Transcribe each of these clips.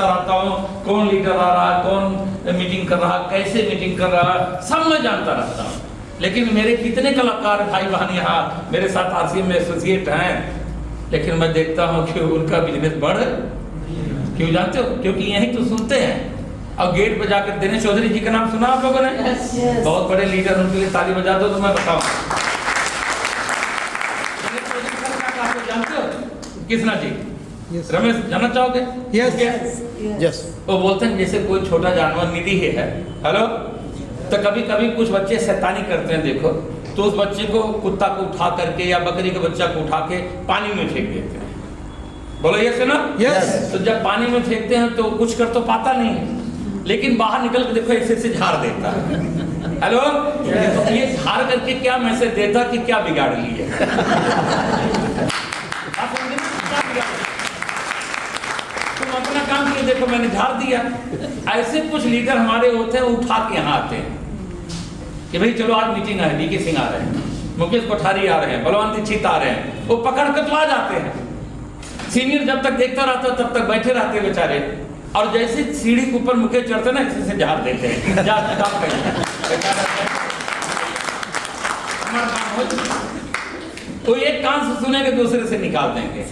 रहता हूँ कौन लीडर आ रहा है, कौन मीटिंग कर रहा है, कैसे मीटिंग कर रहा है, सब मैं जानता रहता हूँ। लेकिन मेरे कितने कलाकार भाई बहन यहाँ मेरे साथ आरसीएम में एसोसिएट हैं, लेकिन मैं देखता हूँ कि उनका बिजनेस बढ़, क्यों जानते हो? क्योंकि यही तो सुनते हैं। और गेट पे जाकर दिनेश चौधरी जी का नाम सुना आप लोगों ने? बहुत बड़े लीडर, उनके लिए ताली बजा दो तो मैं बताऊँ। दिनेश चौधरी सर क्या कहते जानते हो? कृष्णा जी, रमेश जानना चाहोगे? यस। वो बोलते हैं जैसे कोई छोटा जानवर निधि है, हेलो, तो कभी कभी कुछ बच्चे शैतानी करते हैं, देखो, तो उस बच्चे को, कुत्ता को उठा करके या बकरी के बच्चा को उठा के पानी में फेंक देते हैं। बोलो यस ना? यस। तो जब पानी में फेंकते हैं तो कुछ कर तो पाता नहीं है, लेकिन बाहर निकल के देखो ऐसे से झाड़ देता है। हेलो, तो ये झाड़ करके क्या मैसेज देता कि क्या बिगाड़ लिया? तुम अपना काम किए, देखो मैंने झाड़ दिया। ऐसे कुछ लीडर हमारे होते हैं, उठा के यहाँ आते हैं कि भाई चलो आज मीटिंग है, डीके सिंह आ रहे हैं, मुकेश कोठारी आ रहे हैं, बलवंत दीक्षित आ रहे हैं, वो पकड़ कर तो आ जाते हैं। सीनियर जब तक देखता रहता तब तक बैठे रहते बेचारे, और जैसे सीढ़ी के ऊपर मुकेश चढ़ते ना ऐसे से झाड़ देते हैं। तो एक कान से सुनेंगे, दूसरे से निकाल देंगे,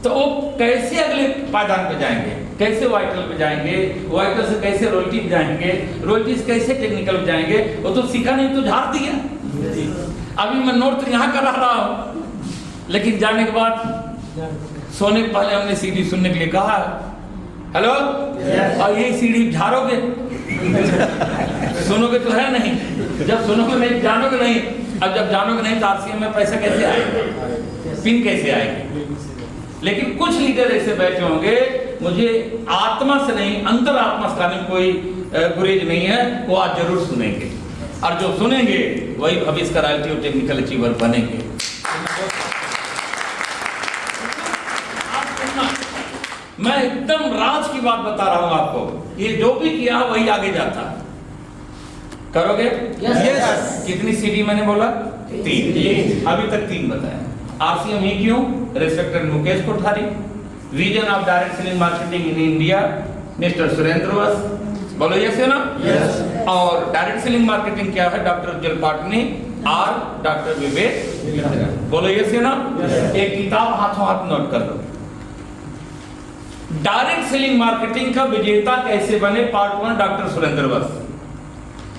तो वो कैसे अगले पायदान पे जाएंगे, कैसे वाइटल पे जाएंगे, वाइटल से कैसे रोयल्टी पे जाएंगे, रोयल्टी से कैसे टेक्निकल पे जाएंगे? वो तो सीखा नहीं, तो झाड़ दिया। अभी मैं नोट तो यहाँ कर रहा हूँ, लेकिन जाने के बाद सोने के पहले हमने सीढ़ी सुनने के लिए कहा, हेलो, और यही सीढ़ी झाड़ोगे? सुनोगे तो है नहीं, जब सुनोगे नहीं जानोगे नहीं। अब जब जानोगे नहीं तो आरसीएम में पैसा कैसे आएगा, पिन कैसे आएगी? लेकिन कुछ लीडर ऐसे बैठे होंगे, मुझे आत्मा से नहीं, अंतर आत्मा से कोई गुरेज नहीं है, वो आज जरूर सुनेंगे, और जो सुनेंगे वही भविष्य का रॉयल्टी और टेक्निकल अचीवर बनेंगे। मैं एकदम राज की बात बता रहा हूं आपको, ये जो भी किया वही आगे जाता। करोगे? यस। कितनी सीढ़ी मैंने बोला? 3। अभी तक 3 बताया। आरसीएम ही क्यों? Respected Mukesh Kothari, reason of direct selling marketing in India mister Surendra वस, बोलो यस है ना? यस। और डायरेक्ट सेलिंग मार्केटिंग क्या है? डॉक्टर जल पाटनी और डॉक्टर विवेक, बोलो यस है ना? एक किताब हाथों हाथ नोट कर लो, डायरेक्ट सेलिंग मार्केटिंग का विजेता कैसे बने, पार्ट 1, डॉक्टर सुरेंद्र वस।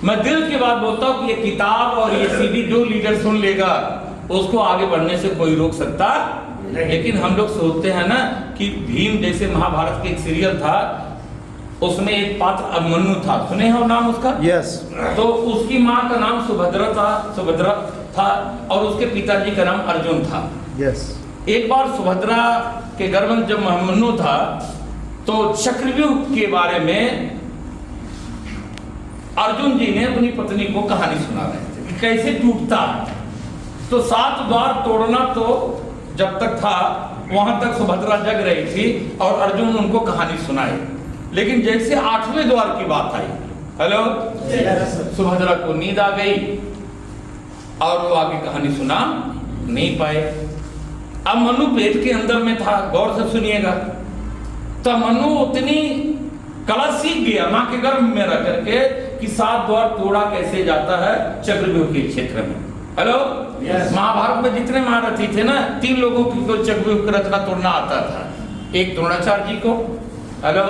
मैं दिल की बात बोलता हूं कि ये किताब और ये सीडी जो लीडर सुन लेगा उसको आगे बढ़ने से कोई रोक सकता नहीं। लेकिन हम लोग सोचते हैं ना कि भीम जैसे महाभारत के एक सीरियल था, उसमें एक पात्र अभिमन्यु था, सुने हो नाम उसका? यस। तो उसकी माँ का नाम सुभद्रा था और उसके पिताजी का नाम अर्जुन था। यस। एक बार सुभद्रा के गर्भ में जब अभिमन्यु था तो चक्रव्यूह के बारे में अर्जुन जी ने अपनी पत्नी को कहानी सुना रहे थे कि कैसे टूटता है। तो 7 द्वार तोड़ना तो जब तक था वहां तक सुभद्रा जग रही थी और अर्जुन उनको कहानी सुनाए, लेकिन जैसे 8वें द्वार की बात आई, हेलो, सुभद्रा को नींद आ गई और वो आगे कहानी सुना नहीं पाए। अब मनु पेट के अंदर में था, गौर से सुनिएगा। तो मनु उतनी कला सीख गया मां के गर्भ में रह करके कि 7 द्वार तोड़ा कैसे जाता है चक्रव्यूह के क्षेत्र में। हेलो, महाभारत में जितने महारथी थे ना, 3 लोगों को चक्रव्यूह की रचना तोड़ना आता था। एक द्रोणाचार्य जी को, हेलो,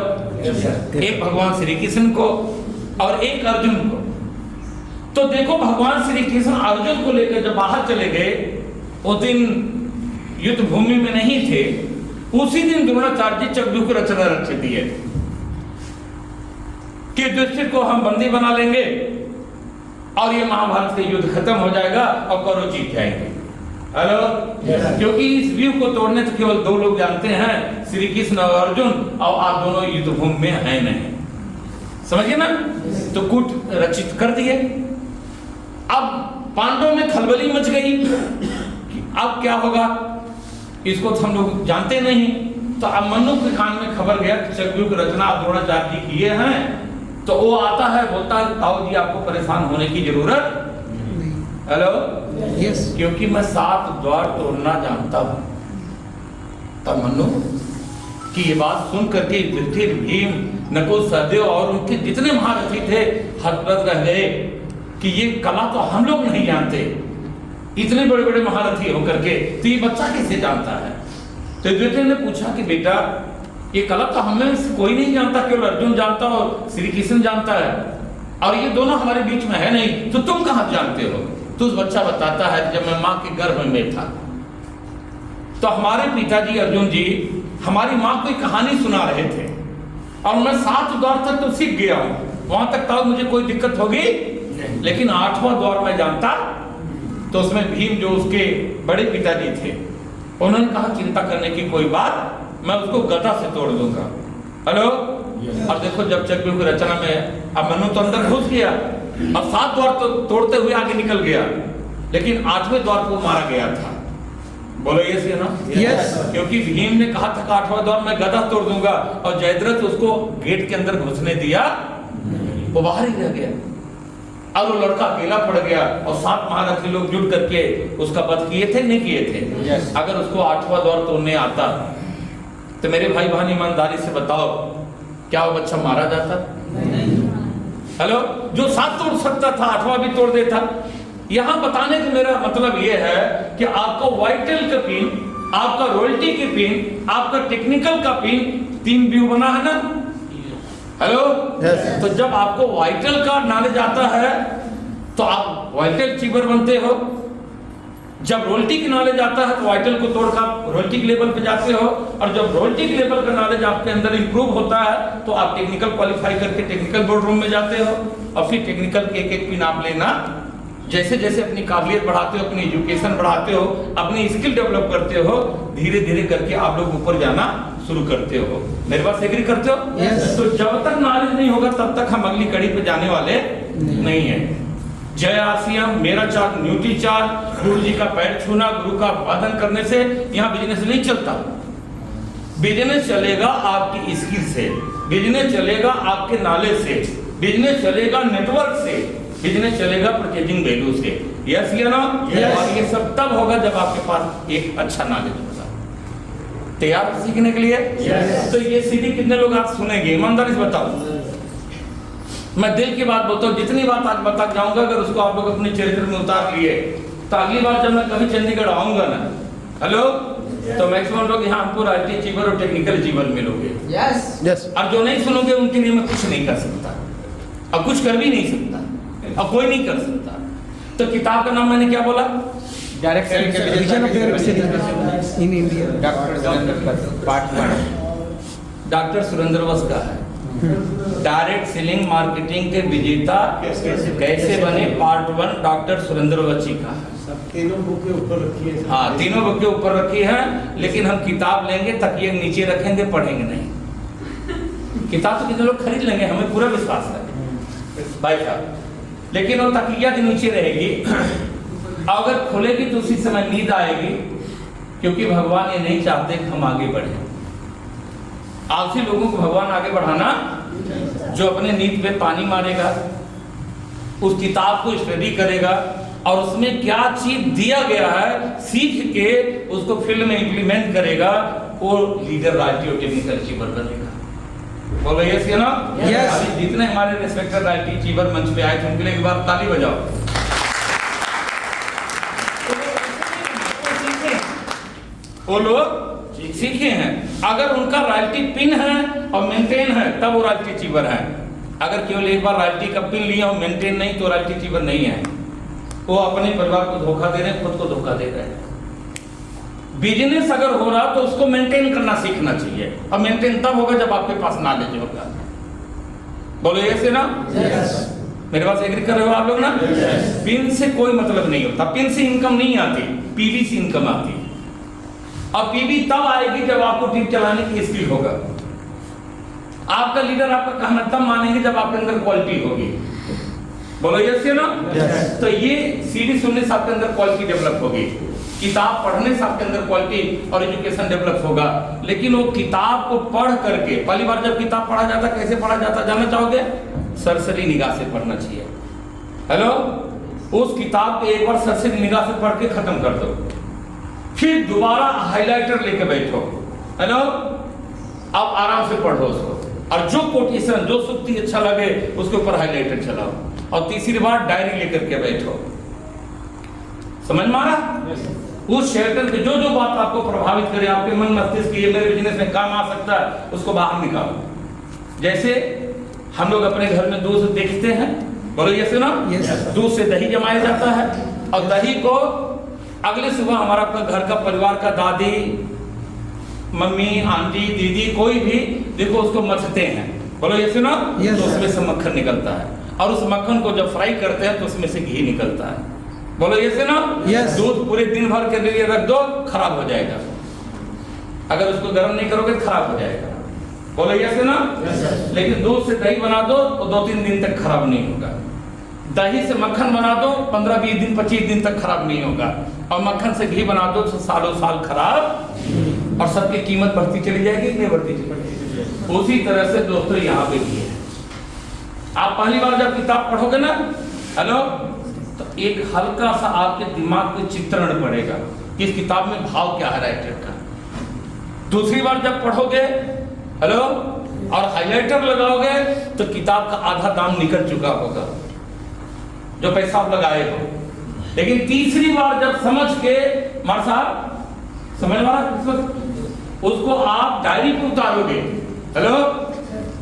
एक भगवान श्री कृष्ण को और एक अर्जुन को। तो देखो भगवान श्री कृष्ण अर्जुन को लेकर जब बाहर चले गए, उस दिन युद्ध भूमि में नहीं थे, उसी दिन द्रोणाचार्य जी चक्रव्यूह की रचना रच दिए कि युधिष्ठिर को हम बंदी बना लेंगे और ये महाभारत का युद्ध खत्म हो जाएगा और कौरव जीत जाएंगे। हेलो, क्योंकि इस व्यूह को तोड़ने तो केवल 2 लोग जानते हैं, श्री कृष्ण और अर्जुन, और आप दोनों युद्ध भूमि में हैं नहीं, समझिए ना? तो कूट रचित कर दिए। अब पांडवों में खलबली मच गई कि अब क्या होगा, इसको तो हम लोग जानते नहीं। तो अब मनु के कान में खबर गया कि चक्रव्यूह की रचना द्रोणाचार्य जी किए हैं। तो वो आता है, बोलता है ताऊ जी आपको परेशान होने की जरूरत नहीं। Hello, yes. क्योंकि मैं 7 द्वार तोड़ना जानता हूं। तब मनु कि ये बात सुन करके युधिष्ठिर, भीम, नकुल, सहदेव और उनके जितने महारथी थे हतप्रभ रह गए कि ये कला तो हम लोग नहीं जानते, इतने बड़े बड़े महारथी होकर के तो ये बच्चा कैसे जानता है। तो युधिष्ठिर ने पूछा कि बेटा ये कला तो हमें से कोई नहीं जानता, केवल अर्जुन जानता और श्री कृष्ण जानता है, और ये दोनों हमारे बीच में है नहीं, तो तुम कहाँ जानते हो। तो उस बच्चा बताता है जब मैं माँ के गर्भ में था तो हमारे पिताजी अर्जुन जी हमारी माँ को एक कहानी सुना रहे थे और मैं 7 द्वार तक तो सीख गया हूँ, वहां तक तो मुझे कोई दिक्कत होगी, लेकिन 8वां द्वार मैं जानता। तो उसमें भीम जो उसके बड़े पिताजी थे उन्होंने कहा चिंता करने की कोई बात, मैं उसको गदा से तोड़ दूंगा। हेलो, अब देखो जब चक्रव्यूह की रचना में अब मनु तो अंदर घुस गया और 7 द्वार तो तोड़ते हुए आगे निकल गया, लेकिन 8वें द्वार को मारा गया था। बोलो यस या नो? यस। क्योंकि भीम ने कहा था कि 8वां द्वार मैं गदा तोड़ दूंगा और जयद्रथ उसको गेट के अंदर घुसने दिया, वो बाहर ही रह गया और वो लड़का अकेला पड़ गया और 7 महारथी लोग जुट करके उसका वध किए थे नहीं किए थे। Yes. अगर उसको 8वां द्वार तोड़ने आता तो मेरे भाई बहन ईमानदारी से बताओ क्या वो बच्चा मारा जाता? हेलो, जो 7 तोड़ सकता था 8वां भी तोड़ देता। यहां बताने का मेरा मतलब यह है कि आपका वाइटल का पिन, आपका रॉयल्टी के पिन, आपका टेक्निकल का पिन 3 व्यू बना है ना। Hello, Yes. तो जब आपको वाइटल का नॉलेज आता है तो आप वाइटल अचीवर बनते हो, जब रॉयल्टी की नॉलेज आता है तो वाइटल को तोड़कर रॉयल्टी के लेवल पे जाते हो, और जब रॉयल्टी के लेवल का नॉलेज आपके अंदर इंप्रूव होता है तो आप टेक्निकल क्वालिफाई करके टेक्निकल बोर्ड रूम में जाते हो और फिर टेक्निकल के एक पिन आप लेना। जैसे जैसे अपनी काबिलियत बढ़ाते हो, अपनी एजुकेशन बढ़ाते हो, अपनी स्किल डेवलप करते हो, धीरे धीरे करके आप लोग ऊपर जाना शुरू करते हो। मेरे बात से एग्री करते हो? Yes. तो जब तक नॉलेज नहीं होगा तब तक हम अगली कड़ी पे जाने वाले नहीं है। जय आरसीएम, मेरा चार्ज, न्यूट्री चार्ज, गुरु जी का पैर छूना, गुरु का वादन करने से यहाँ बिजनेस नहीं चलता। बिजनेस चलेगा आपकी स्किल से, बिजनेस चलेगा आपके नॉलेज से, बिजनेस चलेगा नेटवर्क से, बिजनेस चलेगा परचेजिंग वैल्यू से। यस या नो? और ये सब तब होगा जब आपके पास एक अच्छा नॉलेज होगा। तैयार हो सीखने के लिए? तो ये सीधी कितने लोग आप सुनेंगे? ईमानदारी से बताओ। मैं दिल की बात बोलता हूँ, जितनी बात आज बता जाऊंगा अगर उसको आप लोग अपने चरित्र में उतार लिए तो अगली बार जब मैं कभी चंडीगढ़ आऊंगा ना, हेलो, तो मैक्सिमम लोग यहाँ हमको राइटी अचीवर और टेक्निकल अचीवर मिलोगे। Yes. और जो नहीं सुनोगे उनके लिए मैं कुछ नहीं कर सकता और कुछ कर भी नहीं सकता और कोई नहीं कर सकता। तो किताब का नाम मैंने क्या बोला? डायरेक्ट सेलिंग के Vision of direct selling in India. Doctor Surendra part 1 doctor Surendra वस का है। डायरेक्ट सेलिंग मार्केटिंग के विजेता कैसे बने पार्ट 1 डॉक्टर सुरेंद्र वस जी का है। तीनों बुक के ऊपर रखी है। हाँ, तीनों बुक के ऊपर रखी है, लेकिन हम किताब लेंगे तकिए नीचे रखेंगे, पढ़ेंगे नहीं। किताब तो कितने लोग खरीद लेंगे, हमें पूरा विश्वास है भाई साहब, लेकिन वो तकिया के नीचे रहेगी। अगर खुलेगी तो उसी समय नींद आएगी, क्योंकि भगवान ये नहीं चाहते कि हम आगे बढ़े। आलसी लोगों को भगवान आगे बढ़ाना, जो अपने नींद पे पानी मारेगा, उस किताब को स्टडी करेगा और उसमें क्या चीज दिया गया है सीख के उसको फील्ड में इंप्लीमेंट करेगा, वो लीडर राइटी और टेक्निकल अचीवर बनेगा। बोलो यस या नो? Yes. अभी जितने हमारे रिस्पेक्टेड राइटी अचीवर मंच पे आए थे उनके लिए एक बार ताली बजाओ। वो लोग सीखे हैं, अगर उनका रॉयल्टी पिन है और मेंटेन है तब वो रॉयल्टी अचीवर है। अगर केवल एक बार रॉयल्टी का पिन लिया और मेंटेन नहीं तो रॉयल्टी अचीवर नहीं है। वो अपने परिवार को धोखा दे रहे हैं, खुद को धोखा दे रहे हैं। बिजनेस अगर हो रहा तो उसको मेंटेन करना सीखना चाहिए, और मेंटेन तब होगा जब आपके पास नॉलेज होगा। बोलो यस ना? मेरे पास एग्री कर रहे हो आप लोग ना? पिन से कोई मतलब नहीं होता, पिन से इनकम नहीं आती, पीवी से इनकम आती। और पीवी तब आएगी जब आपको टीम चलाने की स्किल होगा। आपका लीडर आपका कहना तब मानेंगे जब आपके अंदर क्वालिटी होगी। बोलो यस या नो? तो ये सीडी सुनने से आपके अंदर क्वालिटी डेवलप होगी, किताब पढ़ने से आपके अंदर क्वालिटी और एजुकेशन डेवलप होगा। लेकिन वो किताब को पढ़ करके, पहली बार जब किताब पढ़ा जाता कैसे पढ़ा जाता जानना चाहोगे? सरसरी निगाह से पढ़ना चाहिए। हेलो, उस किताब को एक बार सरसरी निगाह से पढ़ के खत्म कर दो, फिर दोबारा हाइलाइटर लेके बैठो। हेलो, आप आराम से पढ़ो उसको, और जो कोटेशन जो सूक्ति अच्छा लगे उसके ऊपर हाईलाइटर चलाओ, और तीसरी बार डायरी लेकर के बैठो। समझ में आ रहा? उस शेल्टर के जो जो बात आपको प्रभावित करे, आपके मन मस्तिष्क की ये मेरे बिजनेस में काम आ सकता है, उसको बाहर निकालो। जैसे हम लोग अपने घर में दूध देखते हैं, बोलो ये सुना, दूध से दही जमाया जाता है, और दही को अगले सुबह हमारा अपना घर का परिवार का दादी, मम्मी, आंटी, दीदी, कोई भी देखो उसको मथते हैं, बोलो ये सुना, तो उसमें से मक्खन निकलता है, और उस मक्खन को जब फ्राई करते हैं तो उसमें से घी निकलता है, बोलो ये सुना। दूध पूरे दिन भर के लिए रख दो, खराब हो जाएगा, अगर उसको गर्म नहीं करोगे तो खराब हो जाएगा, बोलो ये सुना। लेकिन दूध से दही बना दो तो 2-3 दिन तक खराब नहीं होगा, दही से मक्खन बना दो 15-20 दिन 25 दिन तक खराब नहीं होगा, और मक्खन से घी बना दो तो सालों साल खराब, और सबकी कीमत बढ़ती चली जाएगी, नहीं बढ़ती चली। उसी तरह से दोस्तों यहाँ पे भी है, आप पहली बार जब किताब पढ़ोगे ना, हेलो, तो एक हल्का सा आपके दिमाग में चित्रण पड़ेगा कि इस किताब में भाव क्या है राइटर का। दूसरी बार जब पढ़ोगे, हेलो, और हाइलाइटर लगाओगे तो किताब का आधा दाम निकल चुका होगा जो पैसा आप लगाए हो। लेकिन तीसरी बार जब समझ के, मार साहब समझ वाला, उसको आप डायरी पे उतारोगे, हेलो,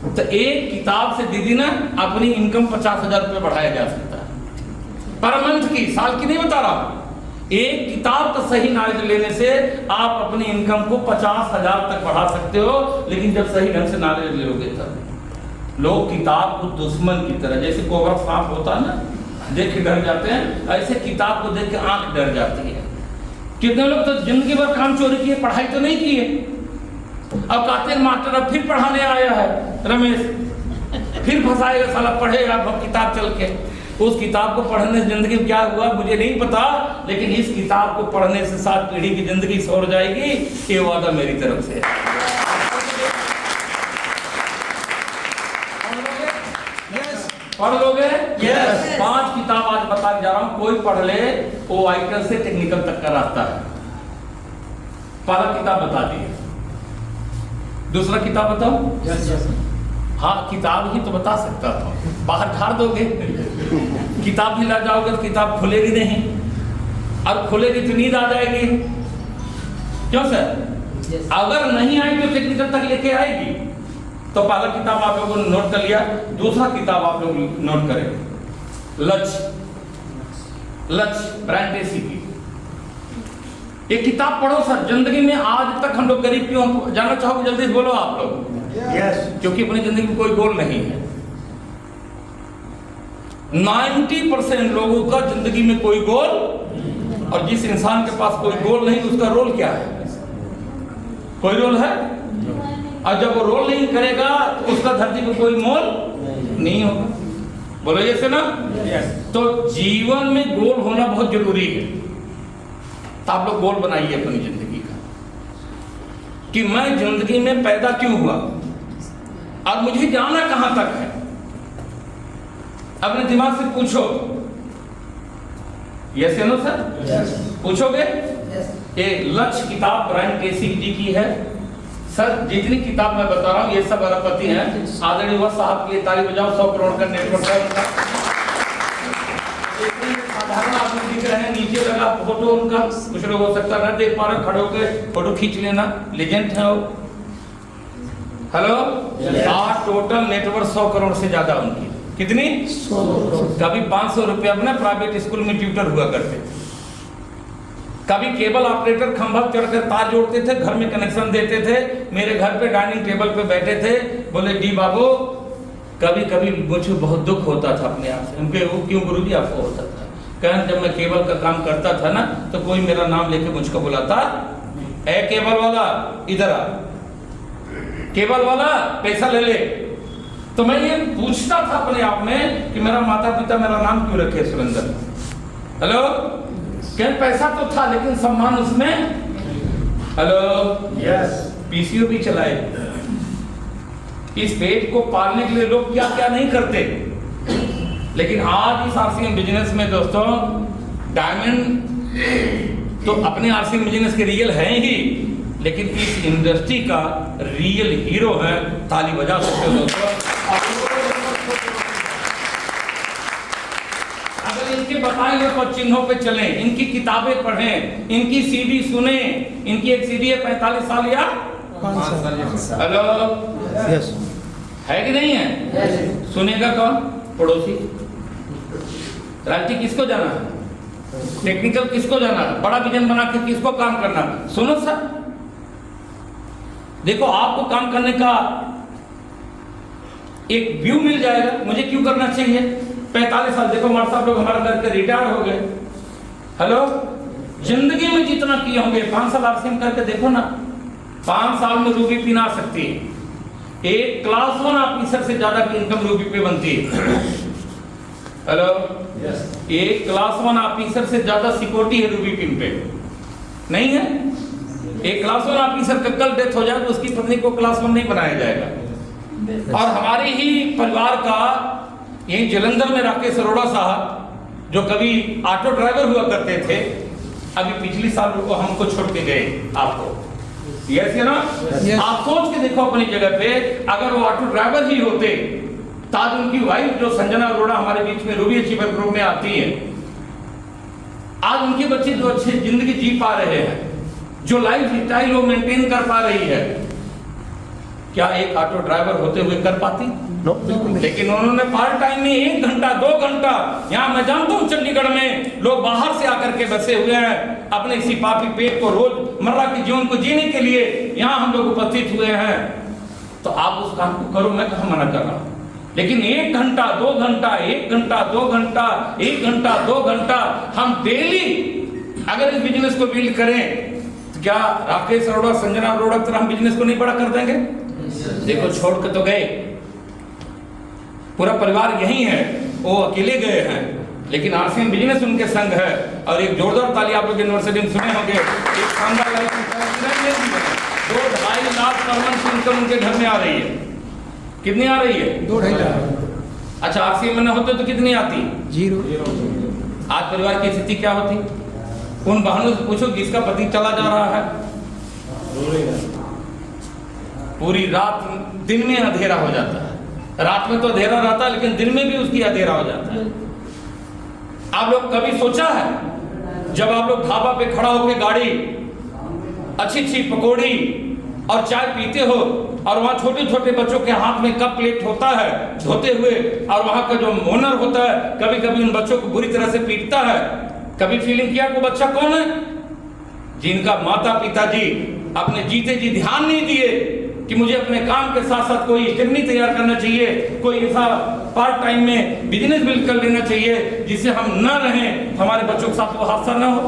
तो एक किताब से दीदी ना अपनी इनकम 50,000 रुपये बढ़ाया जा सकता है पर मंथ की, साल की नहीं बता रहा। एक किताब का सही नॉलेज लेने से आप अपनी इनकम को 50,000 तक बढ़ा सकते हो, लेकिन जब सही ढंग से नॉलेज लोगे तब। लोग किताब को दुश्मन की तरह, जैसे कोबरा सांप होता है ना, देख के डर जाते हैं, ऐसे किताब को देख के आंख डर जाती है। कितने लोग तो जिंदगी भर काम चोरी किए, पढ़ाई तो नहीं किए, अब कहते हैं मास्टर अब फिर पढ़ाने आया है रमेश, फिर फंसाएगा साला, पढ़ेगा किताब चल के। उस किताब को पढ़ने से जिंदगी में क्या हुआ मुझे नहीं पता, लेकिन इस किताब को पढ़ने से 7 पीढ़ी की जिंदगी सवर जाएगी, ये वादा मेरी तरफ से है। पढ़ लोगे? यस। 5 किताब आज बताने जा रहा हूं, कोई पढ़ ले, वो आइटल से टेक्निकल तक का रास्ता है। पहला किताब बता दिए, दूसरा किताब बताओ। हाँ, किताब ही तो बता सकता था, बाहर ठार दोगे, किताब भी ला जाओगे तो किताब खुलेगी नहीं, और खुलेगी तो नींद आ जाएगी। क्यों सर? अगर नहीं आई तो टेक्निकल तक लेके आएगी। तो पहला किताब आप लोगों ने नोट कर लिया, दूसरा किताब आप लोग नोट करें, लक्ष्य ब्रायन ट्रेसी की। ये किताब पढ़ो सर, जिंदगी में आज तक हम लोग गरीब क्यों, जानना चाहोगे? जल्दी से बोलो आप लोग। यस। क्योंकि अपनी जिंदगी में कोई गोल नहीं है। 90% लोगों का जिंदगी में कोई गोल, और जिस इंसान के पास कोई गोल नहीं उसका रोल क्या है? कोई रोल है? और जब वो रोल नहीं करेगा तो उसका धरती पे कोई मोल नहीं होगा। बोलो ये से ना? तो जीवन में गोल होना बहुत जरूरी है। तो आप लोग गोल बनाइए अपनी जिंदगी का, कि मैं जिंदगी में पैदा क्यों हुआ और मुझे जाना कहां तक है। अपने दिमाग से पूछो, यस या नो सर? पूछोगे? ये लक्ष्य किताब ब्रायन ट्रेसी जी की है। सर जितनी किताब मैं बता रहा हूँ ये सब अरबपति हैं। आदरणीय वह साहब के लिए ताली बजाओ। 100 करोड़ का नेटवर्क है उनका। साधारण आदमी दिख रहे हैं, नीचे लगा फोटो उनका, कुछ लोग हो सकता है देख पा रहे, खड़े होकर फोटो खींच लेना, लेजेंड है वो। हेलो, आज टोटल नेटवर्क 100 करोड़ से ज्यादा उनकी। कितनी? 100 करोड़। कभी 500 रुपये अपने प्राइवेट स्कूल में ट्यूटर हुआ करते, कभी केबल ऑपरेटर खंभा चढ़कर तार जोड़ते थे, घर में कनेक्शन देते थे। मेरे घर पे डाइनिंग टेबल पे बैठे थे, बोले डी बाबू कभी कभी मुझे बहुत दुख होता था अपने आप से। उनके वो क्यों गुरुजी आपको होता था? कहन जब मैं केबल का काम करता था ना तो कोई मेरा नाम लेके मुझको बुलाता, ए केबल वाला इधर आ, केबल वाला पैसा ले ले। तो मैं ये पूछता था अपने आप में कि मेरा माता पिता मेरा नाम क्यों रखे सुरेंद्र। हेलो, क्या पैसा तो था लेकिन सम्मान उसमें। Hello, yes. पीसीओ भी चलाए। इस पेट को पालने के लिए लोग क्या क्या नहीं करते। लेकिन आज इस आरसीएम बिजनेस में दोस्तों, डायमंड तो अपने आरसीएम बिजनेस के रियल हैं ही, लेकिन इस इंडस्ट्री का रियल हीरो है, ताली बजा सकते हो दोस्तों। अगर इनके बताए हुए पद चिन्हों पे चलें, इनकी किताबें पढ़ें, इनकी सीडी सुने, इनकी एक सीडी है 45 साल या 5 साल। हेलो, यस है कि नहीं है? सुनेगा कौन? पड़ोसी। राजनीति किसको जाना है? टेक्निकल किसको जाना है? बड़ा विजन बना के किसको काम करना? सुनो सर, देखो आपको काम करने का एक व्यू मिल जाएगा। मुझे क्यों करना चाहिए? 45 साल, देखो हमारे साहब लोग हमारा करके रिटायर हो गए। हेलो, जिंदगी में जितना किए होंगे 5 साल आरसीएम करके देखो ना, 5 साल में रूबी पिन आ सकती है। एक क्लास 1 ऑफिसर से ज्यादा की इनकम रूबी पे बनती है। हेलो, एक क्लास 1 ऑफिसर से ज्यादा सिक्योरिटी है रूबी पिन पे, नहीं है? एक क्लास 1 ऑफिसर का कल डेथ हो जाए तो उसकी पत्नी को क्लास 1 नहीं बनाया जाएगा। और हमारे ही परिवार का यही जलंधर में राकेश अरोड़ा साहब, जो कभी ऑटो ड्राइवर हुआ करते थे, अभी पिछली साल वो हमको छोड़ के गए। आपको यस है ना? आप सोच के देखो अपनी जगह पे, अगर वो ऑटो ड्राइवर ही होते, ताज उनकी वाइफ जो संजना अरोड़ा हमारे बीच में रूबी अचीवर ग्रुप में आती है, आज उनके बच्चे जो अच्छे जिंदगी जी पा रहे हैं, जो लाइफ स्टाइल वो मेंटेन कर पा रही है, क्या एक ऑटो ड्राइवर होते हुए कर पाती? नो, बिल्कुल नहीं। लेकिन उन्होंने पार्ट टाइम में 1 घंटा 2 घंटा, यहाँ मैं जानता हूँ चंडीगढ़ में लोग बाहर से आकर के बसे हुए हैं, अपने सिपाही पेट को रोजमर्रा के जीवन को जीने के लिए यहाँ हम लोग उपस्थित हुए हैं। तो आप उस काम को करो, मैं कहाँ मना कर रहा हूँ। लेकिन 1 घंटा 2 घंटा 1 घंटा 2 घंटा 1 घंटा 2 घंटा हम डेली अगर इस बिजनेस को बिल्ड करें, तो क्या राकेश अरोड़ा, संजना अरोड़ा तरह हम बिजनेस को नहीं बड़ा कर देंगे? देखो छोड़ के तो गए, पूरा परिवार यही है, वो अकेले गए हैं, लेकिन आरसीएम बिजनेस उनके संग है। और एक जोरदार ताली आप लोग यूनिवर्सिटी में सुने होंगे, एक शानदार 2-2.5 लाख परमानेंट इनकम उनके घर में आ रही है। कितनी आ रही है? 2-2.5 लाख। अच्छा, आरसीएम में न होते तो कितनी आती? 0। आज परिवार की स्थिति क्या होती? उन बहनों से पूछो जिसका पति चला जा रहा है, पूरी रात दिन में अंधेरा हो जाता है। रात में तो अंधेरा रहता है, लेकिन दिन में भी उसकी अंधेरा हो जाता है। आप लोग कभी सोचा है जब आप लोग ढाबा पे खड़ा होकर गाड़ी अच्छी पकौड़ी और चाय पीते हो, और वहाँ छोटे छोटे बच्चों के हाथ में कप प्लेट होता है धोते हुए, और वहाँ का जो ओनर होता है कभी कभी उन बच्चों को बुरी तरह से पीटता है, कभी फीलिंग किया वो बच्चा कौन है? जिनका माता पिताजी अपने जीते जी ध्यान नहीं दिए कि मुझे अपने काम के साथ साथ कोई स्टेपनी तैयार करना चाहिए, कोई ऐसा पार्ट टाइम में बिजनेस बिल्ड कर लेना चाहिए जिससे हम न रहें, हमारे बच्चों के साथ वो हादसा न हो।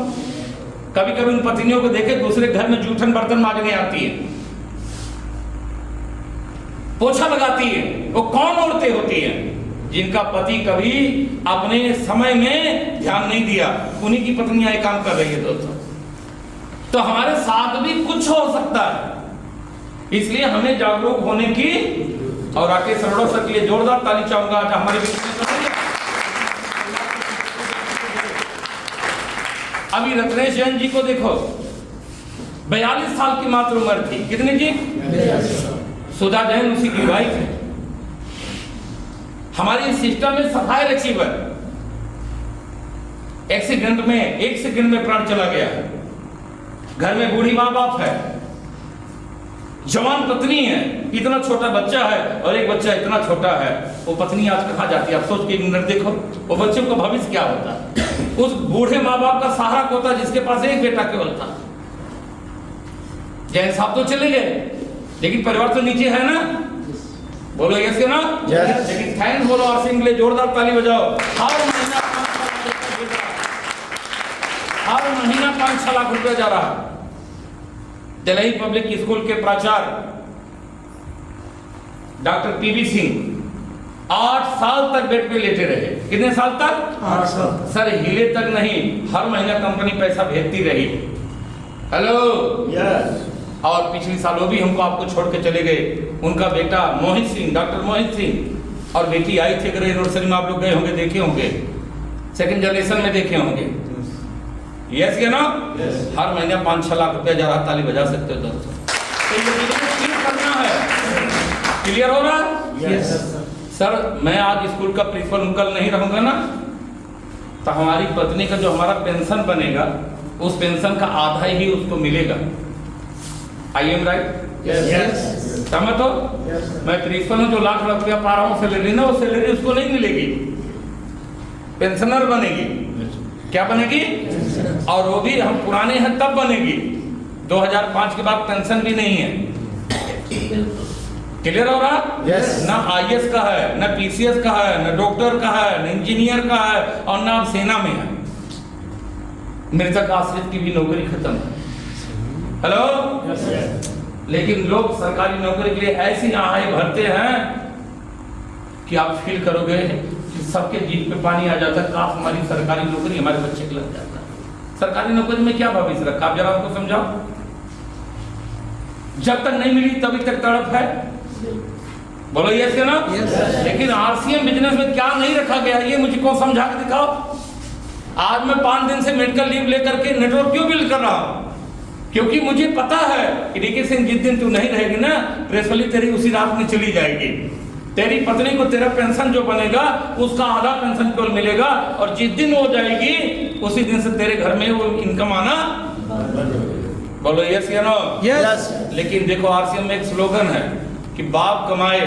कभी कभी उन पत्नियों को देखे दूसरे घर में जूठन बर्तन मांजने आती है, पोछा लगाती है। वो कौन औरतें होती हैं? जिनका पति कभी अपने समय में ध्यान नहीं दिया, उन्हीं की पत्नियां ये काम कर रही है दोस्तों। तो हमारे साथ भी कुछ हो सकता है, इसलिए हमें जागरूक होने की, और राकेश अरोड़ा सर के लिए जोरदार ताली चाहूंगा। आज हमारे बीच में अभी रत्नेश जैन जी को देखो, 42 साल की मात्र उम्र थी। कितनी जी? 42। सुधा जैन उसी की वाइफ है। हमारी सिस्टम में सफाई अचीवर, एक्सीडेंट में 1 सेकंड में प्राण चला गया। घर में बूढ़ी माँ बाप है, जवान पत्नी है, इतना छोटा बच्चा है, और एक बच्चा इतना छोटा है। वो पत्नी आज कहाँ जाती है? आप सोच के देखो, वो बच्चों का भविष्य क्या होता है? उस बूढ़े माँ बाप का सहारा होता जिसके पास एक बेटा केवल था। जैन साहब तो चले गए, लेकिन परिवार तो नीचे है ना? बोलो यस ना? लेकिन थैंक्स बोलो आरसीएम के लिए, जोरदार ताली बजाओ। हर महीना 5-6 लाख रुपया जा रहा है। दिल्ली पब्लिक स्कूल के प्राचार्य डॉक्टर पीवी सिंह 8 साल तक बेड पे लेटे रहे। कितने साल तक? 8 साल। सर हिले तक नहीं, हर महीना कंपनी पैसा भेजती रही। Hello, yes. और पिछले साल वो भी हमको आपको छोड़ के चले गए। उनका बेटा मोहित सिंह, डॉक्टर मोहित सिंह, और बेटी आई थी, अगर यूनिवर्सिटी में आप लोग गए होंगे, देखे होंगे, सेकंड जनरेशन में देखे होंगे। यस क्या ना? हर महीने 5-6 लाख रुपया जा रहा। ताली बजा सकते हो दोस्तों। तो ये बिजनेस क्यों करना है? क्लियर हो रहा है? यस सर मैं आज स्कूल का प्रिंसिपल अंकल नहीं रहूंगा ना, तो हमारी पत्नी का जो हमारा पेंशन बनेगा उस पेंशन का आधा ही उसको मिलेगा। I am right? समझ तो मैं प्रिंसिपल हूँ, जो लाख रुपया पा रहा हूँ सैलरी ना, वो सैलरी उसको नहीं मिलेगी, पेंशनर बनेगी। क्या बनेगी? और वो भी हम पुराने हैं तब बनेगी, 2005 के बाद पेंशन भी नहीं है। क्लियर हो रहा? Yes. ना आईएएस का है, ना पीसीएस का है, ना डॉक्टर का है, ना इंजीनियर का है, और ना सेना में है। मृतक आश्रित की भी नौकरी खत्म है। हेलो? लेकिन लोग सरकारी नौकरी के लिए ऐसी आहाई भरते हैं कि आप फील करोगे कि सबके जीभ पे पानी आ जाता है, काश हमारी सरकारी नौकरी हमारे बच्चे को लग जाता है। सरकारी नौकरी में क्या भविष्य रखा, आप जरा हमको समझाओ। जब तक नहीं मिली तभी तक तड़प है। बोलो यस या ना? लेकिन आरसीएम बिजनेस में क्या नहीं रखा गया, ये मुझको समझा के दिखाओ। आज मैं 5 दिन से मेडिकल लीव लेकर के नेटवर्क क्यों बिल्ड कर रहा हूं? क्योंकि मुझे पता है कि डीके सिंह जिस दिन तू नहीं रहेगी ना, प्रेसवली तेरी उसी रात में चली जाएगी। तेरी पत्नी को तेरा पेंशन जो बनेगा उसका आधा पेंशन केवल मिलेगा, और जिस दिन हो जाएगी उसी दिन से तेरे घर में वो इनकम आना। बोलो यस या नो? यस लेकिन देखो आरसीएम में एक स्लोगन है कि बाप कमाए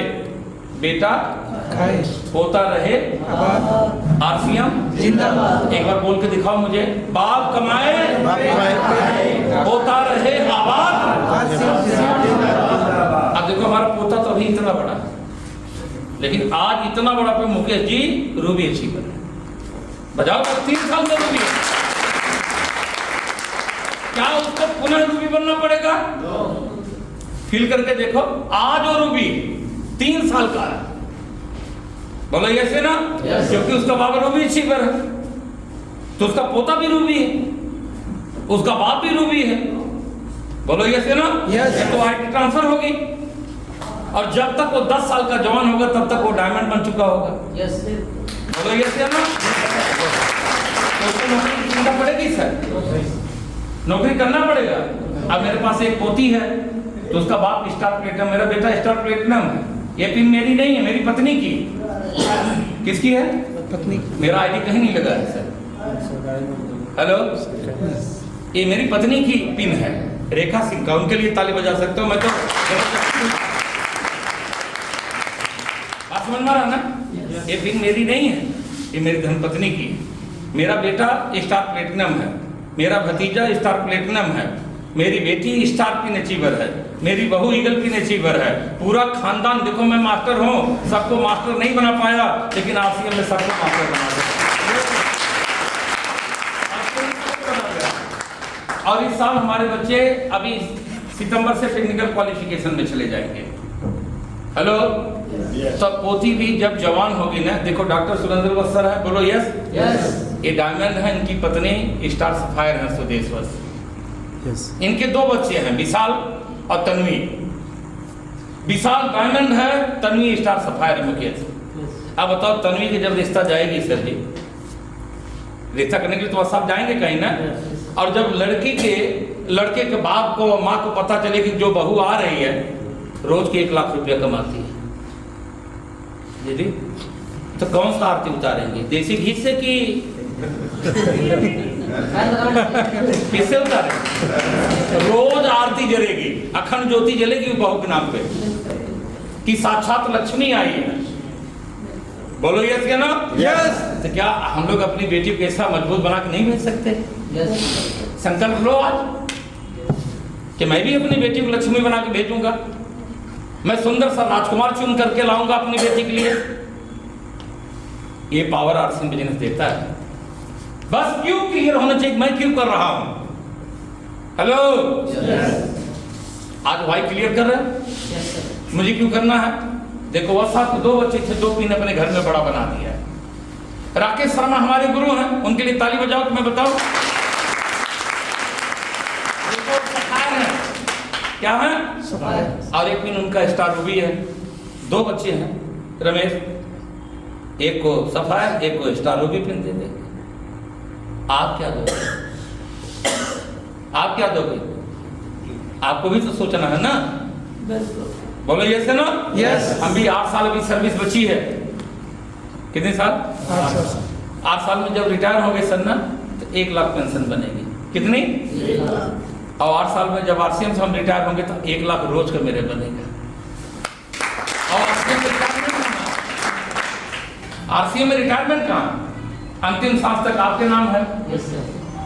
बेटा खाए होता रहे आबाद आरसीएम जिंदाबाद। एक बार बोल के दिखाओ मुझे। बाप कमाए होता रहे आबाद। अब देखो हमारा पोता तो अभी इतना बड़ा है, लेकिन आज इतना बड़ा पे मुकेश जी रूबी अचीवर है। बजाओ 3 साल में रूबी है। क्या उसको पुनः रूबी बनना पड़ेगा? फील करके देखो, आज वो रूबी 3 साल का है। बोलो ऐसे ना? क्योंकि उसका बाबा रूबी अचीवर है, तो उसका पोता भी रूबी है, उसका बाप भी रूबी है। बोलो ऐसे ना? तो आईटी ट्रांसफर होगी, और जब तक वो 10 साल का जवान होगा तब तक वो डायमंड बन चुका होगा। बोलो यस या ना? तो उसको नौकरी चिंता पड़ेगी सर, नौकरी करना पड़ेगा। अब मेरे पास एक पोती है, तो उसका बाप स्टार प्लेटिनम, मेरा बेटा स्टार प्लेटिनम है। ये पिन मेरी नहीं है, मेरी पत्नी की। किसकी है? पत्नी। मेरा आईडी कहीं नहीं लगा है सर। हेलो, ये मेरी पत्नी की पिन है, रेखा सिंह का। उनके लिए ताली बजा सकते हो। मैं तो आप समझ में आ रहा ना? ये पिन मेरी नहीं है, ये मेरी धर्मपत्नी की। मेरा बेटा स्टार प्लेटिनम है, मेरा भतीजा स्टार प्लेटिनम है, मेरी बेटी स्टार पिन अचीवर है, मेरी बहू ईगल पिन अचीवर है। पूरा खानदान, देखो मैं मास्टर हूँ, सबको मास्टर नहीं बना पाया, लेकिन आरसीएम में सबको मास्टर बना दिया। और इस साल हमारे बच्चे अभी सितंबर से टेक्निकल क्वालिफिकेशन में चले जाएंगे। हेलो, तो पोती भी जब जवान होगी ना, देखो डॉक्टर सुरेंद्र वत्स सर है, बोलो यस। ये डायमंड है, इनकी पत्नी स्टार सफायर है स्वदेशवश। इनके 2 बच्चे हैं, विशाल और तन्वी। विशाल डायमंड है, तन्वी स्टार सफायर है मुकेश। अब बताओ तन्वी की जब रिश्ता जाएगी सर जी, रिश्ता करने के लिए तो सब जाएंगे कहीं ना, और जब लड़के के बाप को, माँ को पता चले कि जो बहू आ रही है रोज के 1 लाख रुपया कमाती है, दीदी तो कौन सा आरती उतारेंगे? देसी घी से कि किससे उतारेंगे? रोज आरती जलेगी, अखंड ज्योति जलेगी बहू के नाम पे कि साक्षात लक्ष्मी आई है। बोलो यस क्या ना? यस। तो क्या हम लोग अपनी बेटी को ऐसा मजबूत बना के नहीं भेज सकते? संकल्प लो आज कि मैं भी अपनी बेटी को लक्ष्मी बना के भेजूंगा, मैं सुंदर सा राजकुमार चुन करके लाऊंगा अपनी बेटी के लिए। ये पावर आरसीएम बिजनेस देता है। बस क्यों क्लियर होना चाहिए, मैं क्यों कर रहा हूं? हेलो, आज भाई क्लियर कर रहे हैं? मुझे क्यों करना है? देखो वह साथ 2 बच्चे थे, 2 पिन अपने घर में बड़ा बना दिया है। राकेश शर्मा हमारे गुरु हैं, उनके लिए ताली बजाओ तो मैं बताऊं क्या है? और एक पिन उनका स्टार रूबी है। 2 बच्चे हैं रमेश, एक को सफायर, एक को स्टार रूबी पिन दे देंगे। आप क्या दोगे? आप क्या दोगे? आपको भी तो सोचना है ना, बिल्कुल। बोलो यस है ना? Yes. हम भी 8 साल अभी सर्विस बची है। कितने साल? 8 साल में जब रिटायर होंगे सर ना तो 1 लाख पेंशन बनेगी। कितनी? और 8 साल में जब आरसीएम से हम रिटायर होंगे तो 1 लाख रोज का मेरे बनेगा। और आरसीएम में रिटायरमेंट कहाँ? अंतिम सांस तक आपके नाम है।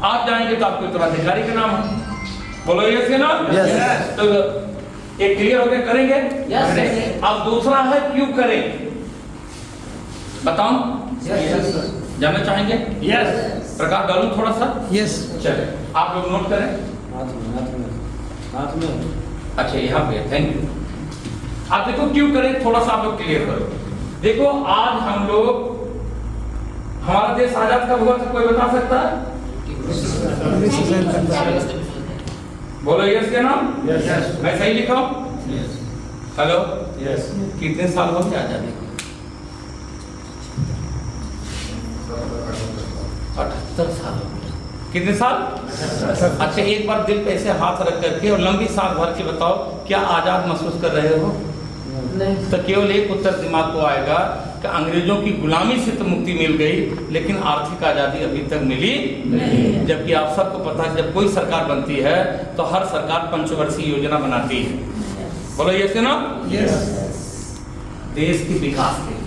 आप जाएंगे तो आपके उत्तराधिकारी का नाम है। बोलो यस है ना? Yes. तो एक क्लियर हो गया, करेंगे? Yes. अब दूसरा है क्यों करें, बताओ। जानना चाहेंगे? यस। प्रकाश डालूं थोड़ा सा? यस। चले आप लोग नोट करें। हाथ में अच्छा यहाँ पे, थैंक यू। आप देखो क्यों करें, थोड़ा सा आप लोग क्लियर करो। देखो आज हम लोग, हमारा देश आजाद कब हुआ था, कोई बता सकता है? बोलो यस के नाम? यस। मैं सही लिखा हूं? Hello, yes. कितने साल हो गए आजादी को? 78 साल हो गए। कितने साल? अच्छा एक बार दिल पे ऐसे हाथ रख करके और लंबी सांस भर के बताओ, क्या आजाद महसूस कर रहे हो? नहीं। तो केवल एक उत्तर दिमाग को आएगा कि अंग्रेजों की गुलामी से तो मुक्ति मिल गई, लेकिन आर्थिक आजादी अभी तक मिली नहीं। जबकि आप सबको पता है जब कोई सरकार बनती है तो हर सरकार पंचवर्षीय योजना बनाती है। बोलो ये से ना? देश के विकास के लिए।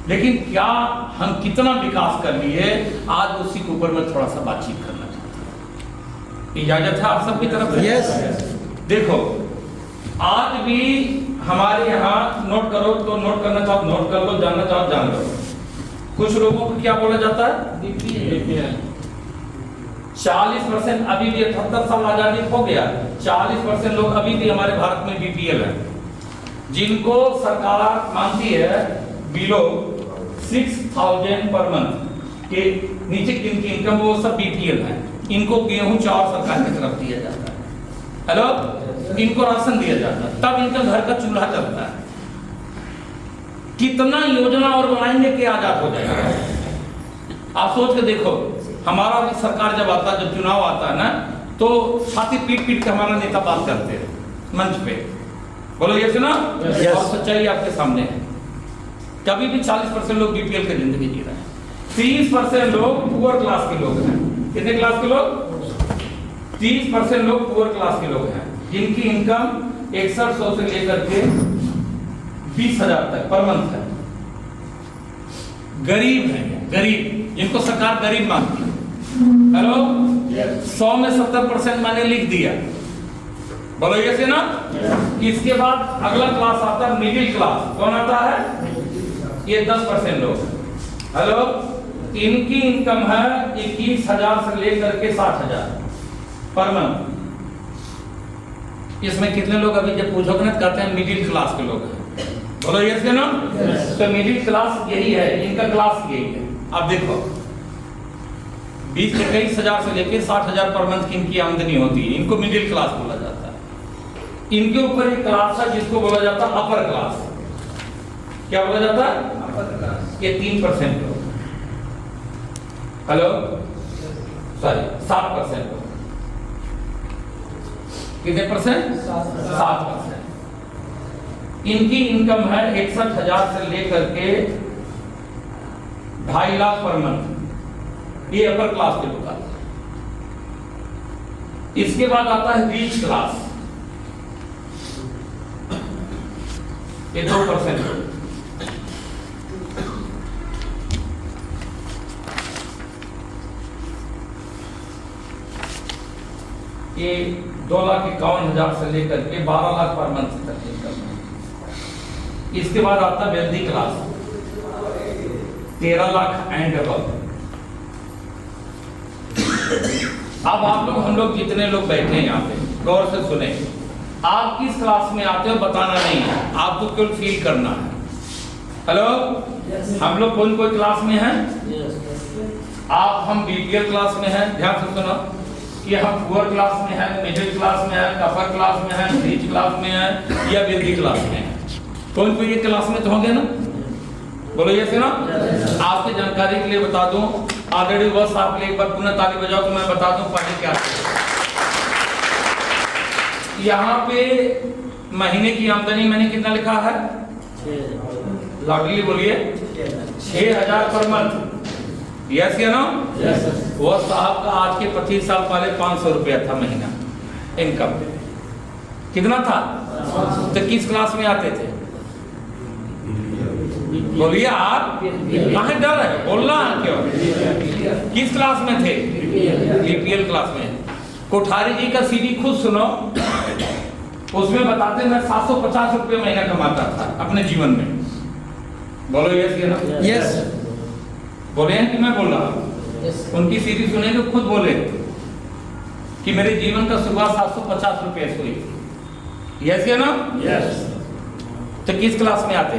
लेकिन क्या हम कितना विकास कर लिए, आज उसी के ऊपर मैं थोड़ा सा बातचीत करना चाहता हूँ। इजाजत है आप सबकी तरफ से? Yes. देखो आज भी हमारे यहाँ नोट करो तो नोट करना चाहो नोट कर लो, जानना चाहो जान लो। कुछ लोगों को क्या बोला जाता है? बीपीएल। 40% अभी भी 78 साल आजादी हो गया, 40% लोग अभी भी हमारे भारत में बीपीएल है, जिनको सरकार मानती है बिलो 60,000 पर मंथ के नीचे जिनकी इनकम वो सब बीपीएल है। इनको गेहूं चावल सरकार की तरफ दिया जाता है। हेलो, इनको राशन दिया जाता है, तब इनका घर का चूल्हा चलता है। कितना योजना और बनाएंगे कि आजाद हो जाएगा। आप सोच के देखो, हमारा भी सरकार जब आता है, जब चुनाव आता है ना, तो छाती पीट पीट के हमारा नेता बात करते हैं मंच पे। बोलो ये सुना? Yes. और सच्चाई आपके सामने है। कभी भी 40% लोग बीपीएल की जिंदगी जी रहे हैं, 30% लोग पुअर क्लास के लोग हैं। कितने क्लास के लोग? 30% लोग पुअर क्लास के लोग हैं, जिनकी इनकम 6100 से लेकर के 20,000 तक पर मंथ है। गरीब हैं, गरीब, जिनको सरकार गरीब मानती है। हेलो, 100 में 70% मैंने लिख दिया। बोलो ये से ना? इसके बाद अगला क्लास आता है मिडिल क्लास। कौन आता है? ये 10% लोग। हेलो, इनकी इनकम है 21,000 से लेकर के 60,000 पर मंथ। इसमें कितने लोग अभी जब पूछोगे ना कहते हैं मिडिल क्लास के लोग हैं। बोलो यस के ना? तो मिडिल क्लास यही है, इनका क्लास यही है। अब देखो 20-21,000 से लेकर 60,000 पर मंथ की इनकी आमदनी होती है, इनको मिडिल क्लास बोला जाता है। इनके ऊपर एक क्लास है जिसको बोला जाता है अपर क्लास। क्या बोला जाता है? Upper class. ये 3% लोग। हेलो, सॉरी 7% लोग। कितने परसेंट? 7%। इनकी इनकम है 61,000 से लेकर के 2.5 लाख पर मंथ। ये अपर क्लास के लोग आते हैं। इसके बाद आता है रीच क्लास, ये 2%। ये 2,51,000 से लेकर के 12 लाख पर मंथ तक इनकम है। इसके बाद आता है wealthy class, 13 lakh and above. अब आप लोग, हम लोग जितने लोग बैठे हैं यहाँ पे, गौर से सुने। आप किस क्लास में आते हो बताना नहीं है, आपको केवल फील करना है। हेलो, हम लोग कौन कोई क्लास में हैं? आप, हम बीपीएल क्लास में हैं। ध्यान से सुनो कि हम पुअर क्लास में हैं, मिडिल क्लास में हैं, अपर क्लास में हैं, रीच क्लास में हैं या वेल्दी क्लास में हैं। कौन कोई एक क्लास में तो होंगे ना? बोलो ये से ना? आपकी जानकारी के लिए बता दूं, ऑलरेडी बस आप एक बार पुनः ताली बजाओ तो मैं बता दूं पहले क्या। यहाँ पे महीने की आमदनी मैंने कितना लिखा है? लाडली बोलिए 6,000 पर मंथ। यस या नो? वो साहब का आज के 25 साल पहले 500 रुपया था महीना इनकम। कितना था? तो किस क्लास में आते थे? बोलिए आप, कहाँ डर है बोलना क्यों? किस क्लास में थे? बीपीएल क्लास में। कोठारी जी का सीडी खुद सुनो, उसमें बताते मैं 750 रुपये महीना कमाता था अपने जीवन में। बोलो यस या नो? यस। बोले हैं कि मैं बोल रहा हूँ? उनकी सीडी सुने तो खुद बोले कि मेरे जीवन का शुरुआत 750 रुपये से हुई। यस या नो? यस। तो किस क्लास में आते?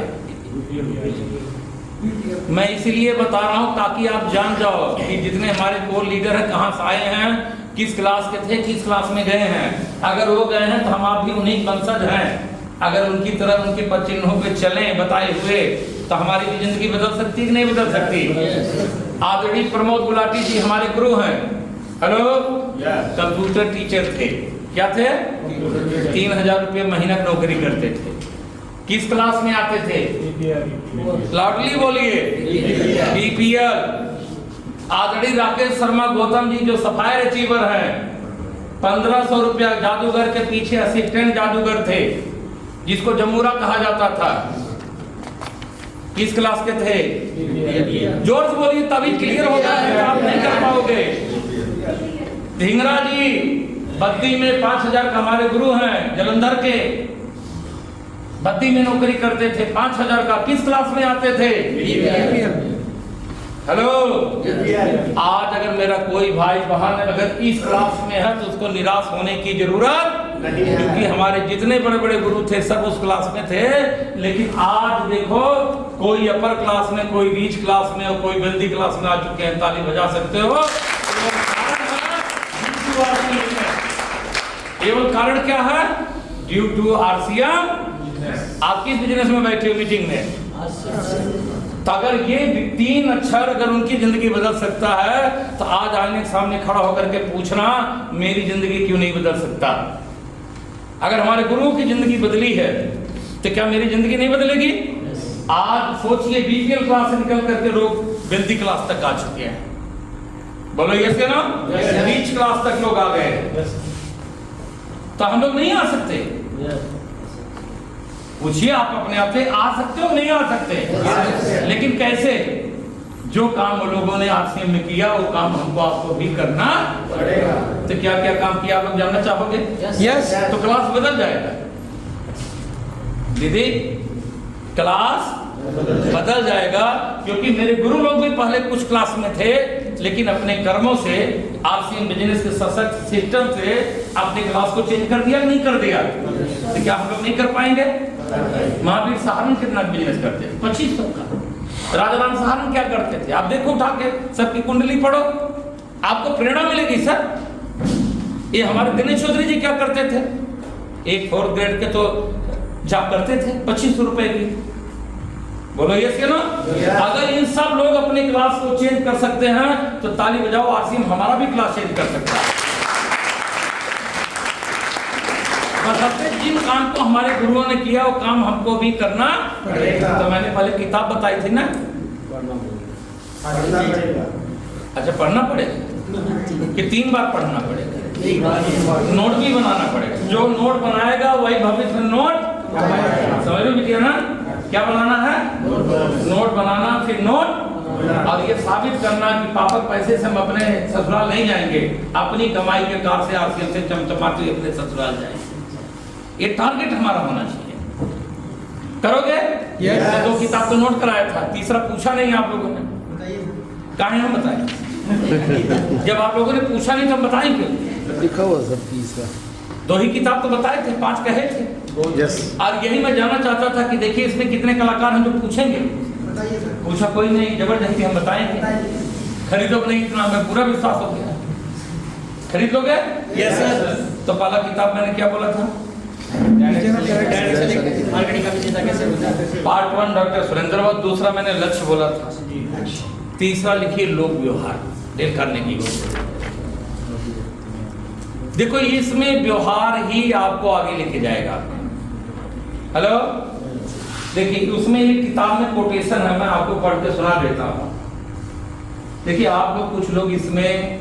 मैं इसीलिए बता रहा हूं ताकि आप जान जाओ कि जितने हमारे कोर लीडर हैं कहां से आए हैं, किस क्लास के थे, किस क्लास में गए हैं। अगर वो गए हैं तो हम आप भी उन्हीं वंशज हैं। अगर उनकी तरह उनके पद चिन्हों पे चलें बताए हुए तो हमारी भी जिंदगी बदल सकती है कि नहीं बदल सकती? आदरणीय प्रमोद गुलाटी जी हमारे गुरु हैं। हेलो, कंप्यूटर टीचर थे। क्या थे? 3,000 रुपये महीना नौकरी करते थे। किस क्लास में आते थे? लाडली बोलिए बीपीएल। आदरणीय राकेश शर्मा गौतम जी जो सफायर अचीवर हैं, 1500 रुपया। जादूगर के पीछे असिस्टेंट जादूगर थे जिसको जमूरा कहा जाता था। किस क्लास के थे? जोर से बोलिए तभी क्लियर होगा, आप नहीं कर पाओगे। धिंगरा जी बद्दी में 5,000 का हमारे गुरु हैं, जलंधर के। बद्दी में नौकरी करते थे, 5,000 का। किस क्लास में आते थे? हेलो, आज अगर मेरा कोई भाई बहन अगर इस क्लास में है तो उसको निराश होने की जरूरत नहीं, क्योंकि हमारे जितने बड़े बड़े गुरु थे सब उस क्लास में थे। लेकिन आज देखो कोई अपर क्लास में, कोई रीच क्लास में और कोई बंदी क्लास में आ चुके हैं। ताली बजा सकते हो। केवल कारण क्या है? Due to RCM. आप किस बिजनेस में बैठे हो मीटिंग में? तो अगर ये 3 अक्षर अगर उनकी जिंदगी बदल सकता है तो आज आईने के सामने खड़ा होकर के पूछना मेरी जिंदगी क्यों नहीं बदल सकता? अगर हमारे गुरुओं की जिंदगी बदली है तो क्या मेरी जिंदगी नहीं बदलेगी? आज सोचिए बीपीएल क्लास से निकल करके लोग बेल्दी क्लास तक आ चुके हैं। बोलो यस या नो? रीच क्लास तक लोग आ गए। तो हम लोग नहीं आ सकते? पूछिए आप अपने आप से, आ सकते हो नहीं आ सकते? लेकिन कैसे? जो काम वो लोगों ने आरसीएम में किया वो काम हमको आपको भी करना पड़ेगा। तो क्या क्या काम किया आप लोग जानना चाहोगे? यस। तो क्लास बदल जाएगा दीदी, क्लास बदल जाएगा। क्योंकि मेरे गुरु लोग भी पहले कुछ क्लास में थे लेकिन अपने कर्मों से आरसीएम बिजनेस के सशक्त सिस्टम से अपने क्लास को चेंज कर दिया, नहीं कर दिया? तो क्या हम लोग नहीं कर पाएंगे? महावीर सहारण कितना बिजनेस करते थे? 2500 का। राजाराम सहारण क्या करते थे? आप देखो उठा के सबकी कुंडली पढ़ो, आपको प्रेरणा मिलेगी। सर ये हमारे दिनेश चौधरी जी क्या करते थे? एक 4th ग्रेड के तो जॉब करते थे 2500 रुपए की। बोलो यस या नो? अगर इन सब लोग अपने क्लास को चेंज कर सकते हैं तो ताली बजाओ, आरसीएम हमारा भी क्लास चेंज कर सकता है। जिन काम को हमारे गुरुओं ने किया वो काम हमको भी करना पड़ेगा। तो मैंने पहले किताब बताई थी ना, अच्छा पढ़ना पड़ेगा कि 3 बार पढ़ना पड़ेगा? नोट भी बनाना पड़ेगा। जो नोट बनाएगा वही भविष्य में नोट समझ लो बिटिया ना? क्या बनाना है? नोट बनाना, फिर नोट, और ये साबित करना कि पापक पैसे से हम अपने ससुराल नहीं जाएंगे, अपनी कमाई के कार से आरसीएम से चमचमाते हुए अपने ससुराल जाएंगे। ये टारगेट हमारा होना चाहिए। करोगे? yes. 2 किताब तो नोट कराया था, तीसरा पूछा नहीं आप लोगों ने। काहे हम बताएं? जब आप लोगों ने पूछा नहीं तो हम बताएं क्यों? लिखा हुआ सब तीसरा 2 ही किताब तो बताए थे, 5 कहे थे। यस। और यही मैं जानना चाहता था कि देखिए इसमें कितने कलाकार हैं जो पूछेंगे। पूछा कोई नहीं, जबरदस्ती हम बताएंगे। खरीदो नहीं, इतना हमें पूरा विश्वास हो गया। खरीद लोगे? Yes sir. तो पहला किताब मैंने क्या बोला था? पार्ट 1 डॉक्टर सुरेंद्र वक्त, दूसरा मैंने लक्ष्य बोला था, तीसरा लिखिए लोक व्यवहार, डेल करने की। देखो इसमें व्यवहार ही आपको आगे लेके जाएगा। हेलो, देखिए उसमें एक किताब में कोटेशन है, मैं आपको पढ़ के सुना देता हूँ। देखिए आप लोग, कुछ लोग इसमें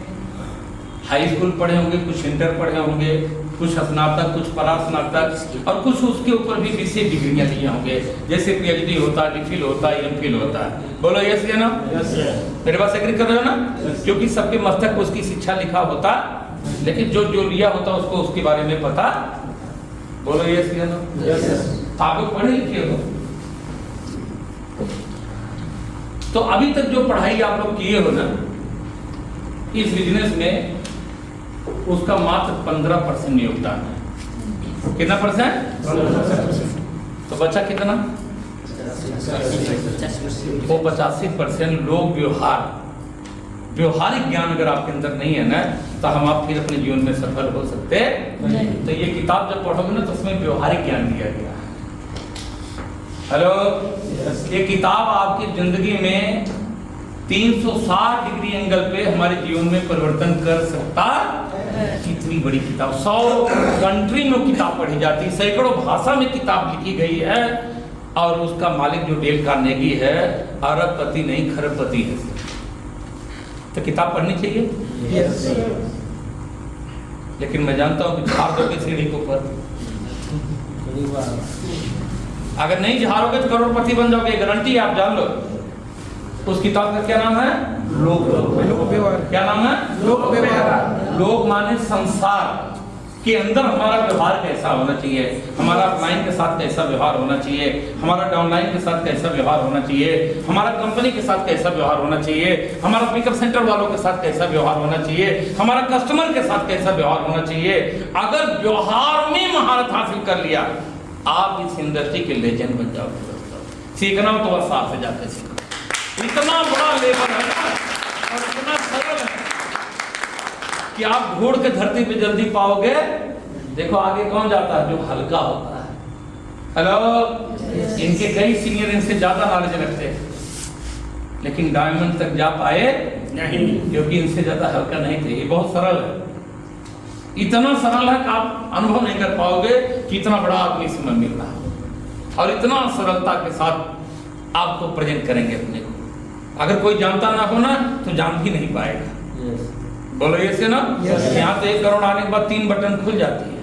हाई स्कूल पढ़े होंगे, कुछ इंटर पढ़े होंगे, कुछ स्नातक, कुछ परास्नातक, और कुछ उसके ऊपर भी विशेष डिग्रियां लिए होंगे, जैसे पीएचडी होता है, डीफिल होता है, एमफिल होता है। बोलो यस या ना? मेरे पास एग्री कर रहे हो ना? क्योंकि सबके मस्तक पर उसकी शिक्षा लिखा होता, लेकिन जो जो लिया होता उसको उसके बारे में पता। बोलो यस या ना? आप लोग पढ़े लिखे हो। तो अभी तक जो पढ़ाई आप लोग किए हो ना इस बिजनेस में, उसका मात्र 15% योगदान है। कितना परसेंट? 15%। तो बचा कितना? वो 85% लोग व्यवहारिक ज्ञान अगर आपके अंदर नहीं है ना, तो हम आप फिर अपने जीवन में सफल हो सकते नहीं। तो ये किताब जब पढ़ोगे ना तो उसमें व्यवहारिक ज्ञान दिया गया है। हेलो, ये किताब आपकी जिंदगी में 360 डिग्री एंगल पे हमारे जीवन में परिवर्तन कर सकता। कितनी बड़ी किताब, 100 कंट्री में किताब पढ़ी जाती है, सैकड़ों भाषा में किताब लिखी गई है, और उसका मालिक जो डेल कार्नेगी है, अरबपति नहीं खरबपति है। तो किताब पढ़नी चाहिए। लेकिन मैं जानता हूँ कि झाड़ दोगे सीढ़ी के ऊपर, अगर नहीं झाड़ोगे तो करोड़पति बन जाओगे, गारंटी आप जान लो। उस किताब का क्या नाम है? लोक व्यवहार। क्या नाम है? लोक व्यवहार। लोक माने संसार के अंदर हमारा व्यवहार कैसा होना चाहिए, हमारा ऑफलाइन के साथ कैसा व्यवहार होना चाहिए, हमारा डाउनलाइन के साथ कैसा व्यवहार होना चाहिए, हमारा कंपनी के साथ कैसा व्यवहार होना चाहिए, हमारा पिकअप सेंटर वालों के साथ कैसा व्यवहार होना चाहिए, हमारा कस्टमर के साथ कैसा व्यवहार होना चाहिए। अगर व्यवहार में महारत हासिल कर लिया, आप इस इंडस्ट्री के लेजेंड बन जाओगे दोस्तों। सीखना हो तो बस साथ से जाके सीखो। इतना बड़ा लेवल है ना, और इतना सरल है कि आप ढूंढ के धरती पे जल्दी पाओगे। देखो आगे कौन जाता है? जो हल्का होता है। हेलो, इनके कई सीनियर इनसे ज्यादा नॉलेज रखते हैं, लेकिन डायमंड तक जा पाए नहीं, क्योंकि इनसे ज्यादा हल्का नहीं थे। ये बहुत सरल है, इतना सरल है कि आप अनुभव नहीं कर पाओगे कि इतना बड़ा आदमी समय मिल रहा है, और इतना सरलता के साथ आपको प्रेजेंट करेंगे अपने को। अगर कोई जानता ना हो ना तो जान भी नहीं पाएगा। बोलो ये से ना? यहाँ तो 1 करोड़ आने के बाद 3 बटन खुल जाती है,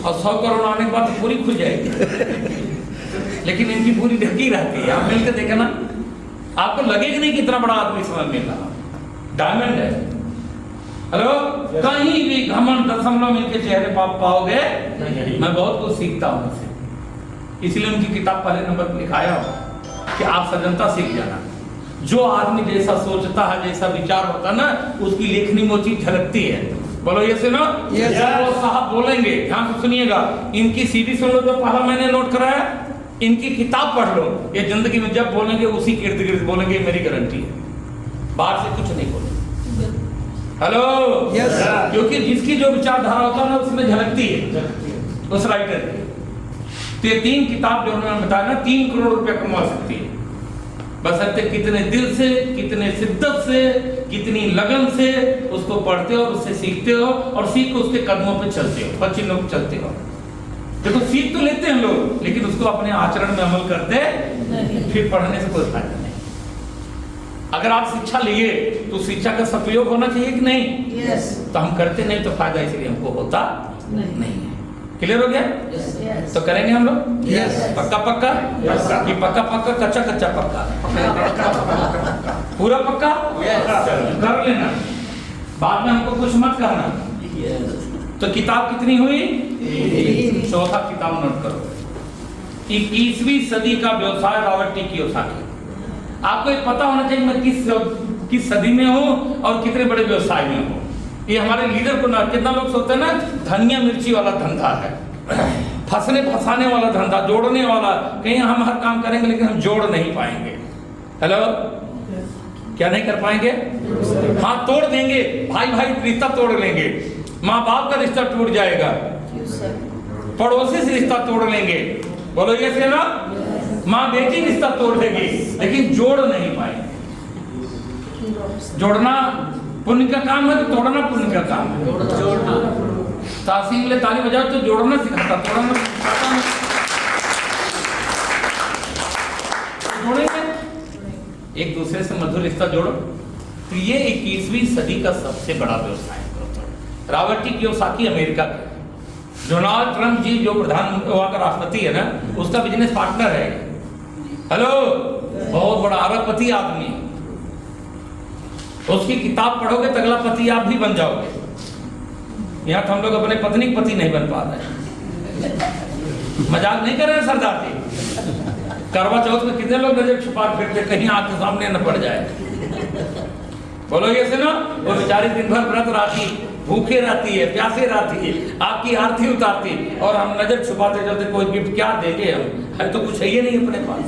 और 100 करोड़ आने के बाद तो पूरी खुल जाएगी, लेकिन इनकी पूरी ढकी रहती है। आप मिलकर देखे ना, आपको लगेगा नहीं कि इतना बड़ा आदमी समझ मिल रहा। डायमंड है। हेलो, कहीं भी घमंड दशमलव मिलके चेहरे पर पाओगे। मैं बहुत कुछ सीखता हूँ उनसे, इसलिए उनकी किताब पहले नंबर पर लिखाया हो कि आप सजनता सीख जाना। जो आदमी जैसा सोचता है, जैसा विचार होता है ना, उसकी लेखनी में वो चीज झलकती है। बोलो ये सुनो। वो साहब बोलेंगे, ध्यान से सुनिएगा, इनकी सीडी सुन लो जो पहला मैंने नोट कराया, इनकी किताब पढ़ लो। ये जिंदगी में जब बोलेंगे उसी के इर्द गिर्द बोलेंगे, मेरी गारंटी है, बाहर से कुछ नहीं बोलेंगे। हेलो, क्योंकि जिसकी जो विचारधारा होता है ना उसमें झलकती है उस राइटर की। तो ये 3 किताब जो उन्होंने बताया ना, 3 करोड़ रुपया कमा सकती है, बशर्ते कितने दिल से, कितने शिद्दत से, कितनी लगन से उसको पढ़ते हो, उससे सीखते हो, और सीख को उसके कदमों पे चलते हो, बच्चे लोग चलते हो। देखो सीख तो लेते हैं लोग, लेकिन उसको अपने आचरण में अमल करते फिर पढ़ने से कोई फायदा नहीं। अगर आप शिक्षा लिए तो शिक्षा का सदुपयोग होना चाहिए कि नहीं? Yes. तो हम करते नहीं तो फायदा इसलिए हमको होता नहीं है। क्लियर हो गया? Yes. तो करेंगे हम लोग? Yes. पक्का पक्का? कि पक्का पक्का, कच्चा कच्चा पक्का? पूरा पक्का? चलो कर लेना, बाद में हमको कुछ मत कहना। तो किताब कितनी हुई? 4था किताब नोट करो, 21वीं सदी का व्यवसाय, रॉबर्ट टी कियोसाकी। आपको ये पता होना चाहिए मैं किस सदी में हूँ और कितने बड़े व्यवसाय में हूँ। ये हमारे लीडर को ना, कितना लोग सोचते हैं ना धनिया मिर्ची वाला धंधा है, फंसने फंसाने वाला धंधा, जोड़ने वाला, कहीं हम हर काम करेंगे लेकिन हम जोड़ नहीं पाएंगे। हेलो, क्या नहीं कर पाएंगे? हाँ तोड़ देंगे, भाई भाई रिश्ता तोड़ लेंगे, माँ बाप का रिश्ता टूट जाएगा, पड़ोसी से रिश्ता तोड़ लेंगे। बोलो ये से ना, माँ बेटी रिश्ता तोड़ देगी, लेकिन जोड़ नहीं पाएंगे। जोड़ना पुण्य का काम है तो तोड़ना पुण्य का काम है। जोड़ना। तासी के लिए ताली बजाओ तो जोड़ना सिखाता, तोड़ना सिखाता नहीं। जोड़ेंगे एक दूसरे से मधुर रिश्ता जोड़ो। तो ये 21वीं सदी का सबसे बड़ा व्यवसाय है। रॉबर्ट टी कियोसाकी अमेरिका का, डोनाल्ड ट्रंप जी जो प्रधान वहां का राष्ट्रपति है ना, उसका बिजनेस पार्टनर है। हेलो, बहुत बड़ा अरबपति आदमी। उसकी किताब पढ़ोगे तो अगला पति आप भी बन जाओगे। यहाँ तो हम लोग अपने पत्नी के पति नहीं बन पा रहे। मजाक नहीं कर रहे हैं सरदार जी। करवा चौथ में कितने लोग नजर छुपा फिरते कहीं आंख के सामने न पड़ जाए। बोलो ये सुनो, वो बेचारी दिन भर व्रत रहती, भूखे रहती है, प्यासे रहती है, आपकी आरती उतारती, और हम नजर छुपाते चलते कोई गिफ्ट क्या देंगे हम, है तो कुछ है ही नहीं अपने पास।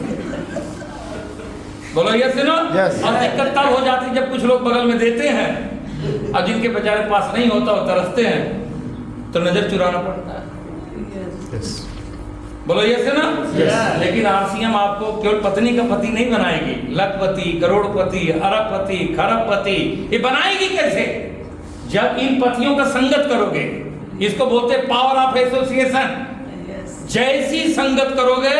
बोलो ये सुनो। Yes. और दिक्कत तब हो जाती जब कुछ लोग बगल में देते हैं और जिनके बेचारे पास नहीं होता वो तरसते हैं तो नजर चुराना पड़ता है। बोलो ये सुनो। लेकिन आरसीएम आपको केवल पत्नी का पति नहीं बनाएगी, लखपति, करोड़पति, अरबपति, खरबपति, ये बनाएगी कैसे? जब इन पतियों का संगत करोगे। इसको बोलते हैं पावर ऑफ एसोसिएशन। जैसी संगत करोगे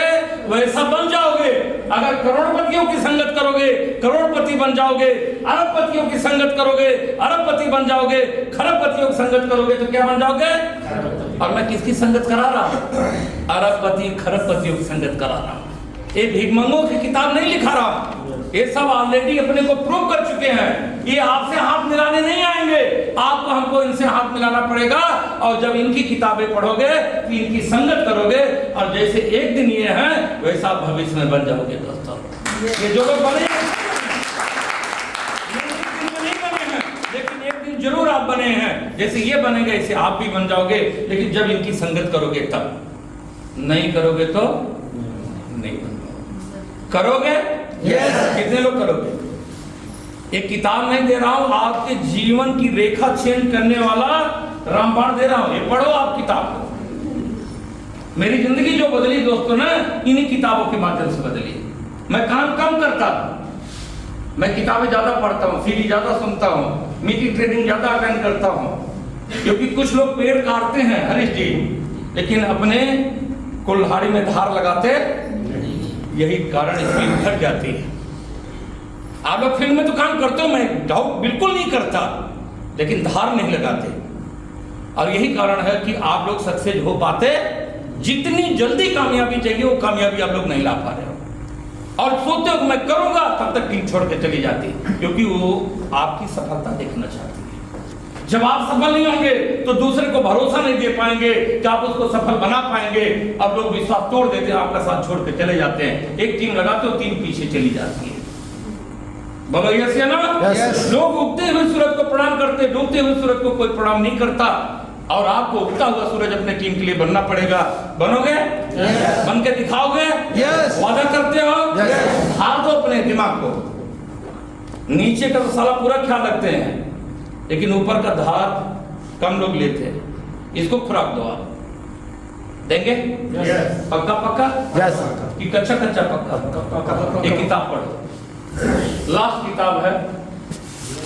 वैसा बन जाओगे। अगर करोड़पतियों की संगत करोगे करोड़पति बन जाओगे, अरबपतियों की संगत करोगे अरबपति बन जाओगे, खरबपतियों की संगत करोगे तो क्या बन जाओगे? और मैं किसकी संगत करा रहा हूं? अरबपति खरबपतियों की संगत करा रहा हूं। ये भीखमंगों की किताब नहीं लिखा रहा हूं। ये सब ऑलरेडी अपने को प्रूव कर चुके हैं। ये आपसे हाथ मिलाने नहीं आएंगे, आपको हमको इनसे हाथ मिलाना पड़ेगा। और जब इनकी किताबें पढ़ोगे तो इनकी संगत करोगे और जैसे एक दिन ये हैं वैसा भविष्य में बन जाओगे। दोस्तों, ये जो लोग बने नहीं बने हैं, लेकिन एक दिन जरूर आप बने हैं। जैसे ये बनेंगे ऐसे आप भी बन जाओगे। लेकिन जब इनकी संगत करोगे तब, नहीं करोगे तो नहीं बन पाओगे। करोगे? कितने लोग करोगे? एक किताब नहीं दे रहा हूं, आपके जीवन की रेखा चेंज करने वाला रामबाण दे रहा हूं। ये पढ़ो आप किताब को। मेरी जिंदगी जो बदली दोस्तों ना, इन्हीं किताबों के माध्यम से बदली। मैं काम कम करता हूं, मैं किताबें ज्यादा पढ़ता हूं, सीडी ज्यादा सुनता हूं, मीटिंग ट्रेनिंग ज्यादा अटेंड करता हूं। क्योंकि कुछ लोग पेड़ काटते हैं हरीश जी, लेकिन अपने कुल्हाड़ी में धार लगाते, यही कारण इसकी घट जाती है। आप लोग फील्ड में तो काम करते हो, मैं डाउट बिल्कुल नहीं करता, लेकिन धार नहीं लगाते। और यही कारण है कि आप लोग सक्सेस हो पाते। जितनी जल्दी कामयाबी चाहिए वो कामयाबी आप लोग नहीं ला पा रहे हो। और सोचते हो कि मैं करूंगा, तब तक टीम छोड़ के चली जाती, क्योंकि वो आपकी सफलता देखना चाहती है। जब आप सफल नहीं होंगे तो दूसरे को भरोसा नहीं दे पाएंगे कि आप उसको सफल बना पाएंगे। अब लोग विश्वास तोड़ देते हैं, आपका साथ छोड़ के चले जाते हैं। एक टीम लगाते हो, टीम पीछे चली जाती है। बोलो यस या नो? लोग उगते हुए सूरज को प्रणाम करते, डूबते हुए सूरज को कोई प्रणाम नहीं करता। और आपको उगता हुआ सूरज अपने टीम के लिए बनना पड़ेगा। बनोगे? बन के दिखाओगे? वादा करते हो? हार दो अपने दिमाग को। नीचे का तो साला पूरा ख्याल रखते हैं, लेकिन ऊपर का धार कम लोग लेते हैं। इसको खुराक दो आप। देंगे? पक्का पक्का? कि कच्चा कच्चा पक्का? एक किताब पढ़ो, लास्ट किताब है,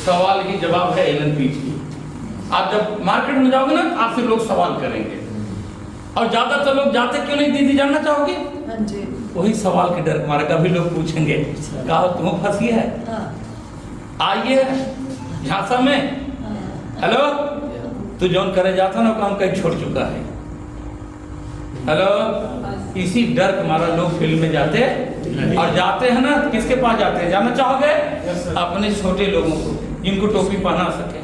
सवाल ही जवाब है एलन पीज की। आप जब मार्केट में जाओगे ना, आपसे लोग सवाल करेंगे। और ज्यादातर लोग जाते क्यों नहीं, दीदी जानना चाहोगे? हाँ जी। वही सवाल के डर मारे कभी लोग पूछेंगे, कहा तुम फंसी है? आइए झांसा में। हेलो, तू जौन करे जाता ना काम कहीं छोड़ चुका है। हेलो, इसी डर के मारा लोग फील्ड में जाते और जाते हैं ना, किसके पास जाते हैं जानना चाहोगे? अपने छोटे लोगों को, जिनको टोपी पहना सके।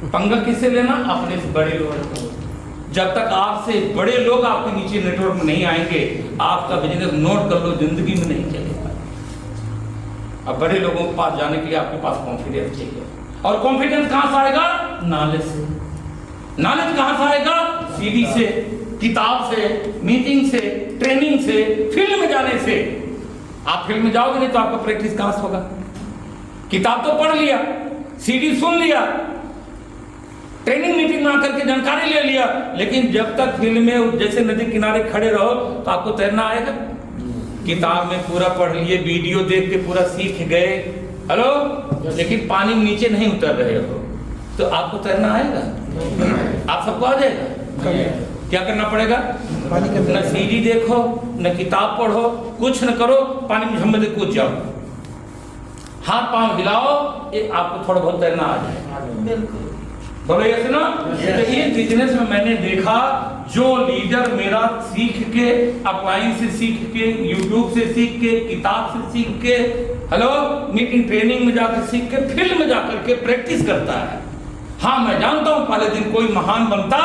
पंगा किससे लेना? अपने बड़े लोगों को। जब तक आपसे बड़े लोग आपके नीचे नेटवर्क में नहीं आएंगे, आपका बिजनेस नोट कर लो जिंदगी में नहीं चलेगा। अब बड़े लोगों के पास जाने के लिए आपके पास कॉन्फिडेंस चाहिए। और कॉन्फिडेंस कहां से आएगा? नॉलेज से। नॉलेज कहां से आएगा? सीडी से, किताब से, मीटिंग से, ट्रेनिंग से, फील्ड में जाने से। आप फील्ड में जाओगे नहीं तो आपका प्रैक्टिस कहां से होगा? किताब तो पढ़ लिया, सीडी सुन लिया, ट्रेनिंग मीटिंग में आकर के जानकारी ले लिया, लेकिन जब तक फील्ड में जैसे नदी किनारे खड़े रहो तो आपको तैरना आएगा? किताब में पूरा पढ़ लिए, वीडियो देख के पूरा सीख गए, हेलो, लेकिन पानी में नीचे नहीं उतर रहे हो। तो आपको तैरना आएगा? आप सबको आ जाएगा? क्या करना पड़ेगा? पानी के अंदर न सीढ़ी देखो, न किताब पढ़ो, कुछ न करो, पानी में झम्मे से कूद जाओ, हाथ पांव हिलाओ, ये आपको थोड़ा बहुत तैरना आ जाएगा। बोलो यस ना? तो ये बिजनेस में मैंने देखा, जो लीडर मेरा सीख के, अप्लाइंस से सीख के, यूट्यूब से सीख के, किताब से सीख के, हेलो, मीटिंग ट्रेनिंग में जाकर सीख के, फील्ड में जाकर के प्रैक्टिस करता है। हाँ, मैं जानता हूँ पहले दिन कोई महान बनता,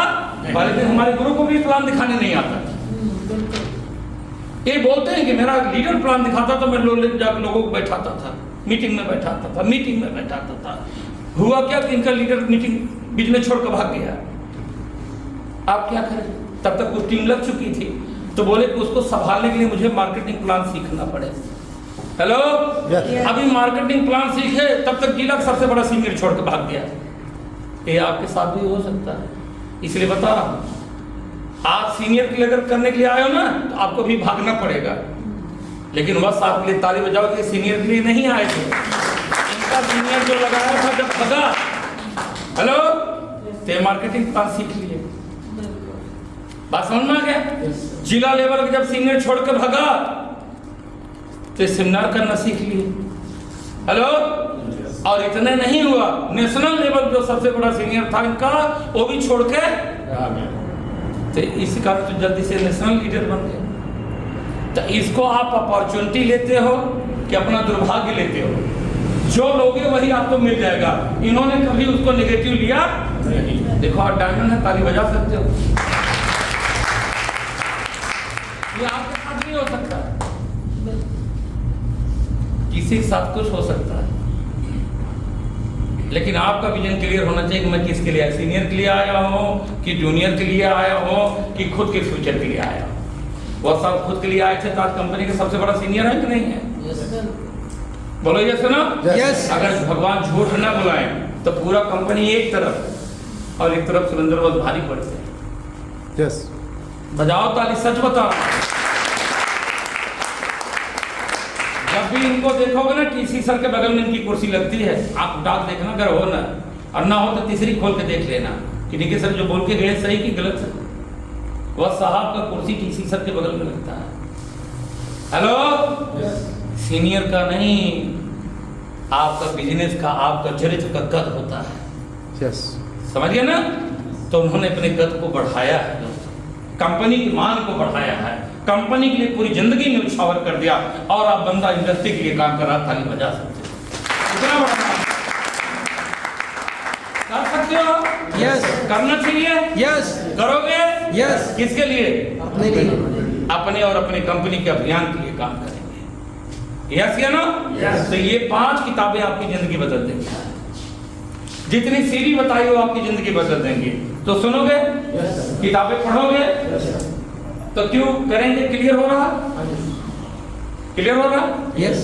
पहले दिन हमारे गुरु को भी प्लान दिखाने नहीं आता। ये बोलते हैं कि मेरा लीडर प्लान दिखाता तो मैं जाकर लोगों को बैठाता था, मीटिंग में बैठाता था, मीटिंग में बैठाता था। हुआ क्या कि इनका लीडर मीटिंग बिजनेस छोड़ कर भाग गया। आप क्या करें? तब तक कुछ टीम लग चुकी थी, तो बोले कि उसको संभालने के लिए मुझे मार्केटिंग प्लान सीखना पड़ेगा। हेलो, अभी मार्केटिंग प्लान सीखे तब तक जिला का सबसे बड़ा सीनियर छोड़ कर भाग गया। ये आपके साथ भी हो सकता है, इसलिए बता रहा हूं। आप सीनियर के लिए अगर करने के लिए आए हो ना, तो आपको भी भागना पड़ेगा। लेकिन बस आपके लिए ताली बजाओ कि सीनियर के लिए नहीं आए थे। इनका सीनियर जो लगाया था जब भगा, हेलो, तो मार्केटिंग प्लान सीख लिए। बात समझ में आ गया? जिला लेवल के जब सीनियर छोड़ कर भगा, तो सेमिनार करना सीख लिए। हेलो, और इतने नहीं हुआ, नेशनल लेवल जो सबसे बड़ा सीनियर था इनका, वो भी छोड़ के, तो इसी कारण तो जल्दी से नेशनल लीडर बन गए। तो इसको आप अपॉर्चुनिटी लेते हो कि अपना दुर्भाग्य लेते हो? जो लोगे वही आपको मिल जाएगा। इन्होंने कभी उसको नेगेटिव लिया नहीं। देखो, आप डायमंड है, ताली बजा सकते हो। ये आपके साथ नहीं हो सकता, किसी के साथ कुछ हो सकता है, लेकिन आपका विजन क्लियर होना चाहिए कि मैं किसके लिए आया, सीनियर के लिए आया हूँ कि जूनियर के लिए आया हूँ कि खुद के फ्यूचर के लिए आया हूँ। वो सब खुद के लिए आए थे तो आज कंपनी के सबसे बड़ा सीनियर है कि नहीं है? बोलो ये सुनो। यस। अगर भगवान झूठ ना बुलाए तो पूरा कंपनी एक तरफ और एक तरफ सुरेंद्र बहुत भारी पड़ते हैं। यस। बजाओ ताली, सच बताओ। जब भी इनको देखोगे ना, टीसी सर के बगल में इनकी कुर्सी लगती है, आप उठा के देखना, अगर हो ना, और ना हो तो तीसरी खोल के देख लेना कि टीसी सर जो बोल के गए सही कि गलत है। वह साहब का कुर्सी टीसी सर के बगल में लगता है। हेलो, सीनियर का नहीं, आपका बिजनेस का, आपका चरित्र का कद होता है। यस। समझ गए ना? तो उन्होंने अपने कद को बढ़ाया है, कंपनी की मान को बढ़ाया है, कंपनी के लिए पूरी जिंदगी में उछावर कर दिया, और आप बंदा इंडस्ट्री के लिए काम कर रहा, ताली बजा सकते हो। इतना बड़ा काम कर सकते हो? यस। करना चाहिए? यस। करोगे? यस। किसके लिए? अपने लिए। अपने और अपने कंपनी के अभियान के लिए काम करेंगे। यस या नो? यस। तो ये 5 किताबें आपकी जिंदगी बदल देंगी। जितनी सीढ़ी बताई हो आपकी जिंदगी बदल देंगी। तो सुनोगे, किताबें पढ़ोगे, तो क्यों करेंगे? क्लियर हो रहा? क्लियर हो रहा? यस।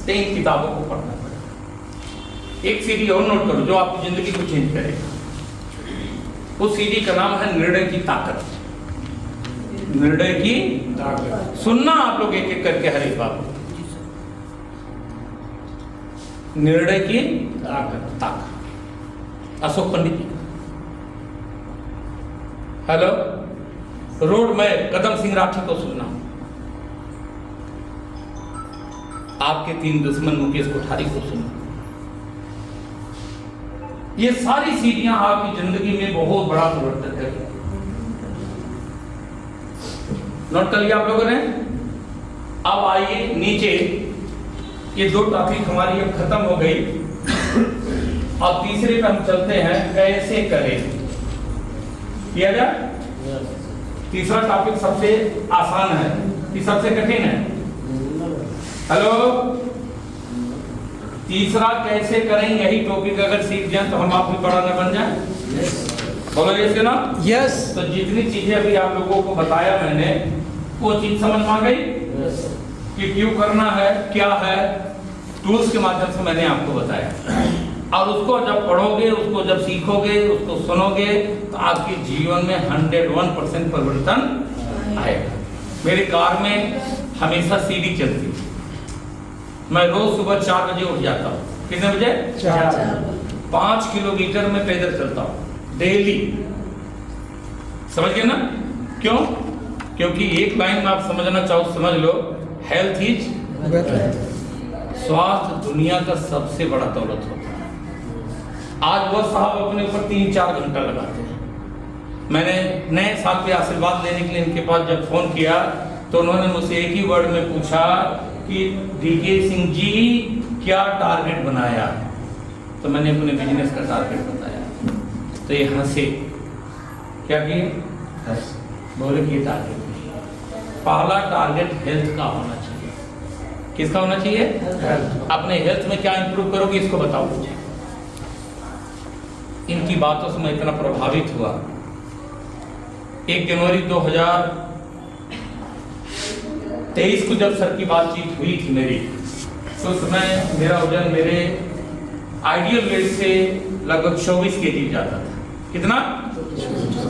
3 किताबों को पढ़ना पड़ेगा। एक सीढ़ी और नोट करो जो आपकी जिंदगी को चेंज करेगा। उस सीढ़ी का नाम है निर्णय की ताकत। निर्णय की ताकत। सुनना आप लोग एक एक करके हर एक बात। निर्णय की ताकत। अशोक पंडित जी। हेलो, रोड में कदम सिंह राठी को सुनना। आपके 3 दुश्मन मुकेश कोठारी को सुनना। ये सारी सीढ़ियां आपकी जिंदगी में बहुत बड़ा परिवर्तन करेंगी। नोट कर लिया आप लोगों ने? अब आइए नीचे, ये 2 टॉपिक हमारी अब खत्म हो गई। अब तीसरे पे हम चलते हैं, कैसे करें। किया जाए? तीसरा टॉपिक सबसे आसान है कि सबसे कठिन है? हेलो, तीसरा कैसे करें, यही टॉपिक अगर सीख जाए तो हम आप भी बड़ा न बन जाए। बोलो यस ना? यस। तो जितनी चीजें अभी आप लोगों को बताया मैंने, वो चीज समझ में आ गई कि क्यों करना है, क्या है। टूल्स के माध्यम से मैंने आपको बताया, और उसको जब पढ़ोगे, उसको जब सीखोगे, उसको सुनोगे, तो आपके जीवन में 101% परिवर्तन आएगा। मेरी कार में हमेशा सीढ़ी चलती है। मैं रोज सुबह 4 बजे उठ जाता हूँ। कितने बजे? 4। 5 किलोमीटर में पैदल चलता हूँ डेली। समझ गए ना? क्यों? क्योंकि एक लाइन में आप समझना चाहो समझ लो, हेल्थ इज, स्वास्थ्य दुनिया का सबसे बड़ा दौलत होता है। आज वो साहब अपने ऊपर 3-4 घंटा लगाते हैं। मैंने नए साल पे आशीर्वाद लेने के लिए इनके पास जब फोन किया तो उन्होंने मुझसे एक ही वर्ड में पूछा कि डीके सिंह जी क्या टारगेट बनाया? तो मैंने अपने बिजनेस का टारगेट बताया। तो ये हंसे, क्या किए? बोले कि टारगेट पहला टारगेट हेल्थ का होना चाहिए। किसका होना चाहिए? अपने हेल्थ में क्या इंप्रूव करोगे इसको बताओ मुझे। इनकी बातों से मैं इतना प्रभावित हुआ। 1 जनवरी 2023 को जब सर की बातचीत हुई थी मेरी, तो उस समय मेरा वजन मेरे आइडियल वेट से लगभग 24 kg जाता था। कितना?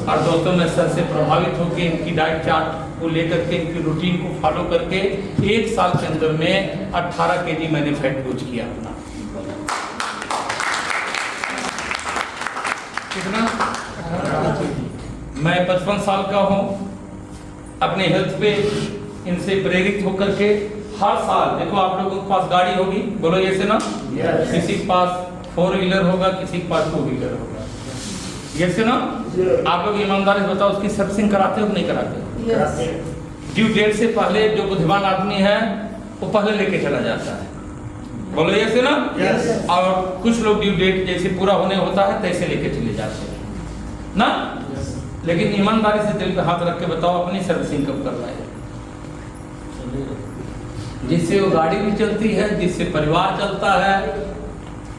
और दोस्तों मैं सर से प्रभावित होकर इनकी डाइट चार्ट को लेकर के इनकी रूटीन को फॉलो करके 1 साल के अंदर में 18 kg मैंने फैट लूज किया अपना। कितना? मैं 55 साल का हूँ। अपने हेल्थ पे इनसे प्रेरित होकर के हर साल, देखो आप लोगों के पास गाड़ी होगी, बोलो ये से ना? किसी के पास 4 व्हीलर होगा, किसी के पास 2 व्हीलर होगा, ये से ना? आप लोग ईमानदारी से बताओ उसकी सर्विसिंग कराते हो कि नहीं कराते हो? ड्यू डेट से पहले जो बुद्धिमान आदमी है वो पहले लेके चला जाता है, बोलो ये से ना? और कुछ लोग ड्यू डेट जैसे पूरा होने होता है तैसे लेके चले जाते हैं ना। लेकिन ईमानदारी से दिल पे हाथ रख के बताओ अपनी सर्विसिंग कब कर रहा है? जिससे वो गाड़ी भी चलती है, जिससे परिवार चलता है,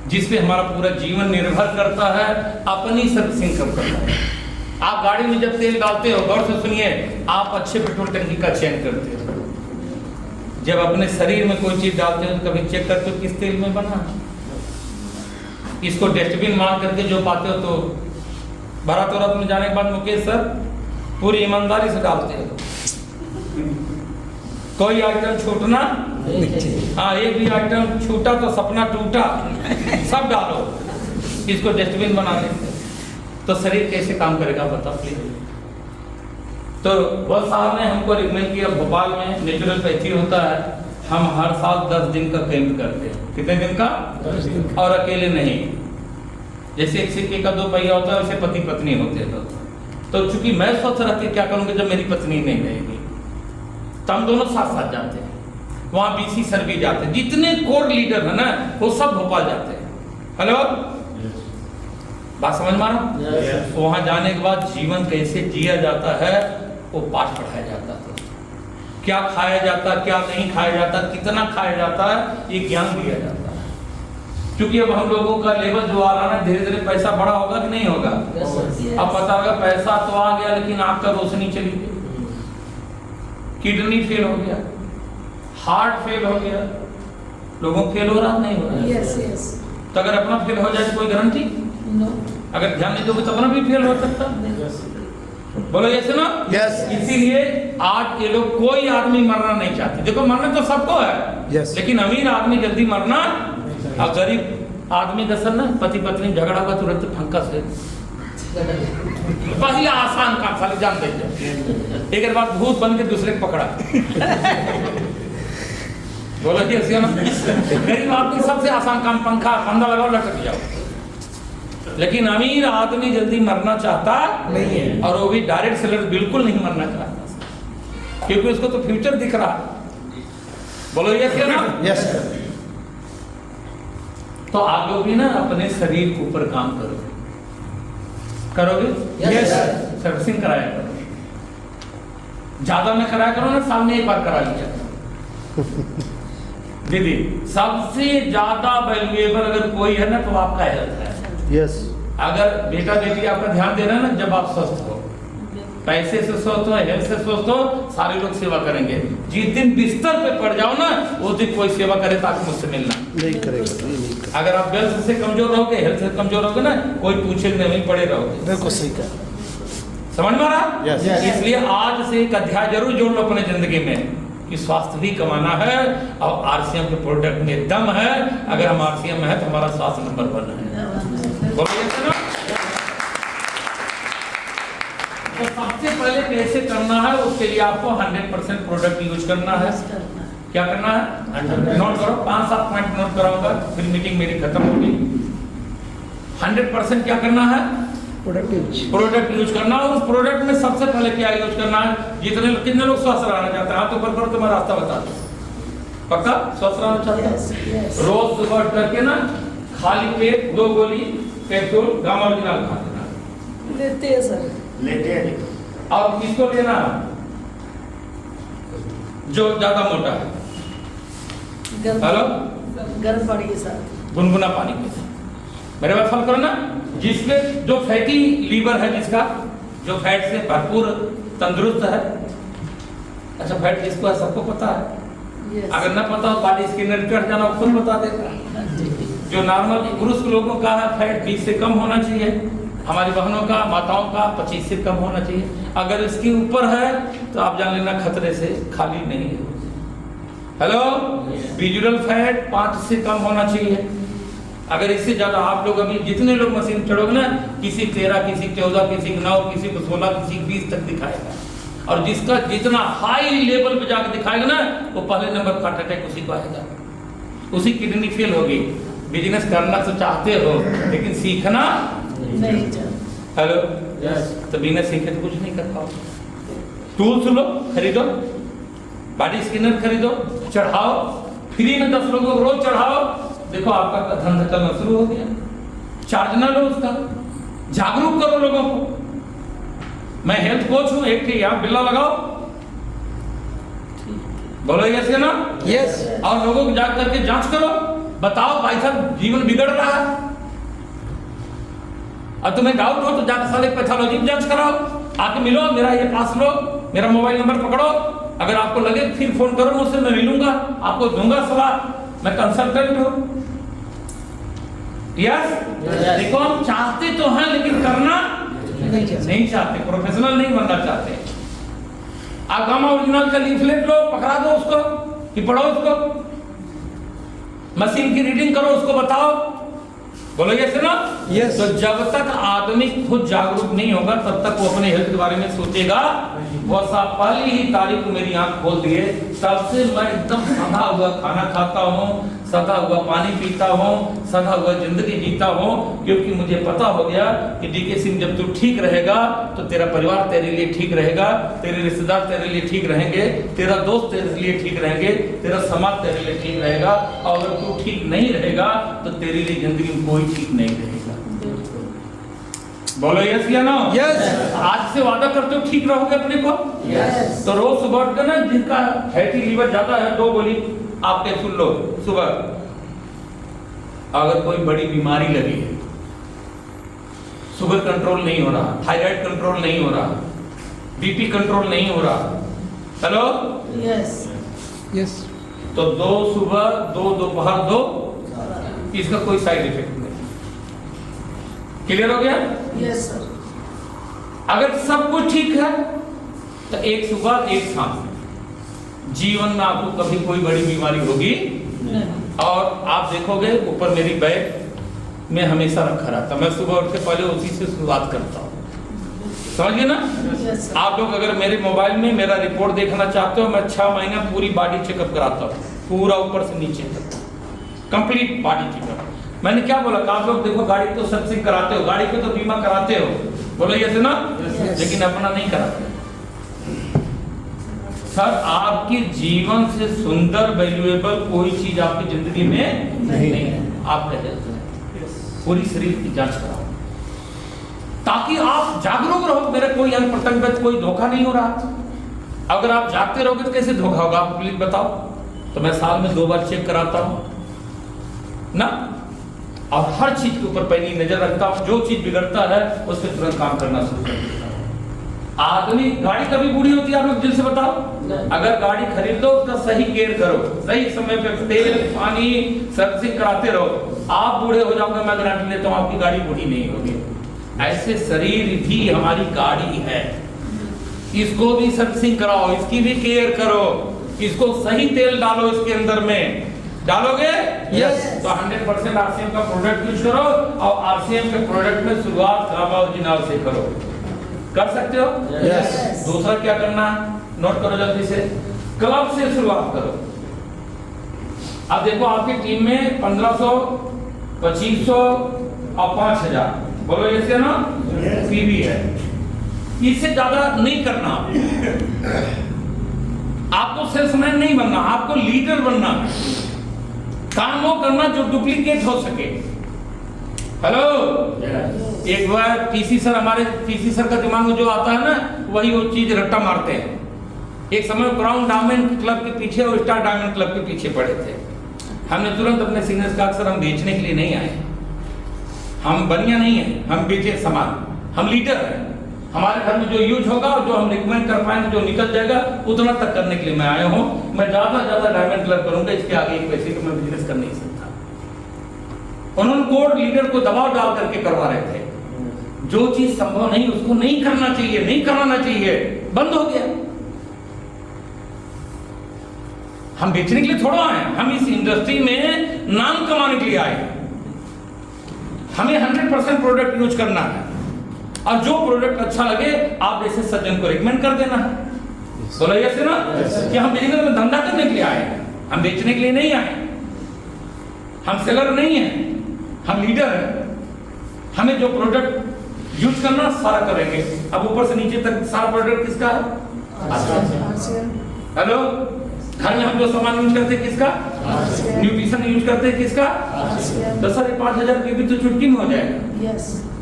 जिसपे हमारा पूरा जीवन निर्भर करता है, अपनी सर्विसिंग कब करता है? आप गाड़ी में जब तेल डालते हो, गौर से सुनिए, आप अच्छे पेट्रोल टंकी का चयन करते हो। जब अपने शरीर में कोई चीज डालते हो तो कभी चेक करते हो किस तेल में बना। इसको डस्टबिन मान करके जो पाते हो तो बारात वरात में जाने के बाद मुकेश सर पूरी ईमानदारी से डालते हो। कोई आइटम छूटना, हाँ एक भी आइटम छूटा तो सपना टूटा, सब डालो, इसको डस्टबिन बना देते। तो शरीर कैसे काम करेगा बताओ प्लीज। तो वह साहब ने हमको रिकमेंड किया, भोपाल में नेचुरोपैथी होता है, हम हर साल 10 दिन का कैंप करते हैं। कितने दिन का? 10 दिन। और अकेले नहीं, जैसे एक सिक्के का 2 पहिया होता है वैसे पति पत्नी होते हैं। तो चूंकि मैं सोच रहा था क्या करूंगा जब मेरी पत्नी नहीं रहेगी, तो हम दोनों साथ साथ जाते हैं। वहाँ बीसी सर भी जाते हैं, जितने कोर लीडर है ना वो सब भोपाल जाते हैं। हेलो, बात समझ मारा? वहाँ जाने के बाद जीवन कैसे जिया जाता है वो पाठ पढ़ाया जाता था। क्या खाया जाता, क्या नहीं खाया जाता, कितना खाया जाता है, ये ज्ञान दिया जाता है। क्योंकि अब हम लोगों का लेवल जो आ रहा है धीरे धीरे पैसा बड़ा होगा कि नहीं होगा? अब पता होगा पैसा तो आ गया लेकिन आँख का रोशनी चली गई, किडनी फेल हो गया, हार्ट फेल हो गया। लोगों फेल हो रहा नहीं हो रहा? तो अगर अपना फेल हो जाए तो कोई गारंटी? अगर ध्यान नहीं दोगे तो अपना भी फेल हो सकता। बोलो ये सुनो। इसीलिए आज ये लोग, कोई आदमी मरना नहीं चाहते। देखो मरना तो सबको है, लेकिन अमीर आदमी जल्दी मरना, और गरीब आदमी का सर ना पति पत्नी झगड़ा हुआ तुरंत फंका से पहले आसान काम, खाली जान दे एक बार भूत बन के दूसरे को पकड़ा। बोलो जी गरीब आदमी सबसे आसान काम, पंखा फंदा लगाओ लटक जाओ। लेकिन अमीर आदमी जल्दी मरना चाहता नहीं है, और वो भी डायरेक्ट सेलर बिल्कुल नहीं मरना चाहता, क्योंकि उसको तो फ्यूचर दिख रहा। बोलो ये क्या ना? तो आप लोग भी ना अपने शरीर के ऊपर काम करोगे? सर्विसिंग कराया करो, ज्यादा में कराया करो ना, साल में एक बार करा लिया। दीदी सबसे ज्यादा वैल्यूएबल अगर कोई है ना तो आपका हेल्थ है। अगर बेटा बेटी आपका ध्यान दे रहे हैं ना, जब आप स्वस्थ हो, पैसे से स्वस्थ हो, हेल्थ से स्वस्थ हो, सारे लोग सेवा करेंगे। जिस दिन बिस्तर पे पड़ जाओ ना उस दिन कोई सेवा करे तो आप मुझसे मिलना नहीं करेगा। अगर आप हेल्थ से कमजोर रहोगे, हेल्थ से कमजोर रहोगे ना, कोई पूछेगा नहीं, पड़े रहोगे। बिल्कुल सही कहा, समझ में आ रहा? इसलिए आज से एक अध्याय जरूर जोड़ लो अपने जिंदगी में कि स्वास्थ्य भी कमाना है, और आरसीएम के प्रोडक्ट में दम है। अगर हम आरसीएम में है तो हमारा स्वास्थ्य नंबर 1 है। तो सबसे पहले कैसे करना है उसके लिए आपको 100% प्रोडक्ट यूज करना है। क्या करना है? नोट करो, 5-7 पॉइंट नोट कराऊंगा, फिर मीटिंग मेरी खत्म होगी। 100% क्या करना है? प्रोडक्ट यूज करना। और उस प्रोडक्ट में सबसे पहले क्या यूज करना है? कितने लोग स्वस्थ रहना चाहते हैं? हाथ ऊपर करो तो मैं रास्ता बता दूं। पक्का स्वस्थ रहना चाहते हैं? रोज सुबह उठ करके ना खाली पेट 2 गोली कैप्सूल गामा ओरिजिनल खा लेना। लेते हैं सर। लेते हैं। और किसको लेना है? जो ज्यादा मोटा है। हेलो, गर्म पानी के साथ, गुनगुना पानी के साथ। मेरे बात फॉलो करो ना। जिसके जो फैटी लीवर है, जिसका जो फैट से भरपूर तंदुरुस्त है। अच्छा, फैट किसको है सबको पता है। अगर ना पता हो बॉडी स्कैनर कर जाना, खुद बता देगा। जो नॉर्मल पुरुष लोगों का है फैट 20 से कम होना चाहिए, हमारी बहनों का, माताओं का 25 से कम होना चाहिए। अगर इसके ऊपर है तो आप जान लेना खतरे से खाली नहीं है। हेलो, विजुअल फैट 5 से कम होना चाहिए। अगर इससे ज्यादा आप लोग अभी जितने लोग मशीन चढ़ोगे ना, किसी 13, किसी 14, किसी 9, किसी को 16, किसी 20 तक दिखाएगा। और जिसका जितना हाई लेवल पे जाकर दिखाएगा ना, वो पहले नंबर का हार्ट अटैक उसी को आएगा, उसी किडनी फेल होगी। बिजनेस करना तो चाहते हो लेकिन सीखना नहीं चाहते। Hello, yes. तो बिना सीखे तो कुछ नहीं कर पाओगे। टूल्स लो, खरीदो, बॉडी स्कैनर खरीदो, चढ़ाओ फ्री में, 10 लोगों को रोज चढ़ाओ। देखो आपका धंधा चलना शुरू हो गया। चार्ज ना लो उसका, जागरूक करो लोगों को। मैं हेल्थ कोच हूं, एक थी यहाँ बिल्ला लगाओ, बोलो यस या ना? यस। और लोगों को जाग करके जांच करो, बताओ भाई साहब जीवन बिगड़ रहा है। और तुम्हें डाउट हो तो जाकर साले पैथोलॉजी में जांच कराओ, आके मिलो, मेरा ये पास लो, मेरा मोबाइल नंबर पकड़ो। अगर आपको लगे फिर फोन करो मुझसे, मैं मिलूंगा, आपको दूंगा सलाह। मैं कंसल्टेंट हूं। यस। देखो हम चाहते तो हैं लेकिन करना नहीं चाहते, प्रोफेशनल नहीं बनना चाहते। आप गामा ओरिजिनल का लीफलेट लो, पकड़ा दो उसको कि पढ़ो उसको, मशीन की रीडिंग करो, उसको बताओ, बोलो यस ना? यस। तो जब तक आदमी खुद जागरूक नहीं होगा तब तक वो अपने हेल्थ के बारे में सोचेगा। वो साहब पहली ही तारीख को मेरी आंख खोल दिए, तब से मैं एकदम सधा हुआ खाना खाता हूँ, सधा हुआ पानी पीता हूँ, सधा हुआ जिंदगी जीता हूँ। क्योंकि मुझे पता हो गया कि डीके सिंह जब तू ठीक रहेगा तो तेरा परिवार तेरे लिए ठीक रहेगा, तेरे रिश्तेदार तेरे लिए ठीक रहेंगे, तेरा दोस्त तेरे लिए ठीक रहेंगे, तेरा समाज तेरे लिए ठीक रहेगा। और अगर तू ठीक नहीं रहेगा तो तेरे लिए जिंदगी में कोई ठीक नहीं रहेगा। बोलो यस या नो? यस। आज से वादा करते हो ठीक रहोगे अपने को? यस। तो रोज सुबह उठ कर ना, जिनका फैटी लीवर ज्यादा है, 2 गोली आपके सुन लो सुबह। अगर कोई बड़ी बीमारी लगी है, शुगर कंट्रोल नहीं हो रहा, थायराइड कंट्रोल नहीं हो रहा, बीपी कंट्रोल नहीं हो रहा, हेलो, यस। यस। तो 2 सुबह 2 दोपहर 2, इसका कोई साइड इफेक्ट नहीं। क्लियर हो गया? Yes sir. अगर सब कुछ ठीक है तो एक सुबह एक शाम, जीवन में आपको कभी कोई बड़ी बीमारी होगी नहीं। और आप देखोगे ऊपर मेरी बैग में हमेशा रखा रहता, मैं सुबह उठ के पहले उसी से शुरुआत करता हूँ। समझिए ना? Yes sir. आप लोग अगर मेरे मोबाइल में मेरा रिपोर्ट देखना चाहते हो, मैं 6 महीना पूरी बॉडी चेकअप कराता हूँ, पूरा ऊपर से नीचे तक कंप्लीट बॉडी चेकअप। मैंने क्या बोला कि आप लोग देखो गाड़ी तो सर्विसिंग कराते हो, गाड़ी पे तो बीमा कराते हो, बोलो ये से ना? लेकिन अपना नहीं कराते। सर आपके जीवन से सुंदर वैल्यूएबल कोई चीज आपकी जिंदगी में नहीं है। आपका हेल्थ है, पूरी शरीर की जांच कराओ ताकि आप जागरूक रहो। मेरे कोई अनप्रतंग कोई धोखा नहीं हो रहा। अगर आप जागते रहोगे तो कैसे धोखा होगा? आप प्लीज बताओ। तो मैं साल में 2 बार चेक कराता हूं ना, और हर चीज के ऊपर पैनी नजर रखता हूं। जो चीज बिगड़ता है उस पर तुरंत काम करना शुरू कर देता हूं। आदमी गाड़ी कभी बूढ़ी होती है? आप लोग दिल से बताओ। अगर गाड़ी खरीद लो उसका सही केयर करो, सही समय पे तेल पानी सर्विसिंग कराते रहो, आप बूढ़े हो जाओगे, मैं गारंटी लेता हूं आपकी गाड़ी बूढ़ी नहीं होगी। ऐसे शरीर भी हमारी गाड़ी है, इसको भी सर्विसिंग कराओ, इसकी भी केयर करो, इसको सही तेल डालो, इसके अंदर में डालोगे यस। तो 100% आरसीएम का प्रोडक्ट यूज करो। और आरसीएम के प्रोडक्ट में शुरुआत गामा ओरिजिनल से करो। कर सकते हो? Yes. दूसरा क्या करना, नोट करो जल्दी से, क्लब से शुरुआत करो। अब देखो आपकी टीम में 1500, 2500 और 5000, बोलो यस या नो? पीवी है, इससे ज्यादा नहीं करना। आपको सेल्समैन नहीं बनना, आपको लीडर बनना। काम वो करना जो डुप्लीकेट हो सके। हेलो, एक बार पीसी सर, हमारे पीसी सर का दिमाग में जो आता है ना, वही वो चीज रट्टा मारते हैं। एक समय ब्राउन डायमंड क्लब के पीछे और स्टार डायमंड क्लब के पीछे पड़े थे। हमने तुरंत अपने सीनियर्स का, अक्सर हम बेचने के लिए नहीं आए, हम बनिया नहीं है, हम बेचे सामान, हम लीडर हैं। हमारे घर में जो यूज होगा और जो हम रिकमेंड कर पाएंगे, जो निकल जाएगा, उतना तक करने के लिए मैं आया हूं। मैं ज्यादा डायमंड क्लब करूंगा, इसके आगे एक पैसे का मैं बिजनेस कर नहीं सकता। उन्होंने कोड लीडर को दबाव डाल करके करवा रहे थे। जो चीज संभव नहीं उसको नहीं करना चाहिए, नहीं कराना चाहिए, बंद हो गया। हम बेचने के लिए थोड़ा आए, हम इस इंडस्ट्री में नाम कमाने के लिए आए। हमें 100% प्रोडक्ट यूज करना है, और जो प्रोडक्ट अच्छा लगे आप जैसे सज्जन को रिकमेंड कर देना है। बोलो यस ना? कि हम बिजनेस में धंधा करने के लिए आए, हम बेचने के लिए नहीं आए। हम सेलर नहीं हैं, हम लीडर हैं। हमें जो प्रोडक्ट यूज करना सारा करेंगे। अब ऊपर से नीचे तक सारा प्रोडक्ट किसका है? हेलो, घर में हम जो सामान यूज करते हैं किसका? न्यूट्रिशन यूज करते हैं किसका? तो सर 5000 की भी तो चुटकी में हो जाएगा।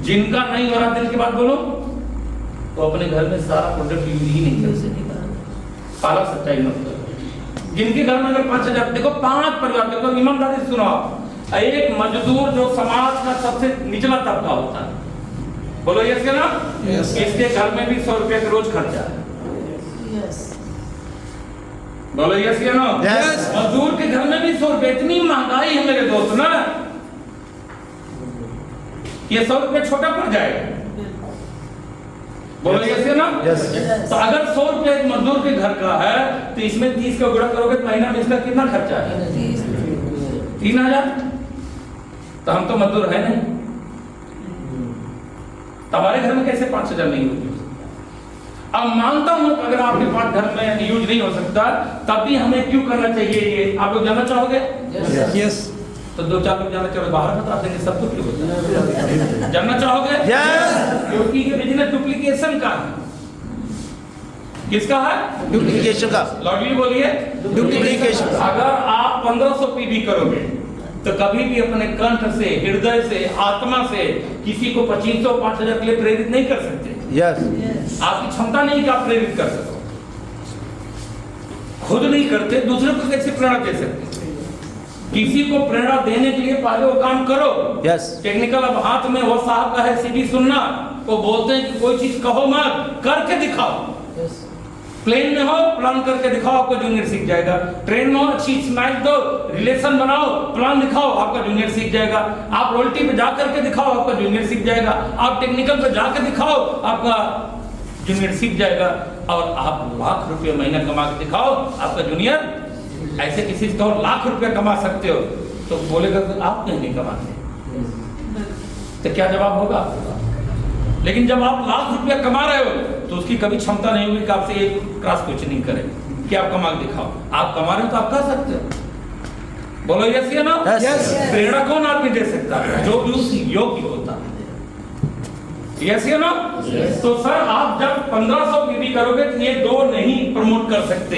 जिनका नहीं हो रहा दिल की बात बोलो, तो अपने घर में सारा प्रोडक्ट यूज ही नहीं कर सकते। पाला सच्चाई मत करो। जिनके घर में अगर 5000, देखो 5 परिवार, देखो ईमानदारी से सुनो, एक मजदूर जो समाज का सबसे निचला तबका होता है, बोलो यस क्या ना? इसके घर में भी 100 रुपए का रोज खर्चा है। बोलो यस या नो? मजदूर के घर में भी 100 रुपए, इतनी महंगाई है मेरे दोस्त ना, ये 100 रुपए छोटा पड़ जाएगा। बोलो यस या नो? तो अगर 100 रुपए एक मजदूर के घर का है, तो इसमें 30 का गुणा करोगे तो महीना में इसका कितना खर्चा है? 3000। तो हम तो मजदूर है नहीं, हमारे घर में कैसे 5000 नहीं होगी? अब मानता हूं अगर आपके पास घर में यूज नहीं हो सकता, तब भी हमें क्यों करना चाहिए ये? आप लोग जानना चाहोगे? Yes. तो 2-4 लोग जानना चाहोगे, बाहर बता देंगे, सब कुछ क्यों होता है? जानना चाहोगे? क्योंकि ये बिजनेस डुप्लीकेशन का है। किसका है? डुप्लीकेशन का। लॉजिकली बोलिए, डुप्लीकेशन। अगर आप 1500 पीवी करोगे, तो कभी भी अपने कंठ से, हृदय से, आत्मा से किसी को 2500, 5000 के लिए प्रेरित नहीं कर सकते। Yes. आपकी क्षमता नहीं कि आप प्रेरित कर सको। खुद नहीं करते, दूसरे को कैसे प्रेरणा दे सकते? किसी को प्रेरणा देने के लिए पहले वो काम करो। Yes. टेक्निकल अब हाथ में वो साहब का है सीधी सुनना, वो बोलते हैं कि कोई चीज कहो मत, करके दिखाओ। प्लेन में हो, प्लान करके दिखाओ, आपका जूनियर सीख जाएगा। ट्रेन में हो, अच्छी स्माइल दो, रिलेशन बनाओ, प्लान दिखाओ, आपका जूनियर सीख जाएगा। आप रोल्टी पे जा करके दिखाओ, आपका जूनियर सीख जाएगा। आप टेक्निकल पे जाकर दिखाओ, आपका जूनियर सीख जाएगा। और आप लाख रुपए महीना कमा के दिखाओ, आपका जूनियर। ऐसे किसी से कहो लाख रुपए कमा सकते हो, तो बोलेगा कि आप क्यों नहीं कमाते? तो क्या जवाब होगा? लेकिन जब आप लाख रुपया कमा रहे हो, तो उसकी कभी क्षमता नहीं होगी कि आपसे एक क्रॉस क्वेश्चनिंग करे कि आप कमा के दिखाओ। आप कमा रहे हो तो आप कर सकते हो। बोलो यस या नो? Yes. प्रेरणा कौन आदमी दे सकता है? जो भी उस योग्य होता है। यस या नो? तो सर आप जब 1500 पीवी करोगे तो ये 2 नहीं प्रमोट कर सकते।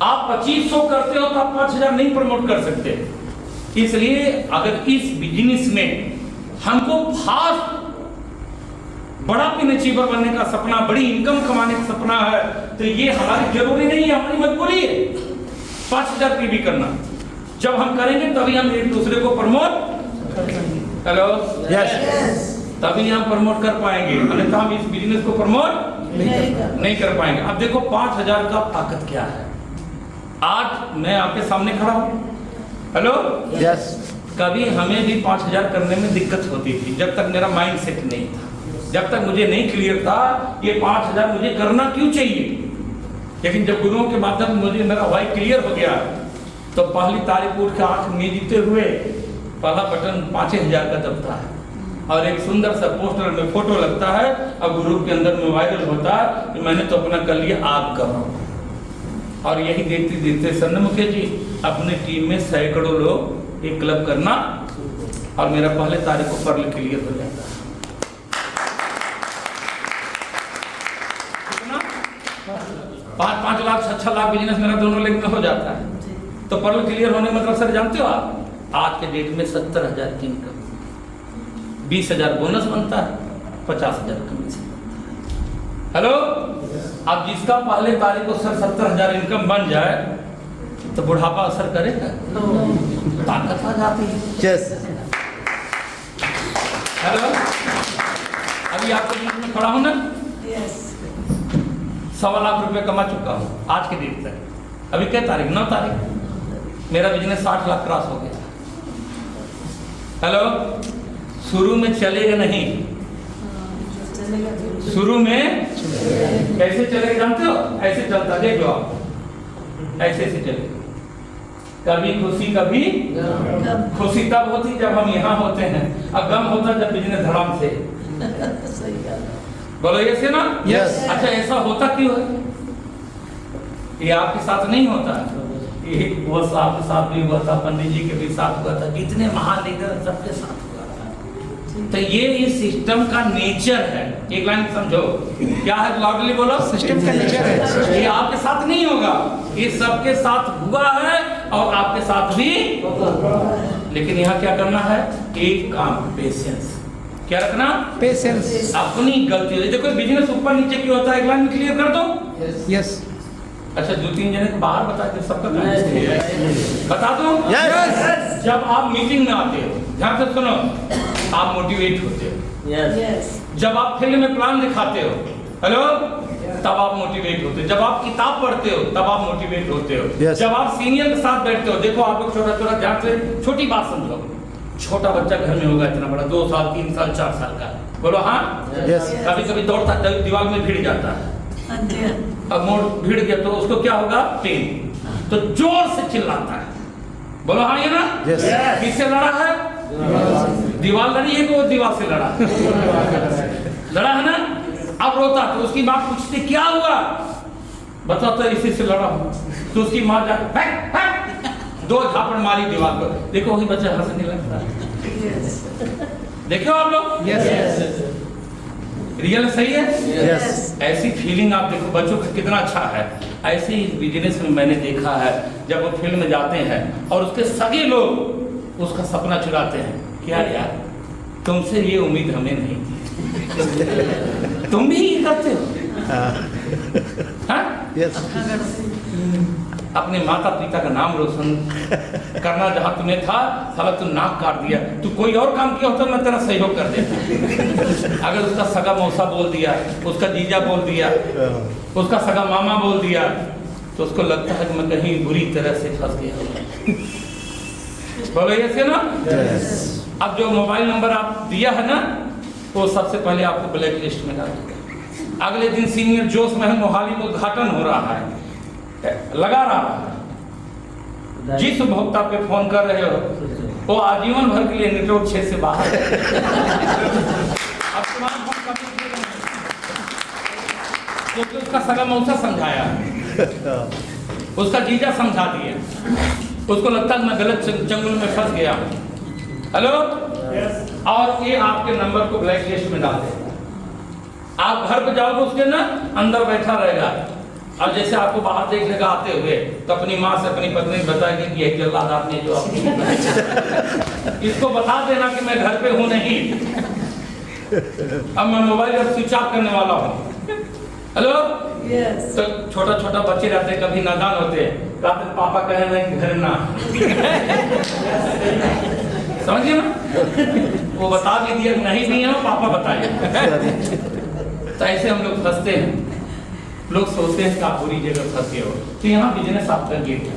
आप 2500 करते हो तो आप 5000 नहीं प्रमोट कर सकते। इसलिए अगर इस बिजनेस में हमको फास्ट बड़ा पिन अचीवर बनने का सपना, बड़ी इनकम कमाने का सपना है, तो ये हमारी जरूरी नहीं है, हमारी मजबूरी है 5000 पीवी करना। जब हम करेंगे तभी हम एक दूसरे को प्रमोट, हेलो, Yes. तभी हम प्रमोट कर पाएंगे, अन्यथा हम इस बिजनेस को प्रमोट नहीं कर पाएंगे। अब देखो 5000 का ताकत क्या है। आज मैं आपके सामने खड़ा हूं, हेलो, Yes. कभी हमें भी 5000 करने में दिक्कत होती थी, जब तक मेरा माइंड सेट नहीं था, जब तक मुझे नहीं क्लियर था ये 5000 मुझे करना क्यों चाहिए। लेकिन जब गुरुओं के माध्यम मुझे मेरा वाई क्लियर हो गया, तो पहली तारीख उठ के 8 में जीते हुए पहला बटन 5000 का दबता है। और एक सुंदर सा पोस्टर में फोटो लगता है और ग्रुप के अंदर में वायरल होता है कि मैंने तो अपना कर लिया, आप करो। और यही देखते देखते सन्ना मुखिया जी अपने टीम में सैकड़ों लोग एक क्लब करना और मेरा पहले तारीख को पर्ल क्लियर हो जाता है। कितना 5 लाख 6 लाख बिजनेस मेरा दोनों लेग में हो जाता है। तो पर्ल क्लियर होने मतलब सर जानते हो आप, आज के डेट में 70,000 की इनकम, 20,000 बोनस बनता है, 50,000 कमीशन बनता है। हेलो, अब जिसका पहले तारीख को सर 70,000 इनकम बन जाए तो बुढ़ापा असर करेगा, ताकत आ जाती है। यस। हेलो, अभी आपके बीच में खड़ा हूं ना, Yes. 1.25 लाख रुपए कमा चुका हूं आज के डेट तक। अभी क्या तारीख, 9 तारीख, मेरा बिजनेस 60 लाख क्रॉस हो गया। हेलो, शुरू में चलेगा नहीं, चलेगा जरूर। शुरू में कैसे चलेगा जानते हो, ऐसे चलता, देख लो आप, ऐसे ऐसे चलेगा। कभी खुशी कभी कब? खुशी तब होती जब हम यहाँ होते हैं, अब गम होता जब बिजनेस धड़ाम से। सही बात है। बोलो ये से ना। Yes. अच्छा, ऐसा होता क्यों है? ये आपके साथ नहीं होता, ये वो साहब के साथ भी हुआ था, पंडित जी के भी साथ हुआ था, कितने महान लीडर सबके साथ हुआ था। तो ये सिस्टम का नेचर है। एक लाइन समझो, क्या है, लाउडली बोलो। सिस्टम का नेचर है। ये आपके साथ नहीं होगा, ये सबके साथ हुआ है और आपके साथ भी। लेकिन यहाँ क्या करना है, एक काम, पेशेंस। क्या रखना, पेशेंस। अपनी गलती। देखो बिजनेस ऊपर नीचे क्यों होता है, एक लाइन में क्लियर कर दो। यस। अच्छा, 2-3 जने को बाहर बता दे, सबका काम बता दो। यस। जब आप मीटिंग में आते हो, ध्यान से सुनो, आप मोटिवेट होते हो। Yes. जब आप फील्ड में प्लान दिखाते हो, हेलो, तब आप मोटिवेट होते हो। जब आप किताब पढ़ते हो तब आप मोटिवेट होते हो। Yes. जब आप सीनियर के साथ बैठते हो, देखो आप लोग छोटा छोटा, ध्यान से छोटी बात समझो, छोटा बच्चा घर में होगा इतना बड़ा, 2 साल 3 साल 4 साल का, बोलो हाँ। यस। कभी कभी दौड़ता दीवार में भिड़ जाता है, हाँ जी, हाँ। अब मोड़ भिड़ गया तो उसको क्या होगा, पेन, तो जोर से चिल्लाता है, बोलो हाँ ये ना। Yes. किससे लड़ा है, दीवार लड़ी है कि वो दीवार से लड़ा, लड़ा है ना। अब रोता तो उसकी माँ पूछती क्या हुआ, बताता इसी से लड़ा हूं। तो उसकी माँ जाकर फेंक फेंक 2 झापड़ मारी दीवार पर, देखो वही बच्चा हंसने लगता है। Yes. देखो आप लोग, यस। रियल सही है। यस। ऐसी फीलिंग आप देखो बच्चों का कितना अच्छा है। ऐसे ही बिजनेस में मैंने देखा है, जब वो फील्ड में जाते हैं और उसके सगे लोग उसका सपना चुराते हैं, क्या यार तुमसे ये उम्मीद हमें नहीं थी, तुम भी ये करते हो। हाँ? यस। अपने माता पिता का नाम रोशन करना जहाँ तुम्हें था, साला तू नाक काट दिया। तू कोई और काम किया होता मैं तेरा सहयोग कर देता। अगर उसका सगा मौसा बोल दिया, उसका जीजा बोल दिया, उसका सगा मामा बोल दिया, तो उसको लगता है कि मैं कहीं बुरी तरह से फंस गया। बोलो ये से ना। अब जो मोबाइल नंबर आप दिया है ना, वो सबसे पहले आपको ब्लैक लिस्ट में डाल देगा। अगले दिन सीनियर जोश महल मोहाली में उद्घाटन हो रहा है, लगा रहा है, जिस उपभोक्ता पे फोन कर रहे हो वो आजीवन भर के लिए नेटवर्क क्षेत्र से बाहर है। अब तुम्हारा फोन करने के लिए नहीं। क्योंकि उसका सगा मौसा समझाया, उसका जीजा समझा दिया, उसको लगता है मैं गलत जंगल में फंस गया हूं। हेलो, और ये आपके नंबर को ब्लैक लिस्ट में डाल देगा। आप घर पे जाओगे उसके ना अंदर बैठा रहेगा, अब जैसे आपको बाहर देखने का आते हुए तो अपनी माँ से अपनी पत्नी बताएगी कि यही जल्लाद आपने जो इसको बता देना कि मैं घर पे हूँ नहीं, अब मैं मोबाइल अब स्विच ऑफ करने वाला हूँ। Hello, Yes. तो छोटा छोटा बच्चे रहते हैं, कभी नादान होते हैं, कहते हैं पापा कहे नहीं घर ना। समझिए ना, वो बता भी दिया नहीं भी है, पापा बताए। तो ऐसे हम लोग फंसते हैं, लोग सोचते हैं कि आप बुरी जगह फंसे हो। तो यहाँ बिजनेस आपका गेट है।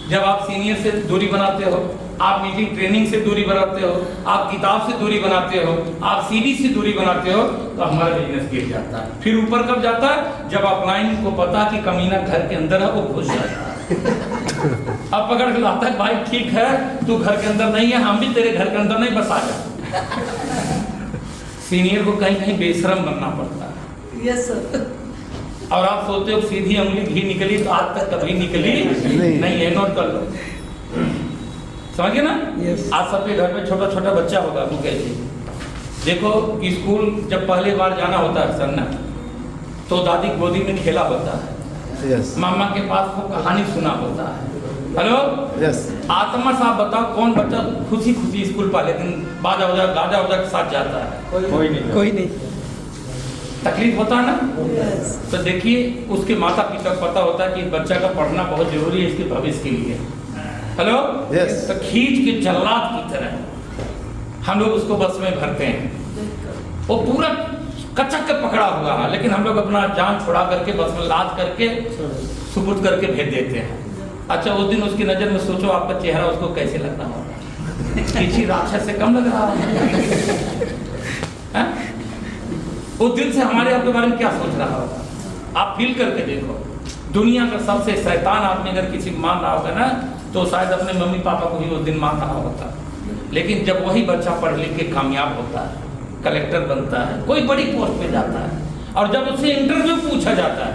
जब आप सीनियर से दूरी बनाते हो, आप मीटिंग ट्रेनिंग से दूरी बनाते हो, आप किताब से दूरी बनाते हो, आप सीडी से दूरी बनाते हो, तो हमारा बिजनेस गिर जाता है। फिर ऊपर कब जाता है, जब अपलाइन को पता कि कमीना घर के अंदर है, वो घुस जाता है। अब पकड़ के लाता है, भाई ठीक है तू घर के अंदर नहीं है, हम भी तेरे घर के अंदर नहीं, बस आ जा। सीनियर को कहीं कहीं बेशरम बनना पड़ता है। Yes, sir. और आप सोचते हो सीधी उंगली घी निकली तो आज तक कभी निकली नहीं है। नोट कर लो, समझिए ना। Yes. आज सबके घर में छोटा छोटा बच्चा होगा, मुकेश जी देखो, स्कूल जब पहली बार जाना होता है सर ना, तो दादी गोदी में खेला होता है, Yes. मामा के पास वो कहानी सुना होता है। Hello, Yes. आत्मा साहब बताओ कौन बच्चा खुशी खुशी स्कूल पहले दिन बाजा वजा गाजा वजा के साथ जाता है? कोई नहीं। कोई नहीं। तकलीफ होता है ना। Yes. तो देखिए उसके माता पिता को पता होता है कि बच्चा का पढ़ना बहुत जरूरी है इसके भविष्य के लिए। Hello, Yes. तो खींच के जल्लाद की तरह हम लोग उसको बस में भरते हैं, वो पूरा कचक के पकड़ा हुआ है, लेकिन हम लोग अपना जान छुड़ा करके बस में लाद करके सुपुर्द करके भेज देते हैं। अच्छा, उस दिन उसकी नजर में सोचो आपका चेहरा उसको कैसे लग रहा होगा? किसी राक्षस से कम लग रहा है? उस दिन से हमारे आपके बारे में क्या सोच रहा होगा? आप फील करके देखो। दुनिया का सबसे शैतान आदमी अगर किसी को मान रहा होगा ना, तो शायद अपने मम्मी पापा को ही उस दिन मान रहा होता। लेकिन जब वही बच्चा पढ़ लिख के कामयाब होता है, कलेक्टर बनता है, कोई बड़ी पोस्ट पे जाता है, और जब उससे इंटरव्यू पूछा जाता है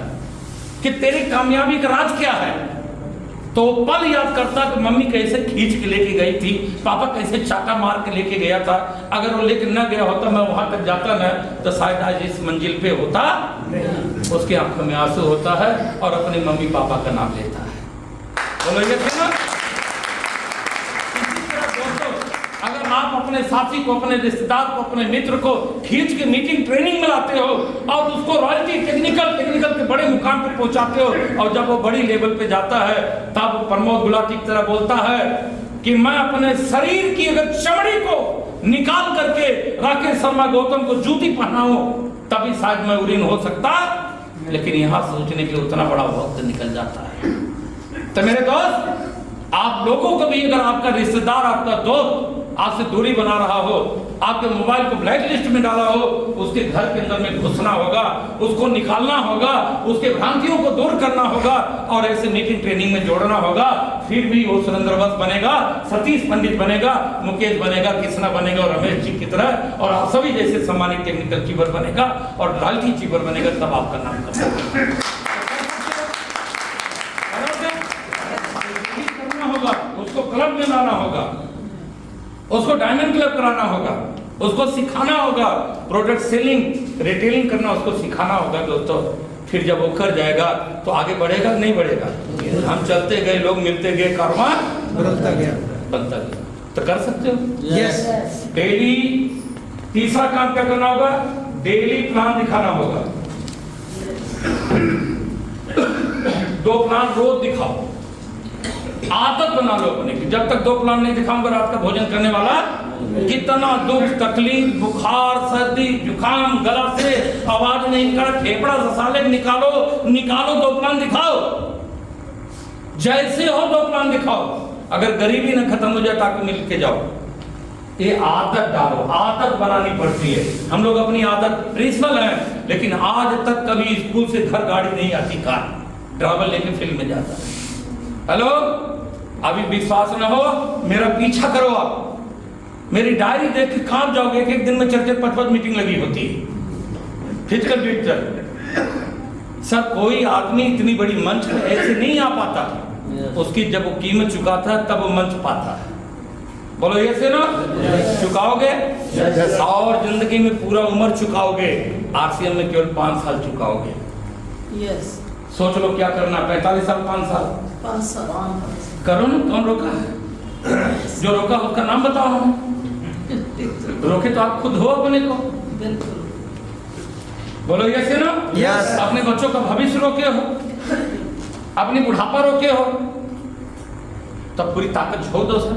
कि तेरी कामयाबी का राज क्या है, तो पल याद करता कि मम्मी कैसे खींच के लेके गई थी, पापा कैसे चाटा मार के लेके गया था। अगर वो लेके न गया होता, मैं वहां तक जाता ना, तो शायद आज इस मंजिल पे होता। उसकी आंखों में आंसू होता है और अपने मम्मी पापा का नाम लेता है। बोलो ये ना। अगर आप अपने साथी को, अपने रिश्तेदार को, अपने मित्र को खींच के मीटिंग ट्रेनिंग में लाते हो और उसको रॉयल्टी टेक्निकल के बड़े मुकाम पे पहुंचाते हो, और जब वो बड़ी लेवल पे जाता है तब वो प्रमोद गुलाटी की तरह बोलता है कि मैं अपने शरीर की अगर चमड़ी को निकाल करके राकेश शर्मा गौतम को जूती पहनाऊं तभी शायद मैं उरीन हो सकता, लेकिन यहाँ सोचने के लिए उतना बड़ा वक्त निकल जाता है। तो मेरे दोस्त, आप लोगों को भी अगर आपका रिश्तेदार, आपका दोस्त आपसे दूरी बना रहा हो, आपके मोबाइल को ब्लैक लिस्ट में डाला हो, उसके घर के अंदर में घुसना होगा, उसको निकालना होगा, उसके भ्रांतियों को दूर करना होगा और ऐसे मीटिंग ट्रेनिंग में जोड़ना होगा। फिर भी वो सुरेंद्र बस बनेगा, सतीश पंडित बनेगा, मुकेश बनेगा, कृष्णा बनेगा और रमेश जी की तरह, और आप सभी जैसे सम्मानित टेक्निकल चीवर बनेगा और लालची चीवर बनेगा, तब आपका नाम करना होगा। उसको क्लब में लाना होगा, उसको डायमंड क्लब कराना होगा, उसको सिखाना होगा प्रोडक्ट सेलिंग, रिटेलिंग करना उसको सिखाना होगा दोस्तों। फिर जब वो कर जाएगा तो आगे बढ़ेगा नहीं बढ़ेगा? हम चलते गए, लोग मिलते गए, कारवां बनता गया। बनता गया। तो कर सकते हो। यस। डेली तीसरा काम क्या करना होगा? डेली प्लान दिखाना होगा। 2 प्लान रोज दिखाओ, आदत बना लो अपने की। जब तक 2 प्लान नहीं दिखाऊंगा रात का भोजन करने वाला, कितना दुख, तकलीफ, बुखार, सर्दी, जुकाम, गला से आवाज नहीं निकल, फेफड़ा ससाले निकालो 2 प्लान दिखाओ। जैसे हो 2 प्लान दिखाओ। अगर गरीबी न खत्म हो जाए ताकि मिल के जाओ। ये आदत डालो, आदत बनानी पड़ती है। हम लोग अपनी आदत प्रिंसिपल हैं, लेकिन आज तक कभी स्कूल से घर गाड़ी नहीं आती, कार ड्राइवर लेके फील्ड में जाता है। हेलो, अभी विश्वास न हो, मेरा पीछा करो। आप मेरी डायरी देख के कांप जाओगे। एक दिन में 4-5 मीटिंग लगी होती है फिजिकल डिजिटल। सर, कोई आदमी इतनी बड़ी मंच पर ऐसे नहीं आ पाता, उसकी जब वो कीमत चुकाता है तब वो मंच पाता है। बोलो ये से ना, चुकाओगे और जिंदगी में पूरा उम्र चुकाओगे, आरसीएम में केवल 5 साल चुकाओगे। Yes. सोच लो क्या करना, 45 साल 5 साल 5 साल। करो ना। कौन रोका है? जो रोका उसका नाम बताओ हमें। रोके तो आप खुद हो अपने को। बिल्कुल। बोलो यस ना। Yes. अपने बच्चों का भविष्य रोके हो, अपनी बुढ़ापा रोके हो, तब पूरी ताकत छोड़ दो सर,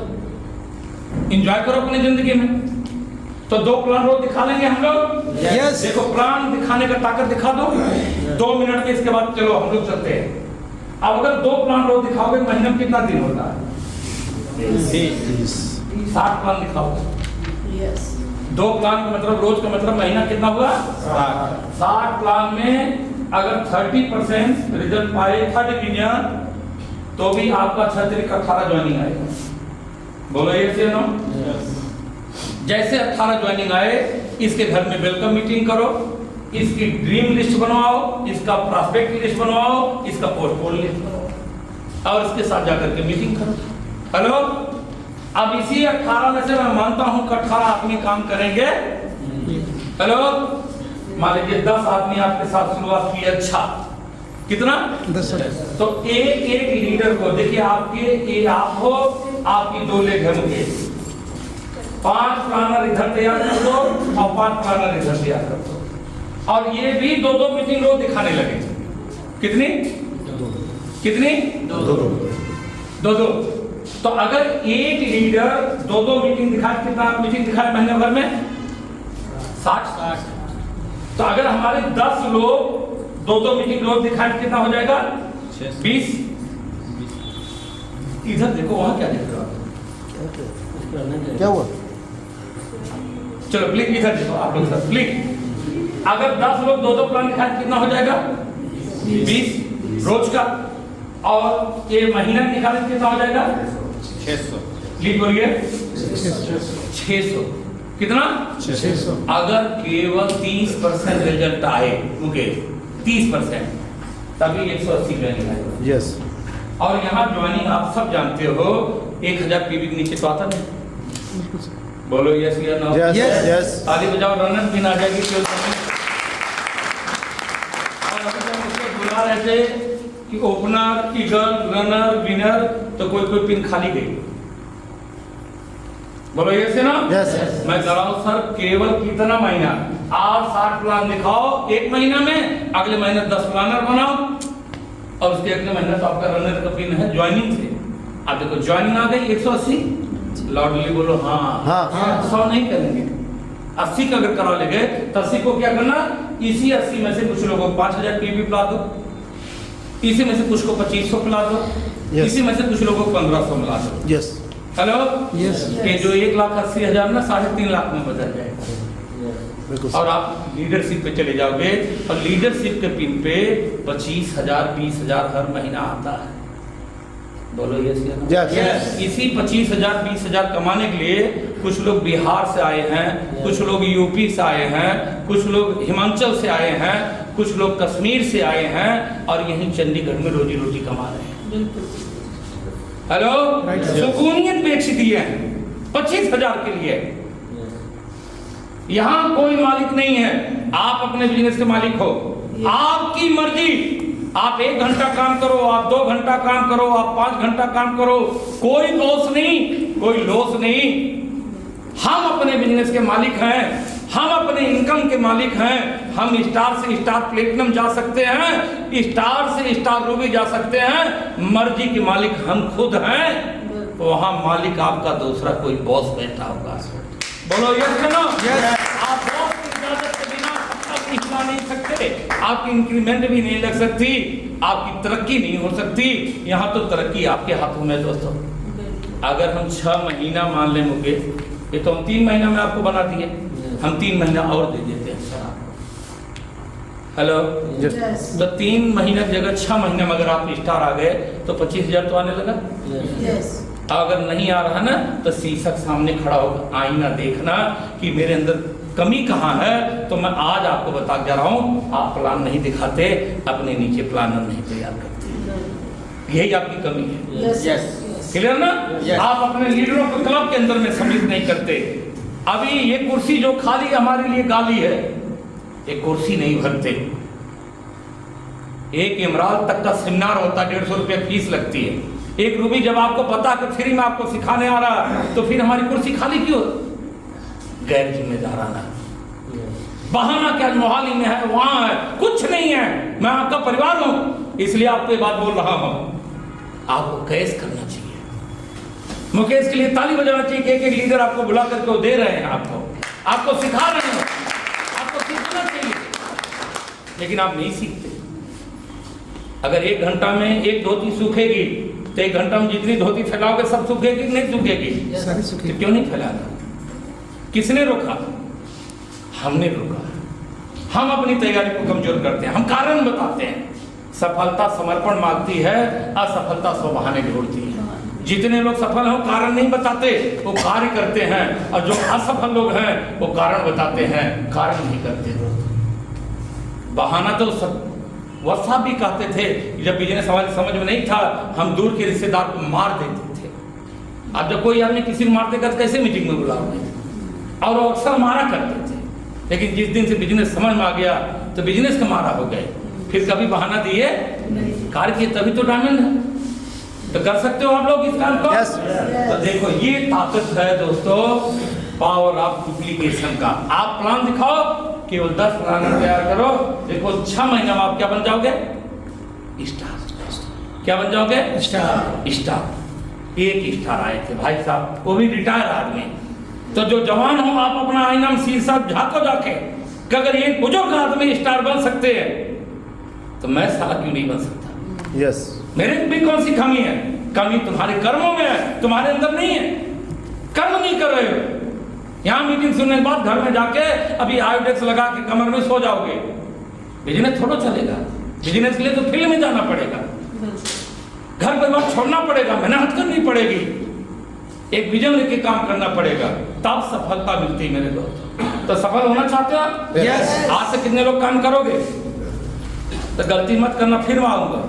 एंजॉय करो अपनी जिंदगी में। तो 2 प्लान रोज दिखा लेंगे हम लोग। Yes. देखो, प्लान दिखाने का ताकत दिखा दो 2 मिनट में, इसके बाद चलो हम लोग चलते हैं। अब अगर 2 प्लान रोज दिखाओगे, महीने में कितना दिन होता है? 60 प्लान दिखाओगे। Yes. 2 प्लान का मतलब, रोज का मतलब महीना कितना हुआ? 60 प्लान में अगर 30% रिजल्ट पाए, 3rd डिवीजन, तो भी आपका 36 का 18 ज्वाइनिंग आएगा। बोलो ये से नो। जैसे 18 ज्वाइनिंग आए, इसके घर में वेलकम मीटिंग करो, इसकी ड्रीम लिस्ट बनवाओ, इसका प्रॉस्पेक्ट लिस्ट बनवाओ, इसका पोर्टफोल लिस्ट बनवाओ और इसके साथ जाकर के मीटिंग करो। हेलो, अब इसी 18 में से मैं मानता हूं कि 18 आदमी काम करेंगे। हेलो, मान लीजिए 10 आदमी आपके साथ शुरुआत की, अच्छा कितना 10 तो एक एक लीडर को देखिए, आपके आप हो, आपकी 2 लेग है मुझे, 5 प्लानर इधर तैयार कर दो और 5 प्लानर इधर तैयार कर दो, और ये भी 2-2 मीटिंग रोज दिखाने लगे। कितनी कितनी 2-2। तो अगर एक लीडर 2-2 मीटिंग दिखाए, कितना मीटिंग दिखाए महीने भर में 60। तो अगर हमारे 10 लोग 2-2 मीटिंग रोज दिखाए, कितना हो जाएगा 20। इधर देखो, वहां क्या देख रहे हो? क्या हुआ? चलो प्लीज इधर देखो आप लोग सब प्लीज। अगर 10 लोग 2-2 प्लान दिखाए, कितना हो जाएगा 20 रोज का, और ये महीना निकाले कितना हो जाएगा 600। प्लीज बोलिए 600। कितना 600। अगर केवल 30% रिजल्ट आए मुकेश, 30%, तभी 180 ज्वाइनिंग आएगा। यस। और यहाँ ज्वाइनिंग आप सब जानते हो 1000 पीवी के नीचे तो आता नहीं। बोलो यस या नो? Yes. यस। ताली बजाओ, रनर पिन आ जाएगी केवल। और अगर हम उसको बुला रहे थे कि ओपनर, ईगल, रनर, विनर, तो कोई पिन खाली गई। बोलो यस या नो? Yes. मैं कह रहा हूं सर, केवल कितना महीना? आप 60 प्लान दिखाओ एक महीना में, अगले महीने 10 प्लानर बनाओ, और उसके अगले महीने तो आपका रनर का पिन है ज्वाइनिंग से। आप देखो ज्वाइनिंग आ गई 180। लाउडली बोलो हाँ। हाँ। 100 नहीं करेंगे, 80 का अगर करा लेंगे तो 80 को क्या करना, इसी 80 में से कुछ लोगों को 5000 पीवी पिला दो, इसी में से कुछ को 2500 पिला दो, Yes. इसी में से कुछ लोगों को 1500 मिला दो। यस। Hello, Yes. ये जो 1,80,000 ना 3.5 लाख में बदल जाएगा। बिल्कुल। और आप लीडरशिप पे चले जाओगे, और लीडरशिप के पिन पे 25,000 20,000 हर महीना आता है। बोलो यस या नो? Yes. इसी 25,000 20,000 कमाने के लिए कुछ लोग बिहार से आए हैं, कुछ लोग यूपी से आए हैं, कुछ लोग हिमाचल से आए हैं, कुछ लोग कश्मीर से आए हैं, और यहीं चंडीगढ़ में रोजी रोटी कमा रहे हैं। बिल्कुल। Hello, Right. सुकूनियत बेच दिए हैं 25,000 के लिए। यहाँ कोई मालिक नहीं है, आप अपने बिजनेस के मालिक हो। आपकी मर्जी, आप 1 घंटा काम करो, आप 2 घंटा काम करो, आप 5 घंटा काम करो, कोई बॉस नहीं, कोई लॉस नहीं। हम अपने बिजनेस के मालिक हैं, हम अपने इनकम के मालिक हैं। हम स्टार से स्टार प्लेटिनम जा सकते हैं, स्टार से स्टार रूबी जा सकते हैं। मर्जी के मालिक हम खुद हैं। वहां मालिक आपका दूसरा कोई बॉस बैठा होगा। बोलो यस या नो? आप बॉस की इजाजत के बिना अपना निकला नहीं सकते, आपकी इंक्रीमेंट भी नहीं लग सकती, आपकी तरक्की नहीं हो सकती। यहाँ तो तरक्की आपके हाथों में दोस्तों। अगर हम 6 महीना मान ले मुकेश, ये तो हम 3 महीना में आपको बना दिए, हम 3 महीना और दे देते हैं सर आपको। Hello, Yes. तो 3 महीने की जगह 6 महीने में अगर आप स्टार आ गए तो 25,000 तो आने लगा। Yes. अगर नहीं आ रहा ना, तो शीशक सामने खड़ा होकर आईना देखना कि मेरे अंदर कमी कहाँ है। तो मैं आज आपको बता जा रहा हूँ, आप प्लान नहीं दिखाते, अपने नीचे प्लानर नहीं तैयार करते, यही आपकी कमी है। Yes. Yes. क्लियर ना? Yes. आप अपने लीडरों को क्लब के अंदर में सम्मिलित नहीं करते। अभी ये कुर्सी जो खाली हमारे लिए गाली है, ये कुर्सी नहीं भरते। एक इमरान तक का सेमिनार होता है, 150 रुपये फीस लगती है। एक रूबी जब आपको पता कि फ्री में आपको सिखाने आ रहा है, तो फिर हमारी कुर्सी खाली क्यों? गैर जिम्मेदाराना बहाना क्या, मोहाली में है, वहां है, कुछ नहीं है। मैं आपका परिवार हूं, इसलिए आपको ये बात बोल रहा हूं। आपको कैस करना चाहिए, मुकेश के लिए ताली बजाना चाहिए कि एक लीडर आपको बुला करके वो दे रहे हैं, आपको सिखा रहे हैं, आपको सीखना चाहिए, लेकिन आप नहीं सीखते। अगर 1 घंटा में एक धोती सूखेगी, तो 1 घंटा में जितनी धोती फैलाओगे सब सूखेगी कि नहीं सूखेगी? सारी सूखेगी। तो क्यों नहीं फैलाना? किसने रोका? हमने रोका। हम अपनी तैयारी को कमजोर करते हैं, हम कारण बताते हैं। सफलता समर्पण मांगती है, असफलता सौ बहाने ढूंढती है। जितने लोग सफल हैं वो कारण नहीं बताते, वो कार्य करते हैं, और जो असफल लोग हैं वो कारण बताते हैं, कार्य नहीं करते। बहाना तो सब वह साहब भी कहते थे, जब बिजनेस हमारे समझ में नहीं था हम दूर के रिश्तेदार को मार देते थे। अब जब कोई आदमी किसी को मार देगा तो कैसे मीटिंग में बुलाओगे, और वो अक्सर मारा करते थे। लेकिन जिस दिन से बिजनेस समझ में आ गया तो बिजनेस का मारा हो गए, फिर कभी बहाना दिए कार्य किए, तभी तो डायमंड है। तो कर सकते हो आप लोग इस काम को? Yes. तो देखो ये ताकत है दोस्तों, पावर ऑफ डुप्लीकेशन का। आप प्लान दिखाओ, केवल 10 प्लान तैयार करो, देखो 6 महीने में आप क्या बन जाओगे? स्टार। क्या बन जाओगे? स्टार। स्टार। एक स्टार आए थे भाई साहब, वो भी रिटायर आदमी। तो जो जवान हो आप अपना आईना में शीशा झांको जाके कि अगर ये बुजुर्ग आदमी स्टार बन सकते हैं तो मैं साला क्यों नहीं बन सकता? Yes. मेरे में कौन सी कमी है? कमी तुम्हारे कर्मों में है, तुम्हारे अंदर नहीं है। कर्म नहीं कर रहे हो। यहाँ मीटिंग सुनने के बाद घर में जाके अभी आयोडेक्स लगा के कमर में सो जाओगे, बिजनेस थोड़ा चलेगा। बिजनेस के लिए तो फील्ड में जाना पड़ेगा, घर परिवार छोड़ना पड़ेगा, मेहनत करनी पड़ेगी, एक विजन लेके काम करना पड़ेगा, तब सफलता मिलती है मेरे दोस्त। तो सफल होना चाहते हो आप? Yes. आज से कितने लोग काम करोगे? तो गलती मत करना, फिर आऊंगा,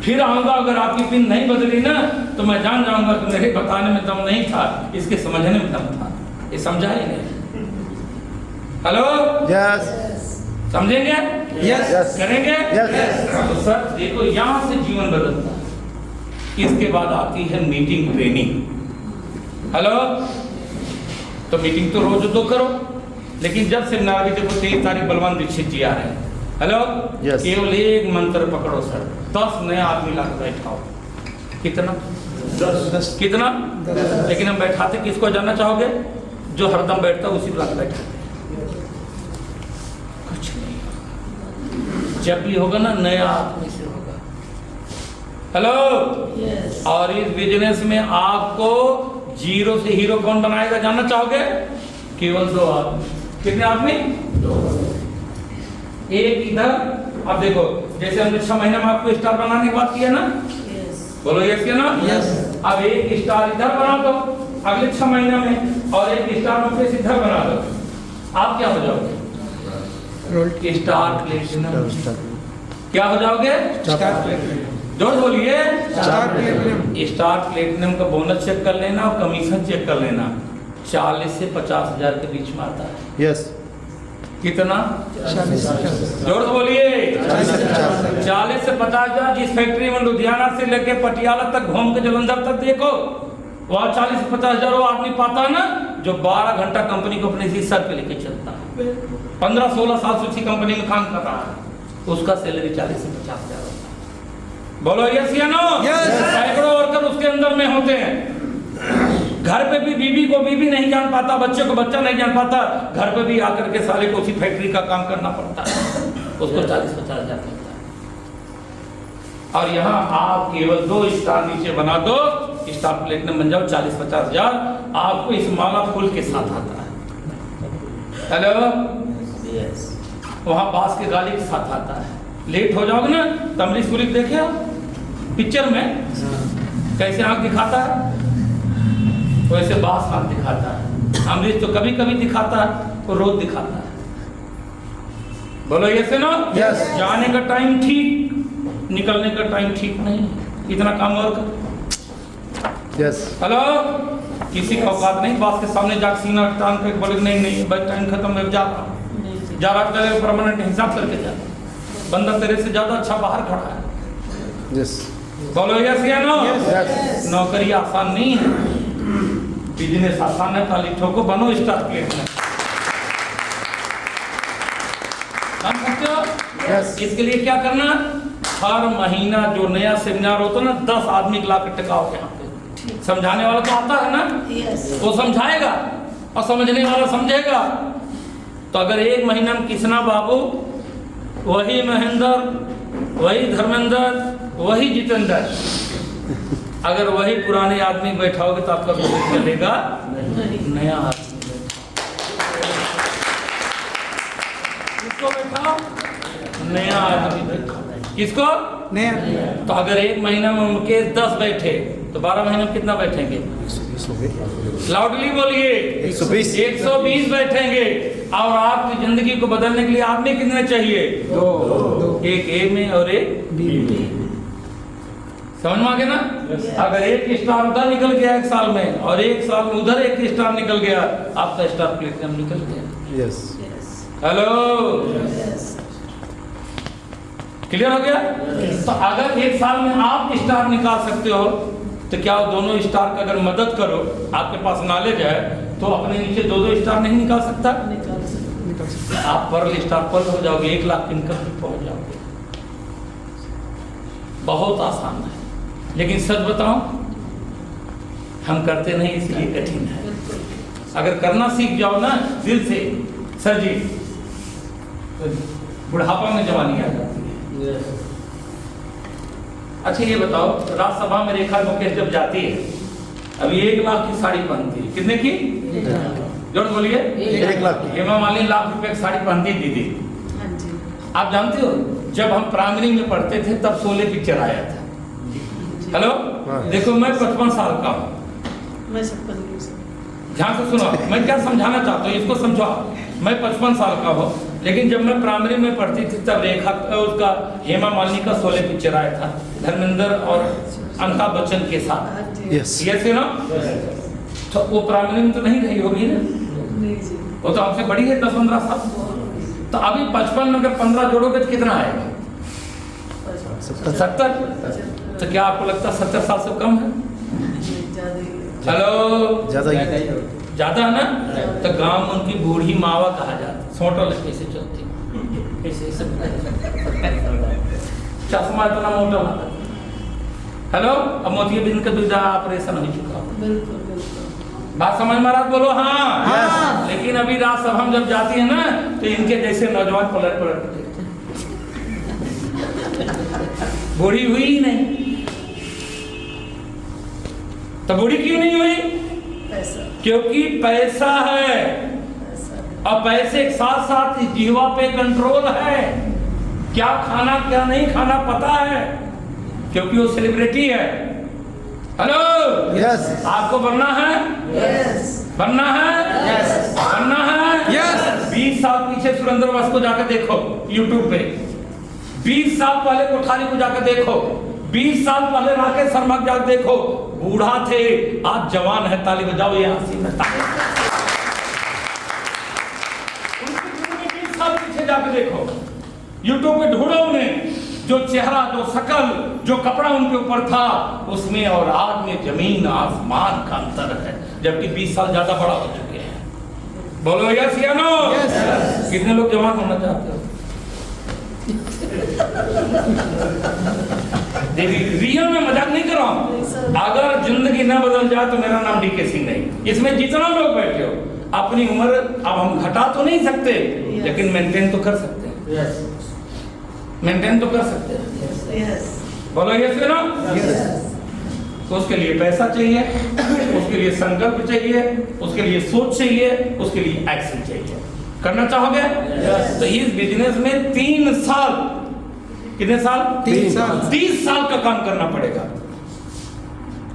फिर आऊंगा। अगर आपकी पिन नहीं बदली ना तो मैं जान जाऊंगा कि मेरे बताने में दम नहीं था, इसके समझने में दम था। ये समझा ही नहीं। Hello, Yes. समझेंगे? Yes. Yes. करेंगे? Yes. तो सर देखो, यहाँ से जीवन बदलता है। इसके बाद आती है मीटिंग ट्रेनिंग। हेलो, तो मीटिंग तो रोज दो करो, लेकिन जब से नारवी देखो 23 तारीख बलवान दीक्षित जी आ रहे हैं। Hello, Yes. केवल एक मंत्र पकड़ो सर, 10 नया आदमी ला बैठाओ। कितना? 10. कितना? 10. लेकिन हम बैठाते किसको जानना चाहोगे? जो हरदम बैठता है उसी को ला बैठाते। कुछ नहीं, जब भी होगा ना नया आदमी से होगा। Hello, Yes. और इस बिजनेस में आपको जीरो से हीरो कौन बनाएगा जानना चाहोगे? केवल 2 आदमी। कितने आदमी? 2। एक इधर, अब देखो जैसे हमने 6 महीने में आपको स्टार बनाने की बात किया ना, Yes. बोलो यस या ना? Yes. अब एक स्टार इधर बना दो अगले 6 महीने में, और एक स्टार में फिर इधर बना दो, आप क्या हो जाओगे? Role star platinum. क्या हो जाओगे? Star platinum. जोर बोलिए। Star platinum. स्टार प्लेटिनम का बोनस चेक कर लेना और कमीशन चेक कर लेना, 40 से 50 हजार के बीच में आता है। Yes. कितना? 40 जोर से बोलिए। 40 से 50। 40 से 50 हजार। जिस फैक्ट्री में लुधियाना से लेके पटियाला तक घूम के जलंधर तक देखो, वहाँ 40 से 50 हजार वो आदमी पाता है ना, जो 12 घंटा कंपनी को अपने इसी सर पे लेके चलता है। 15-16 साल से उसी कंपनी में काम कर रहा है, उसका सैलरी 40 से 50 हजार होता है। बोलो यस या नो? Yes. सैकड़ों वर्कर उसके अंदर में होते हैं। घर पे भी बीवी को बीवी नहीं जान पाता, बच्चे को बच्चा नहीं जान पाता, घर पे भी आकर के साले को उसी फैक्ट्री का काम करना पड़ता है, उसको 40-50 हजार मिलता है। और यहाँ आप केवल 2 स्टार नीचे बना दो, स्टार प्लेटिनम बन जाओ, 40-50 हजार आपको इस माला फूल के साथ आता है। Hello, Yes. वहाँ बांस के गाली के साथ आता है। लेट हो जाओगे ना तो अमरीश पुरी देखे आप पिक्चर में कैसे आंख दिखाता है, वैसे बांस आंख दिखाता है। अमरीश तो कभी कभी दिखाता है, वो रोज दिखाता है। बोलो ये से नो? Yes. जाने का टाइम ठीक, निकलने का टाइम ठीक नहीं। इतना काम और कर। Yes. हेलो, किसी का औकात नहीं बास के सामने जाके सीना टांग के बोले नहीं नहीं बस टाइम खत्म, मैं जा रहा हूँ, जा रहा तेरे परमानेंट हिसाब करके जा, बंदा तेरे से ज्यादा अच्छा बाहर खड़ा है। Yes. बोलो यस या नो? Yes. नौकरी आसान नहीं है, बिजनेस आसान है, ताली ठोको, बनो स्टार प्लेटिनम। बन सकते हो? Yes. इसके लिए क्या करना? हर महीना जो नया सेमिनार होता है ना, 10 आदमी को लाकर टिकाओ यहाँ पे। समझाने वाला तो आता है ना, Yes. वो समझाएगा और समझने वाला समझेगा। तो अगर 1 महीना में किसना बाबू, वही महेंद्र, वही धर्मेंद्र, वही जितेंद्र, अगर वही पुराने आदमी बैठाओगे तो आपका बिजनेस चलेगा। नया आदमी किसको बैठाओ? नया आदमी बैठाओ। किसको? नया तो अगर 1 महीना में उनके 10 बैठे तो 12 महीने में कितना बैठेंगे? लाउडली बोलिए। 120 120 बैठेंगे। और आपकी जिंदगी को बदलने के लिए आपने कितने चाहिए? 2 एक ए में और एक बी समझ में आ गया ना? अगर एक स्टार उधर निकल गया 1 साल में और 1 साल में उधर एक स्टार निकल गया, आपका स्टार प्लेटिनम निकल गया। Yes Yes. Hello, Yes. Clear हो गया? तो अगर 1 साल में आप स्टार निकाल सकते हो तो क्या वो दोनों स्टार का अगर मदद करो, आपके पास नॉलेज है, तो अपने नीचे 2-2 स्टार नहीं निकाल सकता? निकाल सकते। आप पर स्टार पर हो जाओगे, 1 लाख इनकम पे पहुंच जाओगे। बहुत आसान है, लेकिन सच बताऊं, हम करते नहीं इसलिए कठिन है। बिल्कुल। अगर करना सीख जाओ ना दिल से, सर जी, तो बुढ़ापा में जवानी आ जाती है। अच्छा ये बताओ, राज्यसभा में रेखा मुकेश जब जाती है, अभी 1 लाख की साड़ी पहनती है, कितने की? जोर बोलिए। 1 लाख की। हेमा मालिनी लाख रुपए की साड़ी पहनती दीदी। हाँ जी। आप जानते हो, जब हम प्राइमरी में पढ़ते थे तब शोले पिक्चर आया था। हेलो, हाँ। देखो मैं 55 साल का हूँ। मैं 56 की हूँ। ध्यान से सुनो, मैं क्या समझाना चाहता हूँ इसको समझाओ। मैं 55 साल का हूँ, लेकिन जब मैं प्राइमरी में पढ़ती थी तब रेखा उसका हेमा मालिनी का शोले पिक्चर आया था, धर्मेंद्र और अमिताभ बच्चन के साथ। हाँ जी। Yes yes you know? तो वो प्राइमरी में तो नहीं रही होगी ना? नहीं जी। वो तो हमसे बड़ी है 10-15 साल। तो अभी 55 में अगर 15 जोड़ोगे तो कितना आएगा? 70। तो क्या आपको लगता है 70 साल से कम है? ज़्यादा ही है। हेलो, ज्यादा ज्यादा है ना? तो गांव में उनकी बूढ़ी मावा कहा जाता, सोटो कैसे चलती, ऐसे ऐसे चश्मा इतना मोटा होता। हेलो, अब मोतियाबिंद का दूसरा ऑपरेशन हो चुका। बिल्कुल बिल्कुल। बात समझ में आ रहा? बोलो हाँ। हाँ। लेकिन अभी राज्यसभा में जब जाती है ना, तो इनके जैसे नौजवान पलट पलट के देखते हैं। बूढ़ी हुई ही नहीं। तो बूढ़ी क्यों नहीं हुई? पैसा। क्योंकि पैसा है, पैसा। और पैसे के साथ साथ इस जीवा पे कंट्रोल है। क्या खाना क्या नहीं खाना पता है, क्योंकि वो सेलिब्रिटी है। हेलो, यस आपको बनना है? Yes. बनना है? Yes. बनना है? Yes. 20 साल पीछे सुरेंद्र बस को जाकर देखो यूट्यूब पे, 20 साल पहले कोठारी को जाकर देखो, 20 साल पहले राकेश शर्मा को जाकर देखो। बूढ़ा थे, आज जवान है, ताली बजाओ ये हंसी में ताली। उनकी जिंदगी 20 साल पीछे जाकर देखो, यूट्यूब पे ढूंढो उन्हें, जो चेहरा, जो शकल, जो कपड़ा उनके ऊपर था, उसमें और आज में जमीन आसमान का अंतर है, जबकि 20 साल ज्यादा बड़ा हो चुके हैं। बोलो यस या नो? Yes. कितने लोग जवान होना चाहते हो? रियल में मजाक नहीं कर रहा हूं। अगर जिंदगी न बदल जाए तो मेरा नाम डीके सिंह नहीं। इसमें जितना लोग बैठे हो, अपनी उम्र अब हम घटा तो नहीं सकते, लेकिन मेंटेन तो कर सकते हैं। मेंटेन तो कर सकते हैं। Yes. बोलो यस या नो? तो उसके लिए पैसा चाहिए, उसके लिए संकल्प चाहिए, उसके लिए सोच चाहिए, उसके लिए एक्शन चाहिए। करना चाहोगे? तो इस बिजनेस में 3 साल, कितने साल? 3 साल 30 साल का काम करना पड़ेगा।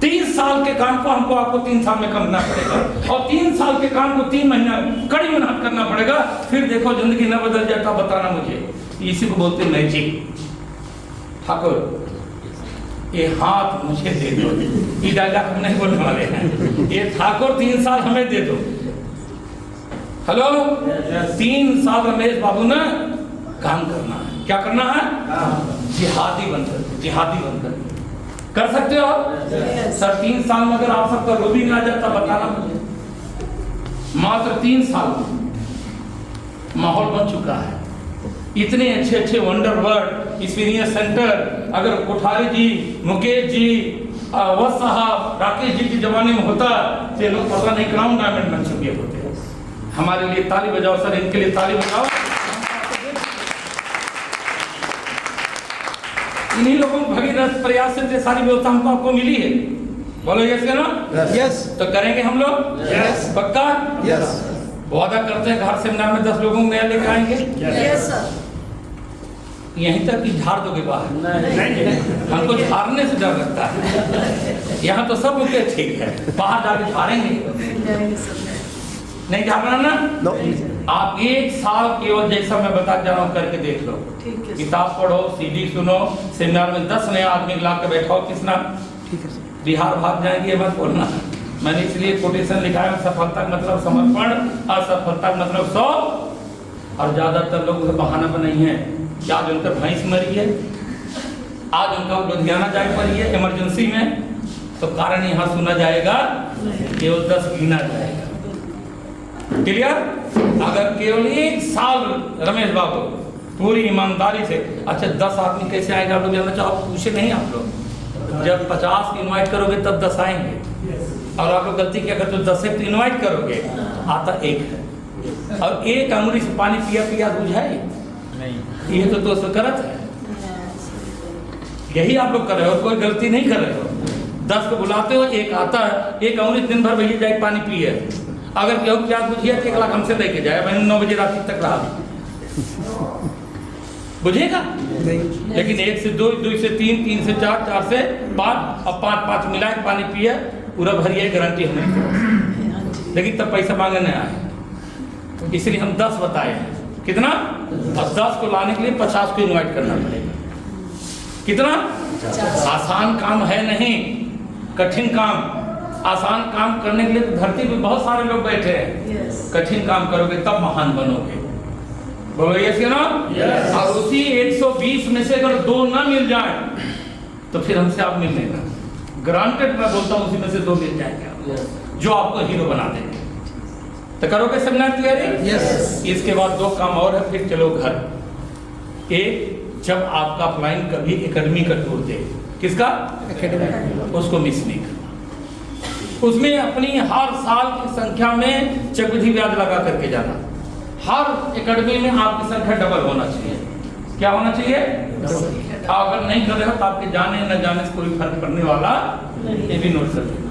30 साल के काम को हमको आपको 3 साल में करना पड़ेगा, और 3 साल के काम को 3 महीना कड़ी मेहनत करना पड़ेगा। फिर देखो जिंदगी न बदल जाता, बताना मुझे। इसी को बोलते हैं मैजिक। ठाकुर, ये हाथ मुझे दे दो, ये डायलॉग हम नहीं बोलने वाले हैं। ये ठाकुर 3 साल हमें दे दो। हेलो, 3 साल रमेश बाबू ने काम करना है। क्या करना है? जिहादी बनकर, जिहादी बनकर। कर सकते हो? सर 3 साल में अगर आप सबका रूबी में आ जाता, बताना मुझे। मात्र 3 साल में माहौल बन चुका है। इतने अच्छे अच्छे वंडर वर्ड एक्सपीरियंस सेंटर अगर कोठारी जी, मुकेश जी, वत्स साहब, राकेश जी के जमाने में होता तो ये लोग पता नहीं क्राउन डायमंड बन चुके होते। हमारे लिए ताली बजाओ सर, इनके लिए ताली बजाओ। इन्हीं लोगों को भगीरथ प्रयास से सारी व्यवस्था हमको आपको मिली है। बोलो यस या नो? यस तो करेंगे हम लोग? Yes. पक्का? यस वादा करते हैं घर सेमिनार में 10 लोगों को नया लेकर आएंगे। Yes, sir. यहीं तक कि झाड़ दोगे बाहर? हमको झाड़ने से डर लगता है। यहाँ तो सब रुके ठीक है, बाहर जाके झाड़ेंगे जाएंगे सब में। नहीं झाड़ना ना। No. आप 1 साल केवल जैसा मैं बता जा रहा हूँ करके देख लो। ठीक है। किताब पढ़ो, सीडी सुनो, सेमिनार में 10 नए आदमी ला के बैठाओ, किसना ठीक है सर। बिहार भाग जाएंगे, मत बोलना। मैंने इसलिए कोटेशन लिखा है, सफलता का मतलब समर्पण, असफलता का मतलब 100। और ज्यादातर लोग उसे बहाना बनाई है कि आज उनका भैंस मरी है, आज उनका लुधियाना जाए पड़ी है इमरजेंसी में, तो कारण यहाँ सुना जाएगा, केवल 10 गिना जाएगा। क्लियर? अगर केवल 1 साल रमेश बाबू पूरी ईमानदारी से, अच्छा 10 आदमी कैसे आएगा आप लोग जानना चाहो? पूछे नहीं आप लोग? जब 50 की इनवाइट करोगे तब 10 आएंगे, और आप लोग गलती क्या करते हो? 10 से तो इनवाइट करोगे, आता 1 है, और 1 अंगुली से पानी पिया पिया बुझाए नहीं, ये तो दोस्त करत है। यही आप लोग कर रहे हो, और कोई गलती नहीं कर रहे हो। 10 को बुलाते हो, 1 आता है, 1 अंगुली दिन भर भैया जाए पानी पिए। अगर केहू प्यास बुझिए तो 1 लाख हमसे लेके जाए, मैंने 9 बजे रात तक रहा, बुझेगा? नहीं। लेकिन 1 से 2, 2 से 3, 3 से 4, 4 से 5 और 5 मिला के पानी पिए, पूरा भरिए, गारंटी हमें। लेकिन तब पैसा मांगने नहीं आए, इसलिए हम 10 बताए हैं। कितना? और 10 को लाने के लिए 50 को इनवाइट करना पड़ेगा। कितना? आसान काम है नहीं, कठिन काम। आसान काम करने के लिए तो धरती पे बहुत सारे लोग बैठे हैं। Yes. कठिन काम करोगे तब महान बनोगे। बोलो यस या नो? Yes. और उसी 120 में से अगर 2 ना मिल जाए तो फिर हमसे आप मिल लेना, ग्रांटेड मैं बोलता हूँ, उसी में से 2 मिल जाएंगे जो आपको हीरो बना देंगे। तो करोगे सेमिनार तैयारी? Yes. इसके बाद 2 काम और है, फिर चलो घर। एक, जब आपका अपलाइन कभी एकेडमी का टूर दे, किसका? एकेडमी। उसको मिस नहीं करना। उसमें अपनी हर साल की संख्या में चक्रवृद्धि ब्याज लगा करके जाना। हर एकेडमी में आपकी संख्या डबल होना चाहिए। क्या होना चाहिए? अगर नहीं कर रहे हो तो आपके जाने न जाने से कोई फर्क पड़ने वाला, ये भी नोट कर लेना।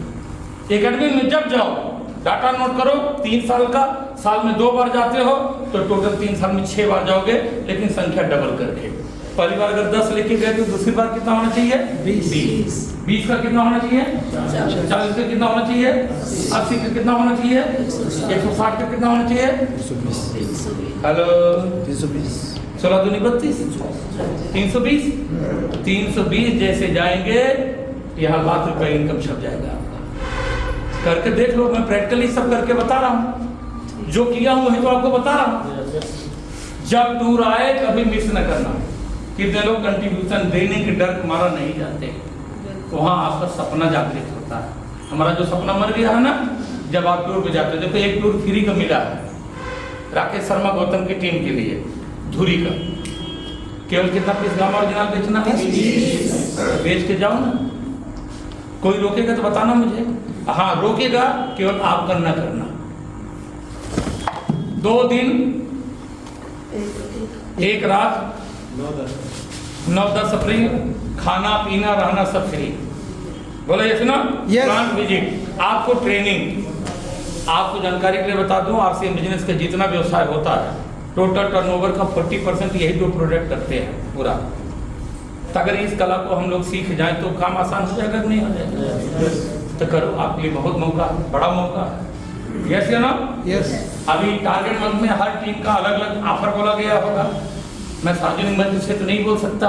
एकेडमी में जब जाओ, डाटा नोट करो, 3 साल का, साल में 2 बार जाते हो तो टोटल 3 साल में 6 बार जाओगे, लेकिन संख्या डबल करके। पहली बार अगर 10 लेके गए तो दूसरी बार कितना होना चाहिए? 20। 20 का कितना होना चाहिए? 40 का कितना होना चाहिए? 80 का कितना होना चाहिए? 160 का कितना होना चाहिए? 320 हेलो 320 16 दूनी 32, 320। 320 जैसे जाएंगे, यहाँ ₹1,00,000 इनकम छप जाएगा आपका। करके देख लो, मैं प्रैक्टिकली सब करके बता रहा हूँ, जो किया हूँ वही तो आपको बता रहा हूँ। जब टूर आए कभी मिस न करना। कितने लोग कंट्रीब्यूशन देने के डर मारा नहीं जाते, वहाँ आपका सपना जागृत होता है। हमारा जो सपना मर गया है ना, जब आप टूर पे जाते हो। देखो एक टूर फ्री का मिला है राकेश शर्मा गौतम की टीम के लिए, धुरी का। केवल कितना पीस गामा ओरिजिनल बेचना है? बेच के जाओ ना। कोई रोकेगा तो बताना मुझे। हाँ, रोकेगा केवल आप करना करना। 2 दिन 1 रात 9-10 अप्रैल, खाना पीना रहना सब फ्री। बोलो ये सुनो। Yes. प्लांट विजिट, आपको ट्रेनिंग, आपको जानकारी के लिए बता दूं, आरसीएम बिजनेस का जितना व्यवसाय होता है, टोटल टर्नओवर का 40% यही 2 प्रोडक्ट करते हैं पूरा। तो अगर इस कला को हम लोग सीख जाएं तो काम आसान हो जाएगा कि नहीं हो जाएगा? तो करो, आपके लिए बहुत मौका, बड़ा मौका है। यस या नो? यस। अभी टारगेट मंथ में हर टीम का अलग अलग ऑफर बोला गया होगा। मैं सार्वजनिक मंच से तो नहीं बोल सकता,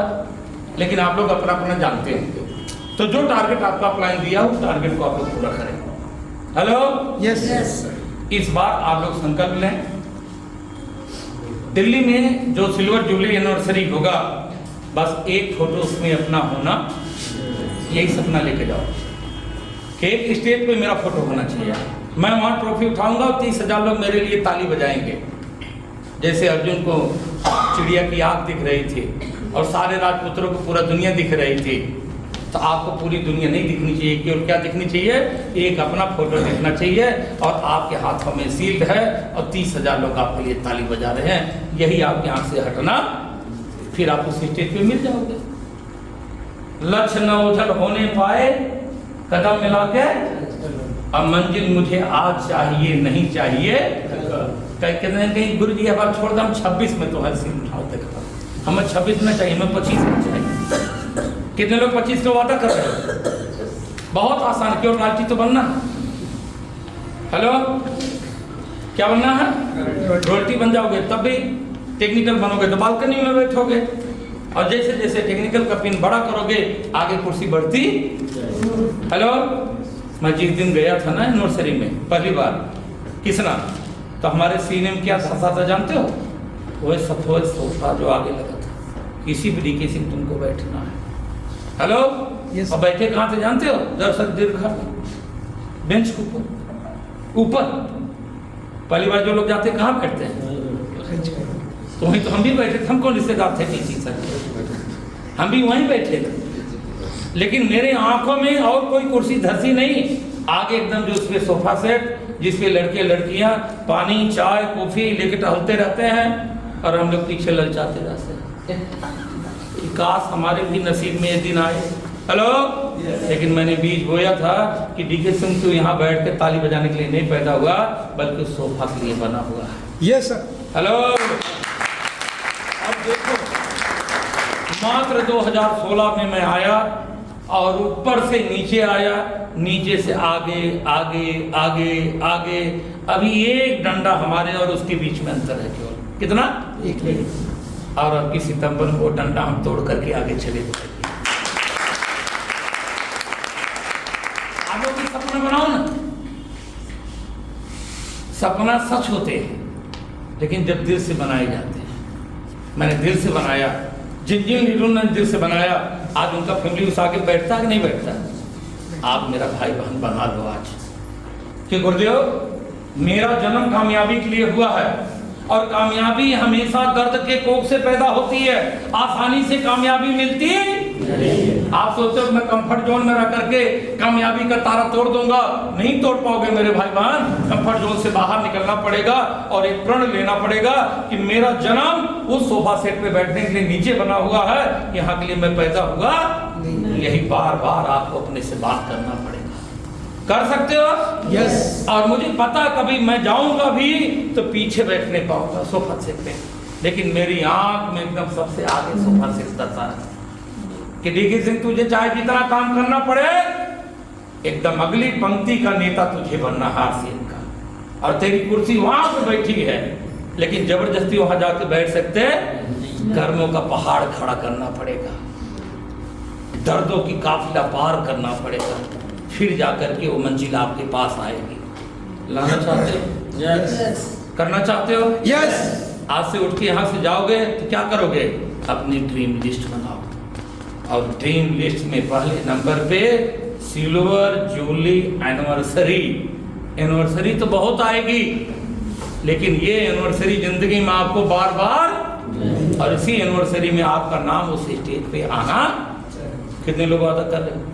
लेकिन आप लोग अपना अपना जानते होंगे। तो जो टारगेट आपका अपलाइन दिया उस टारगेट को आप लोग पूरा करें। Hello yes. इस बार आप लोग संकल्प लें, दिल्ली में जो सिल्वर जुबली एनिवर्सरी होगा, बस एक फोटो उसमें अपना होना, यही सपना लेके जाओ कि एक स्टेज पे मेरा फोटो होना चाहिए। मैं वहाँ ट्रॉफी उठाऊंगा और 30,000 लोग मेरे लिए ताली बजाएंगे। जैसे अर्जुन को चिड़िया की आँख दिख रही थी और सारे राजपुत्रों को पूरा दुनिया दिख रही थी, तो आपको पूरी दुनिया नहीं दिखनी चाहिए, केवल क्या दिखनी चाहिए? एक अपना फोटो दिखना चाहिए और आपके हाथों में सील्ड है और 30,000 लोग आपके लिए ताली बजा रहे हैं। यही आपके आँख से हटना, फिर आप उस स्टेज पे मिल जाओगे। लक्ष्य न ओझल होने पाए, कदम मिला के, अब मंजिल मुझे आज चाहिए नहीं चाहिए। कहीं गुरु जी बार छोड़ दम 26 में तो हर सीन उठाओ देखा हमें 26 में चाहिए, हमें 25 में चाहिए। कितने लोग 25 का वादा कर रहे हो? बहुत आसान, क्यों राष्ट्रीय तो बनना है। हेलो, क्या बनना है? रोटी बन जाओगे, तब भी टेक्निकल बनोगे तो बालकनी में बैठोगे, और जैसे जैसे टेक्निकल का पिन बड़ा करोगे आगे कुर्सी बढ़ती। हेलो, मैं जिस दिन गया था ना नर्सरी में पहली बार किसना, तो हमारे सीने में क्या धंसा था जानते हो? वो सफेद सोफा जो आगे लगा था, किसी भी तरीके से तुमको बैठना है। Hello, Yes. और बैठे कहाँ थे जानते हो? दर्शक दीर्घ बेंच के ऊपर। पहली बार जो लोग जाते कहाँ बैठते हैं? तो वहीं तो हम भी बैठे थे। हम कौन रिश्तेदार थे किसी सर, हम भी वहीं बैठे थे। लेकिन मेरे आंखों में और कोई कुर्सी धंसी नहीं, आगे एकदम जो उसपे सोफा सेट, जिसपे लड़के लड़कियां पानी चाय कॉफी लेके टहलते रहते हैं, और हम लोग पीछे ललचाते रहते हैं। काश हमारे भी नसीब में ये दिन आए। हेलो, लेकिन मैंने बीज बोया था कि डीके सिंह तो यहाँ बैठ के ताली बजाने के लिए नहीं पैदा हुआ, बल्कि सोफा के लिए बना हुआ है। Yes sir. हेलो, अब देखो, मात्र 2016 में मैं आया और ऊपर से नीचे आया, नीचे से आगे आगे आगे आगे, अभी एक डंडा हमारे और उसके बीच में अंतर है केवल, कितना? एक। और अब की सितंबर में वो डंडा हम तोड़ करके आगे चले जाएंगे। आगे की सपना बनाओ ना। सपना सच होते हैं लेकिन जब दिल से बनाए जाते हैं। मैंने दिल से बनाया, जिन जिन लीडरों ने दिल से बनाया, आज उनका फैमिली उस आगे बैठता है कि नहीं बैठता? आप मेरा भाई बहन बना दो आज कि गुरुदेव मेरा जन्म कामयाबी के लिए हुआ है, और कामयाबी हमेशा दर्द के कोख से पैदा होती है, आसानी से कामयाबी मिलती नहीं। आप सोचते हो मैं कंफर्ट जोन में रह करके कामयाबी का तारा तोड़ दूंगा, नहीं तोड़ पाओगे मेरे भाई बहन। कंफर्ट जोन से बाहर निकलना पड़ेगा और एक प्रण लेना पड़ेगा कि मेरा जन्म उस सोफा सेट पे बैठने के लिए नीचे बना हुआ है, यहाँ के लिए मैं पैदा हुआ। यही बार बार आपको अपने से बात करना पड़ेगा। कर सकते हो? यस। और मुझे पता कभी मैं जाऊंगा भी तो पीछे बैठ नहीं पाऊंगा सोफा सेट पे, लेकिन मेरी आंख में एकदम सबसे आगे सोफा सेट दर्शा है कि डीके सिंह तुझे चाहे जितना काम करना पड़े, एकदम अगली पंक्ति का नेता तुझे बनना हार सीन का, और तेरी कुर्सी वहां पे बैठी है, लेकिन जबरदस्ती वहां जाके बैठ सकते, कर्मों का पहाड़ खड़ा करना पड़ेगा, दर्दों की काफिला पार करना पड़ेगा, फिर जाकर के वो मंजिल आपके पास आएगी। लाना चाहते हो? Yes. करना चाहते हो? यस। आज से उठ के यहाँ से जाओगे तो क्या करोगे? अपनी ड्रीम लिस्ट बनाओ, और ड्रीम लिस्ट में पहले नंबर पे सिल्वर जुबली एनिवर्सरी। एनिवर्सरी तो बहुत आएगी, लेकिन ये एनिवर्सरी जिंदगी में आपको बार बार, और इसी एनिवर्सरी में आपका नाम उस स्टेज पे आना। कितने लोग वादा कर रहे हैं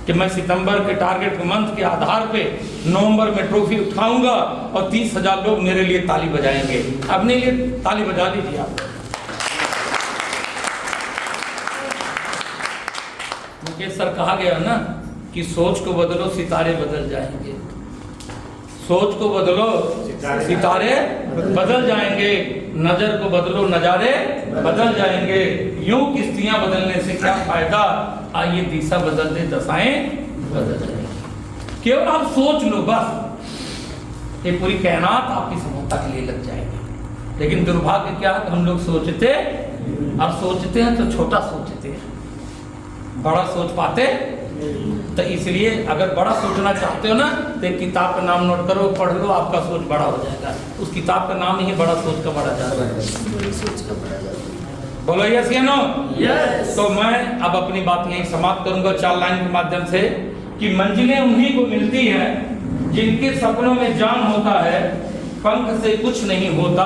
कि मैं सितंबर के टारगेट मंथ के आधार पे नवंबर में ट्रॉफी उठाऊंगा और 30,000 लोग मेरे लिए ताली बजाएंगे? अपने लिए ताली बजा लीजिए आप। मुकेश सर, कहा गया ना कि सोच को बदलो सितारे बदल जाएंगे। सोच को बदलो सितारे बदल जाएंगे, नजर को बदलो नजारे बदल जाएंगे। यूं किश्तियां बदलने से क्या फायदा, आइए दिशा बदल दे दशाएं बदल जाएंगी। केवल आप सोच लो बस, ये पूरी कायनात आपकी सफलता के लिए लग जाएगी। लेकिन दुर्भाग्य क्या, हम लोग सोचते, अब सोचते हैं तो छोटा सोचते हैं, बड़ा सोच पाते। तो इसलिए अगर बड़ा सोचना चाहते हो ना, तो एक किताब का नाम नोट करो, पढ़ लो, आपका सोच बड़ा हो जाएगा। उस किताब का नाम ही बड़ा सोच का बड़ा जाता है। बड़ी सोच का बड़ा जादू। बोलो यस या नो? Yes. तो मैं अब अपनी बात यहीं समाप्त करूंगा 4 लाइन के माध्यम से कि मंजिलें उन्हीं को मिलती हैं जिनके सपनों में जान होता है, पंख से कुछ नहीं होता,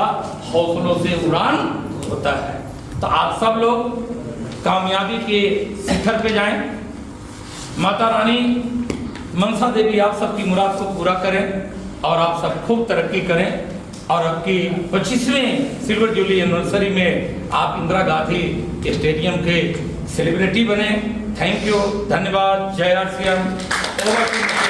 हौसलों से उड़ान होता है। तो आप सब लोग कामयाबी के शिखर पे जाएं। माता रानी मनसा देवी आप सबकी मुराद को पूरा करें और आप सब खूब तरक्की करें, और आपकी 25वें सिल्वर जुबली एनिवर्सरी में आप इंदिरा गांधी स्टेडियम के सेलिब्रिटी बने। थैंक यू, धन्यवाद। जय श्री राम।